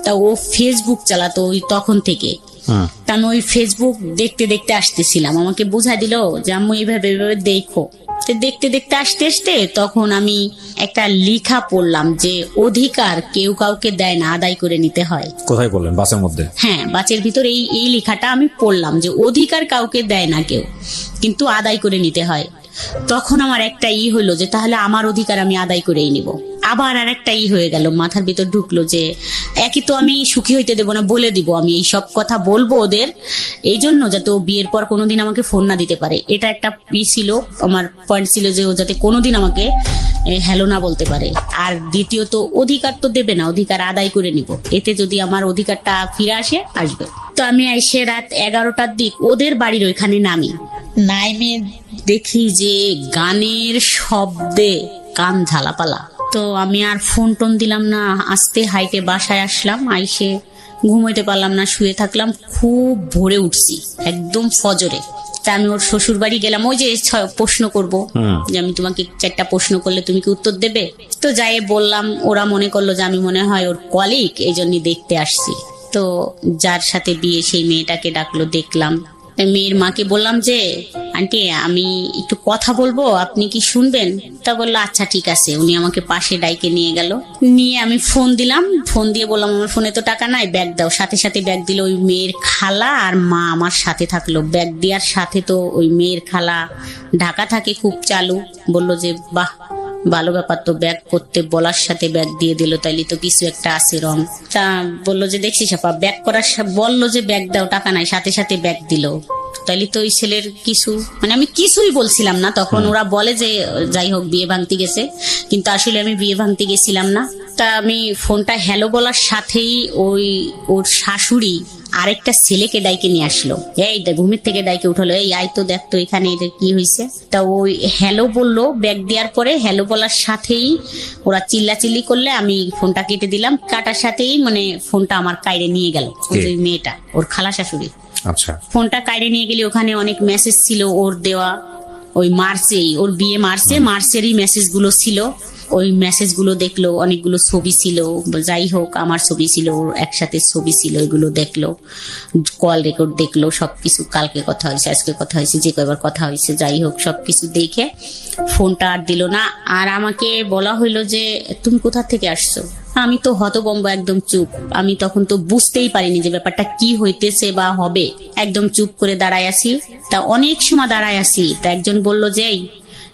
তা ও ফেসবুক চালাতো ওই তখন থেকে। তা আমি ওই ফেসবুক দেখতে দেখতে আসতেছিলাম, আমাকে বুঝাই দিল যে আম্মু এইভাবে দেখো। দেখতে দেখতে আসতে আসতে তখন আমি একটা লেখা পড়লাম যে অধিকার কেউ কাউকে দেয় না, আদায় করে নিতে হয়। কোথায় বললেন? বাসের মধ্যে? হ্যাঁ, বাসের ভিতর এই লেখাটা আমি পড়লাম যে অধিকার কাউকে দেয় না কেউ, কিন্তু আদায় করে নিতে হয়। তখন আমার একটা হলো যে তাহলে আমার অধিকার আমি আদায় করেই নিব। আবার আর একটা হয়ে গেল, মাথার ভিতর ঢুকলো যে একই তো আমি সুখী হইতে দেবো না, বলে দিব আমি এই সব কথা বলবো ওদের, এই জন্য যাতে ও বিয়ের পর কোনোদিন আমাকে ফোন না দিতে পারে। এটা একটা ছিল আমার পয়েন্ট, ছিল যে ও যাতে কোনোদিন আমাকে হ্যালো না বলতে পারে। আর দ্বিতীয়ত অধিকার তো দেবে না, অধিকার আদায় করে নিব, এতে যদি আমার অধিকারটা ফিরে আসবে। তো আমি এসে রাত 11টার দিক ওদের বাড়ির ওইখানে নাইমে দেখি যে গানের শব্দে কান ঝালাপালা। তো আমি আর ফোন টোন দিলাম না, আস্তে হাইটে বাসায় আসলাম। আইসে ঘুমাইতে পারলাম না, শুয়ে থাকলাম। খুব ভোরে উঠছি, একদম ফজরে। তা আমি ওর শ্বশুর বাড়ি গেলাম, ওই যে প্রশ্ন করব যে আমি তোমাকে 4টা প্রশ্ন করলে তুমি কি উত্তর দেবে? তো যাই বললাম, ওরা মনে করলো যে আমি মনে হয় ওর কলিগ, এই জন্যই দেখতে আসছি। তো যার সাথে বিয়ে সেই মেয়েটাকে ডাকলো, দেখলাম। মেয়ের মাকে বললাম যে আন্টি আমি একটু কথা বলবো, আপনি কি শুনবেন? তা বললো আচ্ছা ঠিক আছে। উনি আমাকে পাশে ডাইকে নিয়ে গেল, নিয়ে আমি ফোন দিলাম। ফোন দিয়ে বললাম আমার ফোনে তো টাকা নাই, ব্যাগ দাও। সাথে সাথে ব্যাগ দিল। ওই মেয়ের খালা আর মা আমার সাথে থাকলো। ব্যাগ দেওয়ার সাথে তো ওই মেয়ের খালা ঢাকা থাকে, খুব চালু। বললো যে বাহ, ভালো ব্যাপার তো, ব্যাগ করতে বলার সাথে ব্যাগ দিয়ে দিল, তাইলে তো কিছু একটা আছে রং। তা বললো যে দেখছিস আপা, ব্যাগ করার বললো যে ব্যাগ দাও, টাকা নাই, সাথে সাথে ব্যাগ দিল, তাইলে তো ওই ছেলের কিছু, মানে আমি কিছুই বলছিলাম না তখন। ওরা বলে যে যাই হোক বিয়ে ভাঙতে গেছে, কিন্তু আসলে আমি বিয়ে ভাঙতে গেছিলাম না। তা আমি ফোনটা হ্যালো বলার সাথেই ওর শাশুড়ি আরেকটা ছেলেকে ডাইকে নিয়ে আসলো। এই ঘুমের থেকে ডাইকে উঠালো, এই আয় তো দেখ তো এখানে এটা কি হয়েছে। তা ওই হ্যালো বললো, ব্যাগ দেওয়ার পরে হ্যালো বলার সাথেই ওরা চিল্লাচিল্লি করলে আমি ফোনটা কেটে দিলাম। কাটার সাথেই মানে ফোনটা আমার কাইরে নিয়ে গেল ওই মেয়েটা, ওর খালা শাশুড়ি। আচ্ছা, ফোনটা কাইরে নিয়ে গেলে ওখানে অনেক মেসেজ ছিল ওর দেওয়া, ওই মার্চেই, ওর বিয়ে মার্চেরই মেসেজ গুলো ছিল। ওই মেসেজ গুলো দেখলো, অনেকগুলো ছবি ছিল, যাই হোক আমার ছবি ছিল, ওর একসাথে ছবি ছিল, এগুলো দেখলো, কল রেকর্ড দেখলো, সবকিছু। কালকে কথা হয়েছে, আজকে কথা হয়েছে, যে কয়বার কথা হয়েছে, যাই হোক সবকিছু দেখে ফোনটা আর দিল না। আর আমাকে বলা হইলো যে তুমি কোথা থেকে আসছো? আমি তো হতভম্ব, একদম চুপ। আমি তখন তো বুঝতেই পারিনি যে ব্যাপারটা কি হইতেছে বা হবে। একদম চুপ করে দাঁড়ায় আছি। তা অনেক সময় দাঁড়ায় আছি, তা একজন বলল যে এই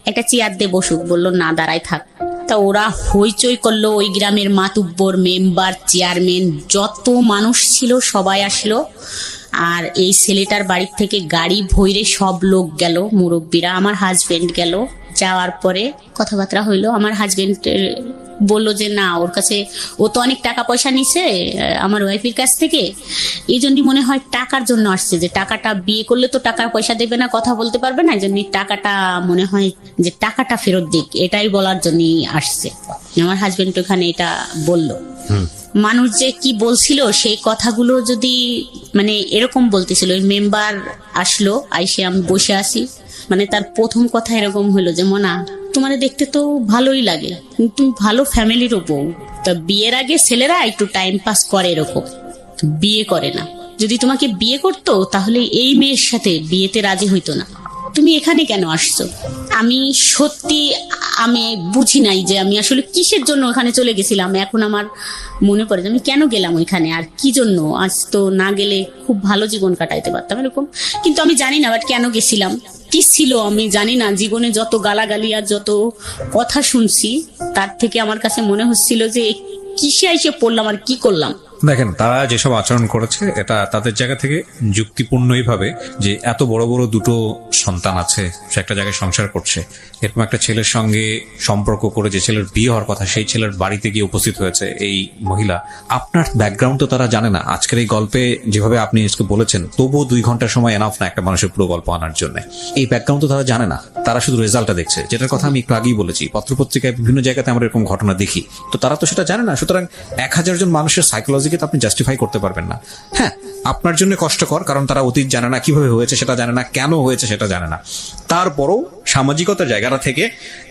একটা চেয়ার দিয়ে বসুক। বললো না, দাঁড়ায় থাক। তা ওরা হইচই করলো, ওই গ্রামের মাতুব্বর, মেম্বার, চেয়ারম্যান, যত মানুষ ছিল সবাই আসলো। আর এই ছেলেটার বাড়ির থেকে গাড়ি ভইরে সব লোক গেল, মুরব্বীরা। আমার হাজবেন্ড গেল। যাওয়ার পরে কথাবার্তা হইলো। আমার হাজবেন্ডের বললো যে না, ওর কাছে ও তো অনেক টাকা পয়সা নিছে আমার ওয়াইফের কাছ থেকে, এই জন্যই মনে হয় টাকার জন্য আসছে, যে টাকাটা বিয়ে করলে তো টাকা পয়সা দেবে না, কথা বলতে পারবে না, এই জন্য টাকাটা মনে হয় যে টাকাটা ফেরত দিক, এটাই বলার জন্যই আসছে। আমার হাজবেন্ড ওখানে এটা বললো। মানুষ যে কি বলছিল সেই কথাগুলো যদি মানে এরকম বলতেছিল, ওই মেম্বার আসলো, আইসে আমি বসে আছি, মানে তার প্রথম কথা এরকম হলো যে মোনা তোমার দেখতে তো ভালোই লাগে, কিন্তু ভালো ফ্যামিলিরও বউ, তা বিয়ের আগে ছেলেরা একটু টাইম পাস করে, এরকম বিয়ে করে না। যদি তোমাকে বিয়ে করতো তাহলে এই মেয়ের সাথে বিয়েতে রাজি হইতো না, তুমি এখানে কেন আসছো? আমি সত্যি আমি বুঝি নাই যে আমি আসলে কিসের জন্য ওখানে চলে গেছিলাম। এখন আমার মনে পড়ে যে আমি কেন গেলাম ওইখানে, আর কি জন্য। আজ তো না গেলে খুব ভালো জীবন কাটাইতে পারতাম এরকম, কিন্তু আমি জানি না বাট কেন গেছিলাম, কি ছিল আমি জানি না। জীবনে যত গালাগালি আর যত কথা শুনছি তার থেকে আমার কাছে মনে হচ্ছিল যে কিসে এসে পড়লাম আর কি করলাম। দেখেন, তারা যেসব আচরণ করেছে এটা তাদের জায়গা থেকে যুক্তিপূর্ণই ভাবে যে এত বড় বড় দুটো সন্তান আছে, সে একটা জায়গায় সংসার করছে, এরকম একটা ছেলের সঙ্গে সম্পর্ক করে যে ছেলের বিয়ে হওয়ার কথা সেই ছেলের বাড়িতে গিয়ে উপস্থিত হয়েছে এই মহিলা। আপনার ব্যাকগ্রাউন্ড তো তারা জানে না। আজকের এই গল্পে যেভাবে আপনি আজকে বলেছেন, তবুও 2 ঘন্টার সময় এনাফ না একটা মানুষের পুরো গল্প আনার জন্য। এই ব্যাকগ্রাউন্ড তো তারা জানে না, তারা শুধু রেজাল্টটা দেখছে, যেটার কথা আমি একটু আগেই বলেছি। পত্রপত্রিকায় বিভিন্ন জায়গাতে আমরা এরকম ঘটনা দেখি, তো তারা তো সেটা জানে না। সুতরাং 1000 জন মানুষের সাইকোলজিকে তো আপনি জাস্টিফাই করতে পারবেন না। হ্যাঁ, আপনার জন্য কষ্টকর, কারণ তারা অতীত জানে না, কিভাবে হয়েছে সেটা জানে না, কেন হয়েছে সেটা জানে না। তারপরও সামাজিকতার জায়গাটা থেকে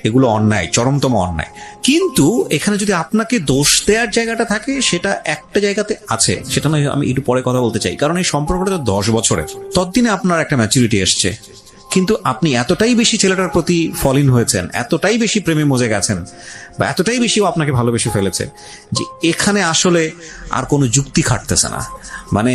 এগুলো অন্যায়, চরমতম অন্যায়। কিন্তু এখানে যদি আপনাকে দোষ দেওয়ার জায়গাটা থাকে, সেটা একটা জায়গাতে আছে, সেটা নয় আমি একটু পরে কথা বলতে চাই। কারণ এই সম্পর্কটা তো 10 বছরের, ততদিনে আপনার একটা ম্যাচুরিটি এসছে, কিন্তু আপনি এতটাই বেশি ছেলেটার প্রতি ফলিন হয়েছেন, এতটাই বেশি প্রেমে মজে গেছেন, বা এতটাই বেশি ও আপনাকে ভালোবেসে ফেলেছে যে এখানে আসলে আর কোনো যুক্তি খাটতেছে না। মানে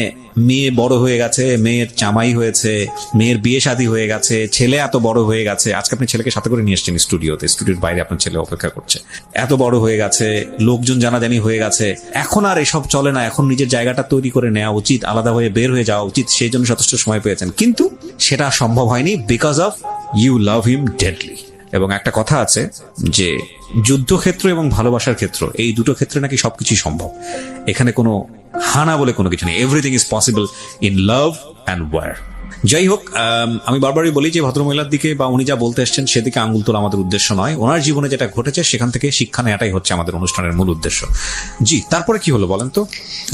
মেয়ে বড় হয়ে গেছে, মেয়ের জামাই হয়েছে, মেয়ের বিয়ে শাদী হয়ে গেছে, ছেলে এত বড় হয়ে গেছে। আজকে আপনি ছেলেকে সাথে করে নিয়ে এসছেন স্টুডিওতে, স্টুডিওর বাইরে আপনার ছেলে অপেক্ষা করছে। এত বড় হয়ে গেছে, লোকজন জানাজানি হয়ে গেছে, এখন আর এসব চলে না। এখন নিজের জায়গাটা তৈরি করে নেওয়া উচিত, আলাদা হয়ে বের হয়ে যাওয়া উচিত। সেই জন্য যথেষ্ট সময় পেয়েছেন, কিন্তু সেটা সম্ভব হয়নি because of you love him deadly. এবং একটা কথা আছে যে যুদ্ধক্ষেত্র এবং ভালোবাসার ক্ষেত্র, এই দুটো ক্ষেত্রে নাকি সবকিছুই সম্ভব। এখানে কোনো হানা বলে কোনো কিছু নেই। Everything is possible in love and war. যাই হোক, আমি বারবারই বলি যে ভদ্রমহিলার দিকে বা উনি যা বলতে এসছেন সেদিকে আঙুল তোলা আমাদের উদ্দেশ্য নয়। ওনার জীবনে যেটা ঘটেছে সেখান থেকে শিক্ষা নেওয়াটাই হচ্ছে আমাদের অনুষ্ঠানের মূল উদ্দেশ্য। জি, তারপরে কি হলো বলেন তো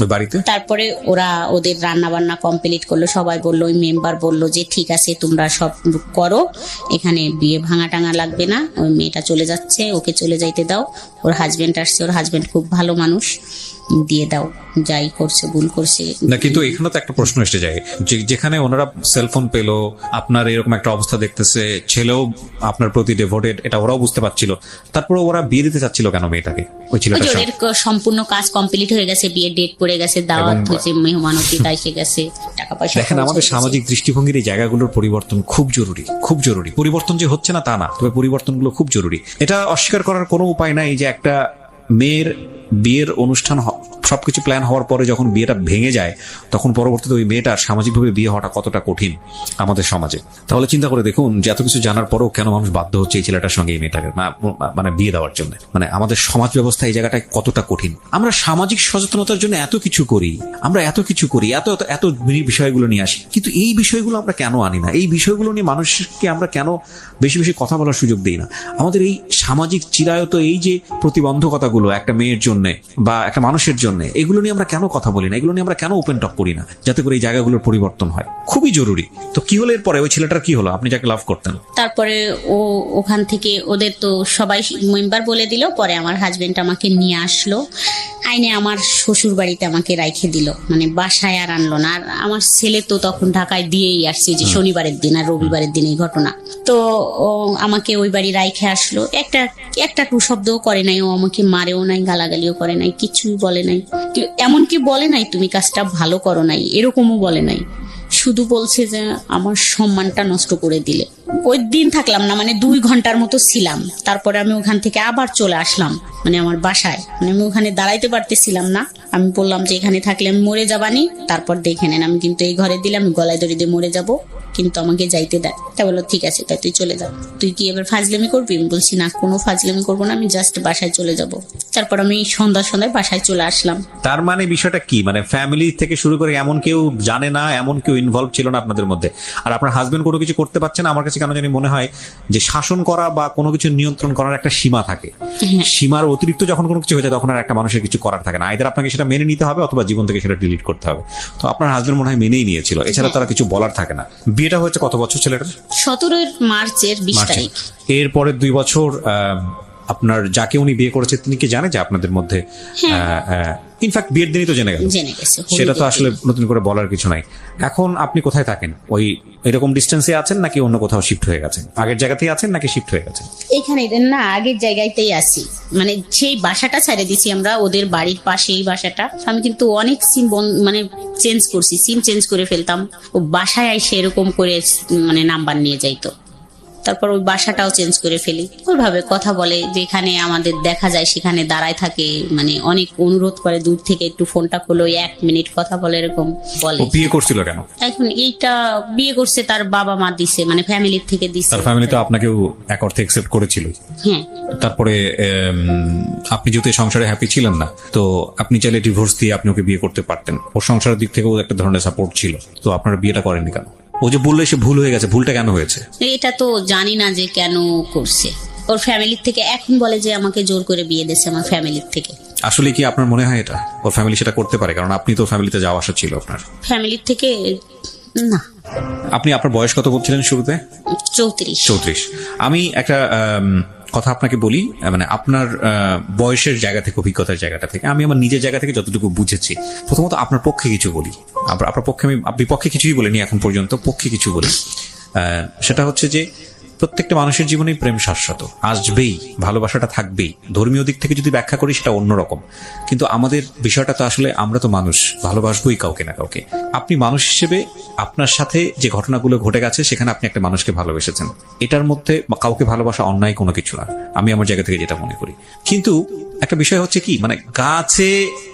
ওই বাড়িতে? তারপরে ওরা ওদের রান্না বান্না কমপ্লিট করলো, সবাই বললো, ওই মেম্বার বললো যে ঠিক আছে তোমরা সব করো, এখানে বিয়ে ভাঙা টাঙা লাগবে না, ওই মেয়েটা চলে যাচ্ছে, ওকে চলে যাইতে দাও, ওর হাজবেন্ড আসছে, ওর হাজবেন্ড খুব ভালো মানুষ, দিয়ে দাও, যাই করছে ভুল করছে না। কিন্তু এখানে তো একটা প্রশ্ন এসে যায় যে যেখানে ওনারা সেলফোন পেলো, আপনার এরকম একটা অবস্থা দেখতেছে, ছেলেও আপনার প্রতি ডেভোটেড, এটা ওরাও বুঝতে পারছিল, তারপরে ওরা বিয়ে দিতে চাচ্ছিল কেন মেয়েটাকে ওই ছেলেটার সাথে? ওদের সম্পূর্ণ কাজ কমপ্লিট হয়ে গেছে, বিয়ের ডেট পড়ে গেছে, দাওয়াত হয়েছে, মেহমান অতিথি এসে গেছে, টাকা পয়সা। দেখেন, আমাদের সামাজিক দৃষ্টিভঙ্গির এই জায়গাগুলোর পরিবর্তন খুব জরুরি, খুব জরুরি। পরিবর্তন যে হচ্ছে না তা না, তবে পরিবর্তনগুলো খুব জরুরি। এটা অস্বীকার করার কোনো উপায় নাই যে একটা মেয়ের বিয়ের অনুষ্ঠান সবকিছু প্ল্যান হওয়ার পরে যখন বিয়েটা ভেঙে যায়, তখন পরবর্তীতে ওই মেয়েটার সামাজিকভাবে বিয়ে হওয়াটা কতটা কঠিন আমাদের সমাজে। তাহলে চিন্তা করে দেখুন যে এত কিছু জানার পরেও কেন মানুষ বাধ্য হচ্ছে এই ছেলেটার সঙ্গে এই মেয়েটাকে মানে বিয়ে দেওয়ার জন্য। মানে আমাদের সমাজ ব্যবস্থা এই জায়গাটায় কতটা কঠিন। আমরা সামাজিক সচেতনতার জন্য এত কিছু করি, আমরা এত কিছু করি, এত এত বিষয়গুলো নিয়ে আসি, কিন্তু এই বিষয়গুলো আমরা কেন আনি না? এই বিষয়গুলো নিয়ে মানুষকে আমরা কেন বেশি বেশি কথা বলার সুযোগ দিই না? আমাদের এই সামাজিক চিরায়ত এই যে প্রতিবন্ধকতাগুলো একটা মেয়ের জন্য বা একটা মানুষের জন্য, এগুলো নিয়ে আমরা কেন কথা বলি না? এগুলো নিয়ে আমরা কেন ওপেন টক করি না, যাতে করে এই জায়গাগুলোর পরিবর্তন হয়? খুবই জরুরি। তো কি হলো এরপরে? ওই ছেলেটার কি হলো, আপনি যাকে লাভ করতেন? তারপরে ও ওখান থেকে ওদের তো সবাই মেম্বার বলে দিল, পরে আমার হাজবেন্ড আমাকে নিয়ে আসলো, আইনে আমার শ্বশুর বাড়িতে আমাকে রাইখে দিল, মানে বাসায় আর আনলো না। আর আমার ছেলে তো তখন ঢাকায় দিয়েই আসছে, যে শনিবারের দিন আর রবিবারের দিন এই ঘটনা। তো ও আমাকে ওই বাড়ি রাইখে আসলো, একটা টু শব্দও করে নাই, ও আমাকে মারেও নাই, গালাগালিও করে নাই, কিছুই বলে নাই, এমনকি বলে নাই তুমি কাজটা ভালো করো নাই, এরকমও বলে নাই। শুধু বলছে যে আমার সম্মানটা নষ্ট করে দিলে। ওই দিন থাকলাম না, মানে 2 ঘন্টার মতো ছিলাম। তারপরে আমি ওখান থেকে আবার চলে আসলাম, মানে আমার বাসায়। মানে আমি ওখানে দাঁড়াইতে পারতেছিলাম না। আমি বললাম যে এখানে থাকলে আমি মরে যাবানি, তারপর দেখে নেন, আমি কিন্তু এই ঘরে দিলে আমি গলায় দড়ি দিয়ে মরে যাব, কিন্তু আমাকে যাইতে দেয়। তা বললো ঠিক আছে, তাই তুই চলে যা। তুই কি এবার ফাজলামি করবি? আমি বলছি না, কোনো ফাজলামি করবো না, আমি জাস্ট বাসায় চলে যাব। তারপর আমি সন্ধ্যায় বাসায় চলে আসলাম। তার মানে বিষয়টা কি, মানে ফ্যামিলি থেকে শুরু করে এমন কেউ জানে না, এমন কেউ ইনভলভ ছিল না আপনাদের মধ্যে, আর আপনার হাজবেন্ড কোনো কিছু করতে পারছে না। আমার কাছে কেন জানি মনে হয় যে শাসন করা বা কোনো কিছু নিয়ন্ত্রণ করার একটা সীমা থাকে, সীমার অতিরিক্ত যখন কোনো কিছু হয়ে যায় তখন আর একটা মানুষের কিছু করার থাকে না। আইদার আপনাকে সেটা মেনে নিতে হবে অথবা জীবন থেকে সেটা ডিলিট করতে হবে। তো আপনার হাজবেন্ড মনে হয় মেনেই নিয়েছিল, এছাড়া তারা কিছু বলার থাকে না। বিয়েটা হয়েছে কত বছর ছেলেটার? 17 মার্চের 20 তারিখ। এরপরে 2 বছর আপনার যাকে উনি বিয়ে করেছে তিনি কি জানে যে আপনাদের মধ্যে, ইনফ্যাক্ট বিয়ের দিনই তো জেনে গেছে, সেটা তো আসলে নতুন করে বলার কিছু নাই। এখন আপনি কোথায় থাকেন? ওই এরকম ডিস্টেন্সে আছেন নাকি অন্য কোথাও শিফট হয়ে গেছেন? আগের জায়গাতেই আছেন নাকি শিফট হয়ে গেছেন? এখানে না, আগের জায়গাতেই আছি। মানে সেই বাসাটা ছেড়ে দিছি আমরা, ওদের বাড়ির পাশে এই বাসাটা। আমি কিন্তু অনেক সিম মানে চেঞ্জ করছি, সিম চেঞ্জ করে ফেলতাম। ও বাসায় আইসে এরকম করে মানে নাম্বার নিয়ে যাইতো। তারপর ওই বাসাটাও চেঞ্জ করে ফেলি। ওইভাবে কথা বলে, যেখানে আমাদের দেখা যায় সেখানে দাঁড়ায় থাকে, মানে অনেক অনুরোধ করে দূর থেকে একটু ফোনটা খোলো, 1 মিনিট কথা বলে, এরকম বলে। বিয়ে করছিল কেন? এখন এইটা বিয়ে করছে তার বাবা মা দিছে, মানে ফ্যামিলির থেকে দিছে। তার ফ্যামিলি তো আপনাকেও এক অর্থে অ্যাকসেপ্ট করেছিল। হ্যাঁ। তারপরে আপনি যেহেতু সংসারে হ্যাপি ছিলেন না, তো আপনি চাইলে ডিভোর্স দিয়ে আপনি ওকে বিয়ে করতে পারতেন। ওর সংসারের দিক থেকেও একটা ধরনের সাপোর্ট ছিল, তো আপনারা বিয়েটা করেননি কেন? ও যে বললে সে ভুল হয়ে গেছে, ভুলটা কেন হয়েছে? এটা তো জানি না যে কেন করছে। ওর ফ্যামিলির থেকে এখন বলে যে আমাকে জোর করে বিয়ে দিয়েছে আমার ফ্যামিলির থেকে। আসলে কি আপনার মনে হয় এটা ওর ফ্যামিলি সেটা করতে পারে? কারণ আপনি তো ফ্যামিলিতে যাওয়া আসা ছিল আপনার। ফ্যামিলির থেকে না। আপনি আপনার বয়স কত বলছিলেন শুরুতে? 34। আমি একটা কথা আপনাকে বলি, মানে আপনার বয়সের জায়গা থেকে, অভিজ্ঞতার জায়গাটা থেকে, আমি আমার নিজের জায়গা থেকে যতটুকু বুঝেছি। প্রথমত আপনার পক্ষে কিছু বলি, আপনার পক্ষে আমি বিপক্ষে কিছুই বলিনি এখন পর্যন্ত, পক্ষে কিছু বলি। সেটা হচ্ছে যে প্রত্যেকটা মানুষের জীবনেই প্রেম শাশ্বত, আসবেই, ভালোবাসাটা থাকবেই। ধর্মীয় দিক থেকে যদি ব্যাখ্যা করি সেটা অন্যরকম, কিন্তু আমাদের বিষয়টা তো আসলে আমরা তো মানুষ, ভালোবাসবোই কাউকে না কাউকে। আপনি মানুষ হিসেবে আপনার সাথে যে ঘটনাগুলো ঘটে গেছে সেখানে আপনি একটা মানুষকে ভালোবেসেছেন, এটার মধ্যে কাউকে ভালোবাসা অন্যায় কোনো কিছু না, আমি আমার জায়গা থেকে যেটা মনে করি। কিন্তু একটা বিষয় হচ্ছে কি, মানে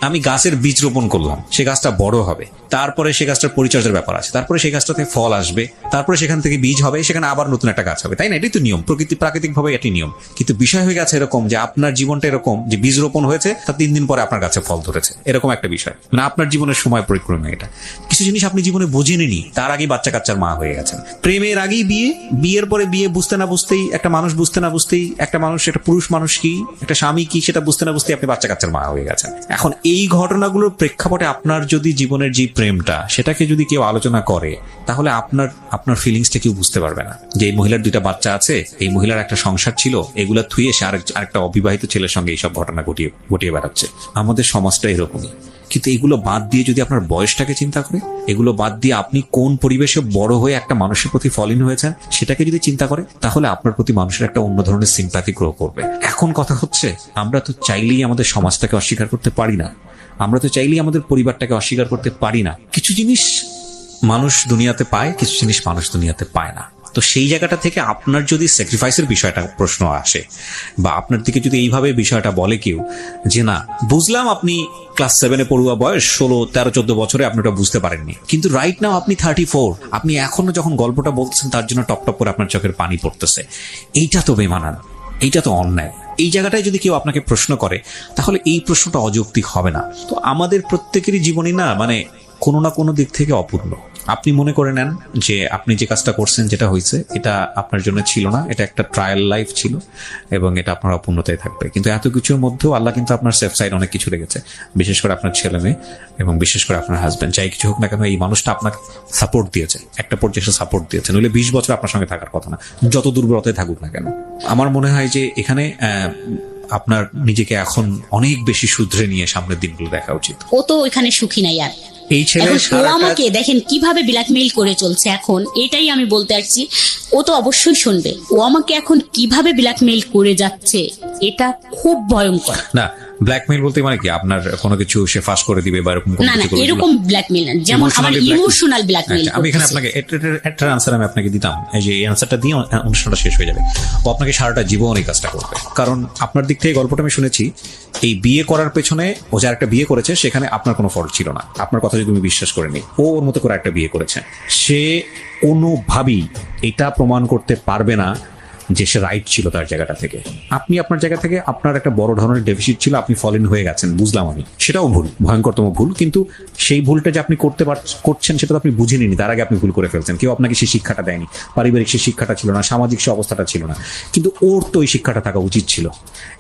আমি গাছের বীজ রোপণ করলাম, সে গাছটা বড় হবে, তারপরে সে গাছটার পরিচর্যার ব্যাপার আছে, তারপরে সেই গাছটাতে ফল আসবে, তারপরে সেখান থেকে বীজ হবে, সেখানে আবার নতুন একটা গাছ হবে, তাই না? এটাই তো নিয়ম, প্রাকৃতিক ভাবে এটি নিয়ম। কিন্তু বিষয় হয়ে গেছে এরকম যে আপনার জীবনটা এরকম যে বীজ রোপণ হয়েছে, তার 3 দিন পরে আপনার গাছে ফল ধরেছে, এরকম একটা বিষয়। মানে আপনার জীবনের সময় পরিক্রমা এটা। কিছু জিনিস আপনি জীবনে বোঝেননি, তার আগেই বাচ্চা কাচ্চার মা হয়ে গেছেন। প্রেমের আগেই বিয়ে, বিয়ের পরে বিয়ে বুঝতে না বুঝতেই, একটা মানুষ বুঝতে না বুঝতেই, একটা পুরুষ মানুষ কি, একটা স্বামী কি, সেটা বুঝতে না বুঝতেই আপনি বাচ্চা কাচ্চার মা হয়ে গেছেন। এখন এই ঘটনাগুলোর প্রেক্ষাপটে আপনার যদি জীবনের যে প্রেমটা, সেটাকে যদি কেউ আলোচনা করে, তাহলে আপনার ফিলিংসটা কেউ বুঝতে পারবে না যে এই মহিলার 2টা বাচ্চা আছে, এই মহিলার একটা সংসার ছিল, এগুলা থুয়ে সে আরেকটা অবিবাহিত ছেলের সঙ্গে এইসব ঘটনা ঘটিয়ে বেড়াচ্ছে। আমাদের সমাজটা এরকমই। কিন্তু এগুলো বাদ দিয়ে যদি আপনার বয়সটাকে চিন্তা করে, এগুলো বাদ দিয়ে আপনি কোন পরিবেশে বড় হয়ে একটা মানুষের প্রতি ফলিন হয়েছেন সেটাকে যদি চিন্তা করে, তাহলে আপনার প্রতি মানুষের একটা অন্য ধরনের সিম্প্যাথি গ্রো করবে। এখন কথা হচ্ছে, আমরা তো চাইলেই আমাদের সমাজটাকে অস্বীকার করতে পারি না, আমরা তো চাইলেই আমাদের পরিবারটাকে অস্বীকার করতে পারি না। কিছু জিনিস মানুষ দুনিয়াতে পায়, কিছু জিনিস মানুষ দুনিয়াতে পায় না। তো সেই জায়গাটা থেকে আপনার যদি স্যাক্রিফাইসের বিষয়টা প্রশ্ন আসে, বা আপনার দিকে যদি এইভাবে বিষয়টা বলে কেউ যে না, বুঝলাম আপনি ক্লাস 7-এ পড়ুয়া বয়স, 16, 13, 14 বছরে আপনি ওটা বুঝতে পারেননি, কিন্তু রাইট নাও আপনি 34, আপনি এখনো যখন গল্পটা বলছেন তার জন্য টপ টপ করে আপনার চোখের পানি পড়তেছে। এইটা তো বেমানান, এইটা তো অন্যায়। এই জায়গাটায় যদি কেউ আপনাকে প্রশ্ন করে, তাহলে এই প্রশ্নটা অযৌক্তিক হবে না। তো আমাদের প্রত্যেকেরই জীবনই না, মানে কোনো না কোনো দিক থেকে অপূর্ণ। আপনি মনে করে নেন যে আপনি যে কাজটা করছেন, যেটা হয়েছে, এটা আপনার জন্য ছিল না, এটা একটা ট্রায়াল লাইফ ছিল এবং এটা আপনার অপূর্ণতায় থাকবে। কিন্তু এত কিছুর মধ্যেও আল্লাহ কিন্তু আপনার সেফ সাইড অনেক কিছু রেখেছে, বিশেষ করে আপনার ছেলে মেয়ে এবং বিশেষ করে আপনার হাজব্যান্ড। যাই কিছু হোক না কেন, এই মানুষটা আপনাকে সাপোর্ট দিয়েছে, একটা পর্যায়ে এসে সাপোর্ট দিয়েছে, নইলে 20 বছর আপনার সঙ্গে থাকার কথা না, যত দুর্বলতায় থাকুক না কেন। আমার মনে হয় যে এখানে আপনার নিজেকে এখন অনেক বেশি শুধরে নিয়ে সামনের দিনগুলো দেখা উচিত। ও তো ওইখানে সুখী নাই আর। এই ছেলে আমাকে দেখেন কিভাবে ব্ল্যাকমেইল করে চলছে, এখন এটাই আমি বলতে আসছি। ও তো অবশ্যই শুনবে, ও আমাকে এখন কিভাবে ব্ল্যাকমেইল করে যাচ্ছে, এটা খুব ভয়ঙ্কর। না, ব্ল্যাকমেল বলতে মানে কি আপনার কোনো কিছু সে ফাঁস করে দিবে বা এরকম কোনো না না কিছু করে দিবে? এরকম ব্ল্যাকমেল না, যেমন আমার Emotionally blackmail? ইমোশনাল ব্ল্যাকমেল আচ্ছা, আমি এখানে আপনাকে একটা আনসার আমি আপনাকে দিতাম, এই যে এই আনসারটা দিয়ে অনুষ্ঠানটা শেষ হয়ে যাবে। ও আপনাকে সারাটা জীবন এই কাজটা করবে, কারণ আপনার দিক থেকে গল্পটা আমি শুনেছি, এই বিয়ে করার পেছনে ও যার একটা বিয়ে করেছে সেখানে আপনার কোনো ফল্ট ছিল না, আপনার কথা যদি তুমি বিশ্বাস করে নি, ও ওর মতো করে একটা বিয়ে করেছে। সে কোনোভাবেই এটা প্রমাণ করতে পারবে না যে সে রাইট ছিল তার জায়গাটা থেকে। আপনি আপনার জায়গা থেকে আপনার একটা বড় ধরনের ডেফিসিট ছিল, আপনি ফলেন হয়ে গেছেন, বুঝলাম আমি, সেটাও ভুল, ভয়ঙ্করতম ভুল। কিন্তু সেই ভুলটা যে আপনি করছেন সেটা তো আপনি বুঝে নিনি, তার আগে আপনি ভুল করে ফেলছেন। কেউ আপনাকে সেই শিক্ষাটা দেয়নি, পারিবারিক সেই শিক্ষাটা ছিল না, সামাজিক সে অবস্থাটা ছিল না, কিন্তু ওর তো ওই শিক্ষাটা থাকা উচিত ছিল।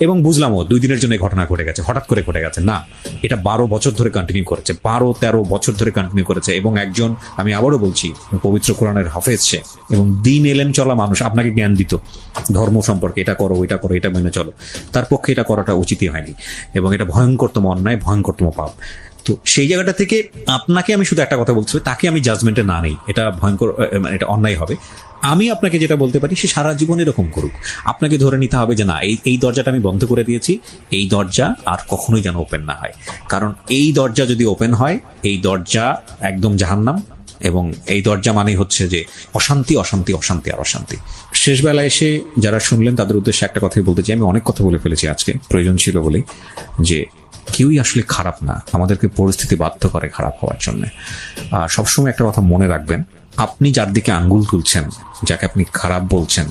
এবং বুঝলাম ও 2 দিনের জন্য এই ঘটনা ঘটে গেছে, হঠাৎ করে ঘটে গেছে না, এটা 12 বছর ধরে কন্টিনিউ করেছে, 12-13 বছর ধরে কন্টিনিউ করেছে। এবং একজন, আমি আবারও বলছি, পবিত্র কোরআনের হাফেজ সে, এবং দিন এলেম চলা মানুষ, আপনাকে জ্ঞান দিত ধর্ম সম্পর্কে, এটা করো ওইটা করো এটা মেনে চলো, তার পক্ষে এটা করাটা উচিতই হয়নি, এবং এটা ভয়ঙ্করতম অন্যায়, ভয়ঙ্করতম পাপ। তো সেই জায়গাটা থেকে আপনাকে আমি শুধু একটা কথা বলতে, তাকে আমি জাজমেন্টে না নেই, এটা ভয়ঙ্কর, মানে এটা অন্যায় হবে। আমি আপনাকে যেটা বলতে পারি, সে সারা জীবন এরকম করুক, আপনাকে ধরে নিতে হবে যে না, এই দরজাটা আমি বন্ধ করে দিয়েছি, এই দরজা আর কখনোই যেন ওপেন না হয়। কারণ এই দরজা যদি ওপেন হয়, এই দরজা একদম জাহান্নাম, এবং এই দরজা মানেই হচ্ছে যে অশান্তি, অশান্তি, অশান্তি আর অশান্তি। শেষ বেলায় এসে যারা শুনলেন তাদের উদ্দেশ্যে একটা কথাই বলতে চাই, আমি অনেক কথা বলে ফেলেছি আজকে, প্রয়োজন ছিল বলেই, যে কেউই আসলে খারাপ না, আমাদেরকে পরিস্থিতি বাধ্য করে খারাপ হওয়ার জন্য। সবসময় একটা কথা মনে রাখবেন, আপনি যার দিকে আঙ্গুল তুলছেন, যাকে আপনি খারাপ বলছেন,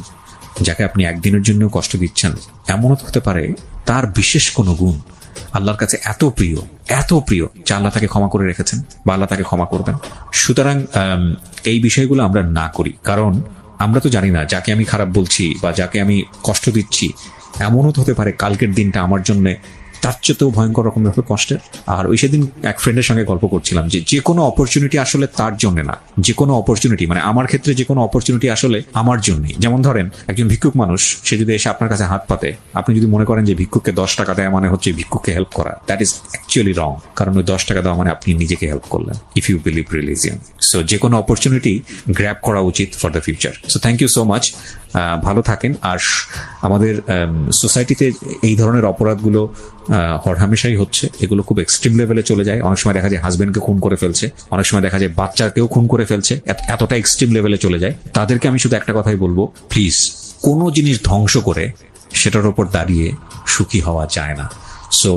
যাকে আপনি একদিনের জন্য কষ্ট দিচ্ছেন, এমনও তো হতে পারে তার বিশেষ কোনো গুণ আল্লাহর কাছে এত প্রিয়, এত প্রিয় যে আল্লাহ তাকে ক্ষমা করে রেখেছেন, বা আল্লাহ তাকে ক্ষমা করবেন। সুতরাং এই বিষয়গুলো আমরা না করি, কারণ আমরা তো জানি না যাকে আমি খারাপ বলছি বা যাকে আমি কষ্ট দিচ্ছি, এমনও তো হতে পারে কালকের দিনটা আমার জন্য তার চেয়েও ভয়ঙ্কর রকমের কষ্টের। আর ওই সেদিন এক ফ্রেন্ডের সঙ্গে গল্প করছিলাম যে কোনো অপরচুনিটি আসলে তার জন্য না, যে কোনো অপরচুনিটি, মানে আমার ক্ষেত্রে যে কোনো অপরচুনিটি আসলে আমার জন্যই। যেমন ধরেন একজন ভিক্ষুক মানুষ, সে যদি এসে আপনার কাছে হাত পাতে, আপনি যদি মনে করেন যে ভিক্ষুককে 10 টাকা দেওয়া মানে হচ্ছে ভিক্ষুককে হেল্প করা, দ্যাট ইজ অ্যাকচুয়ালি রং। কারণ ওই 10 টাকা দেওয়া মানে আপনি নিজেকে হেল্প করলেন, if you believe religion. So যে কোনো অপরচুনিটি গ্র্যাব করা উচিত for the future. So thank you so much, ভালো থাকেন। আর আমাদের সোসাইটিতে এই ধরনের অপরাধগুলো হরহামেশাই হচ্ছে, এগুলো খুব এক্সট্রিম লেভেলে চলে যায়। অনেক সময় দেখা যায় হাজবেন্ডকে খুন করে ফেলছে, অনেক সময় দেখা যায় বাচ্চাকেও খুন করে ফেলছে, এতটা এক্সট্রিম লেভেলে চলে যায়। তাদেরকে আমি শুধু একটা কথাই বলবো, প্লিজ কোনো জিনিস ধ্বংস করে সেটার উপর দাঁড়িয়ে সুখী হওয়া যায় না। সো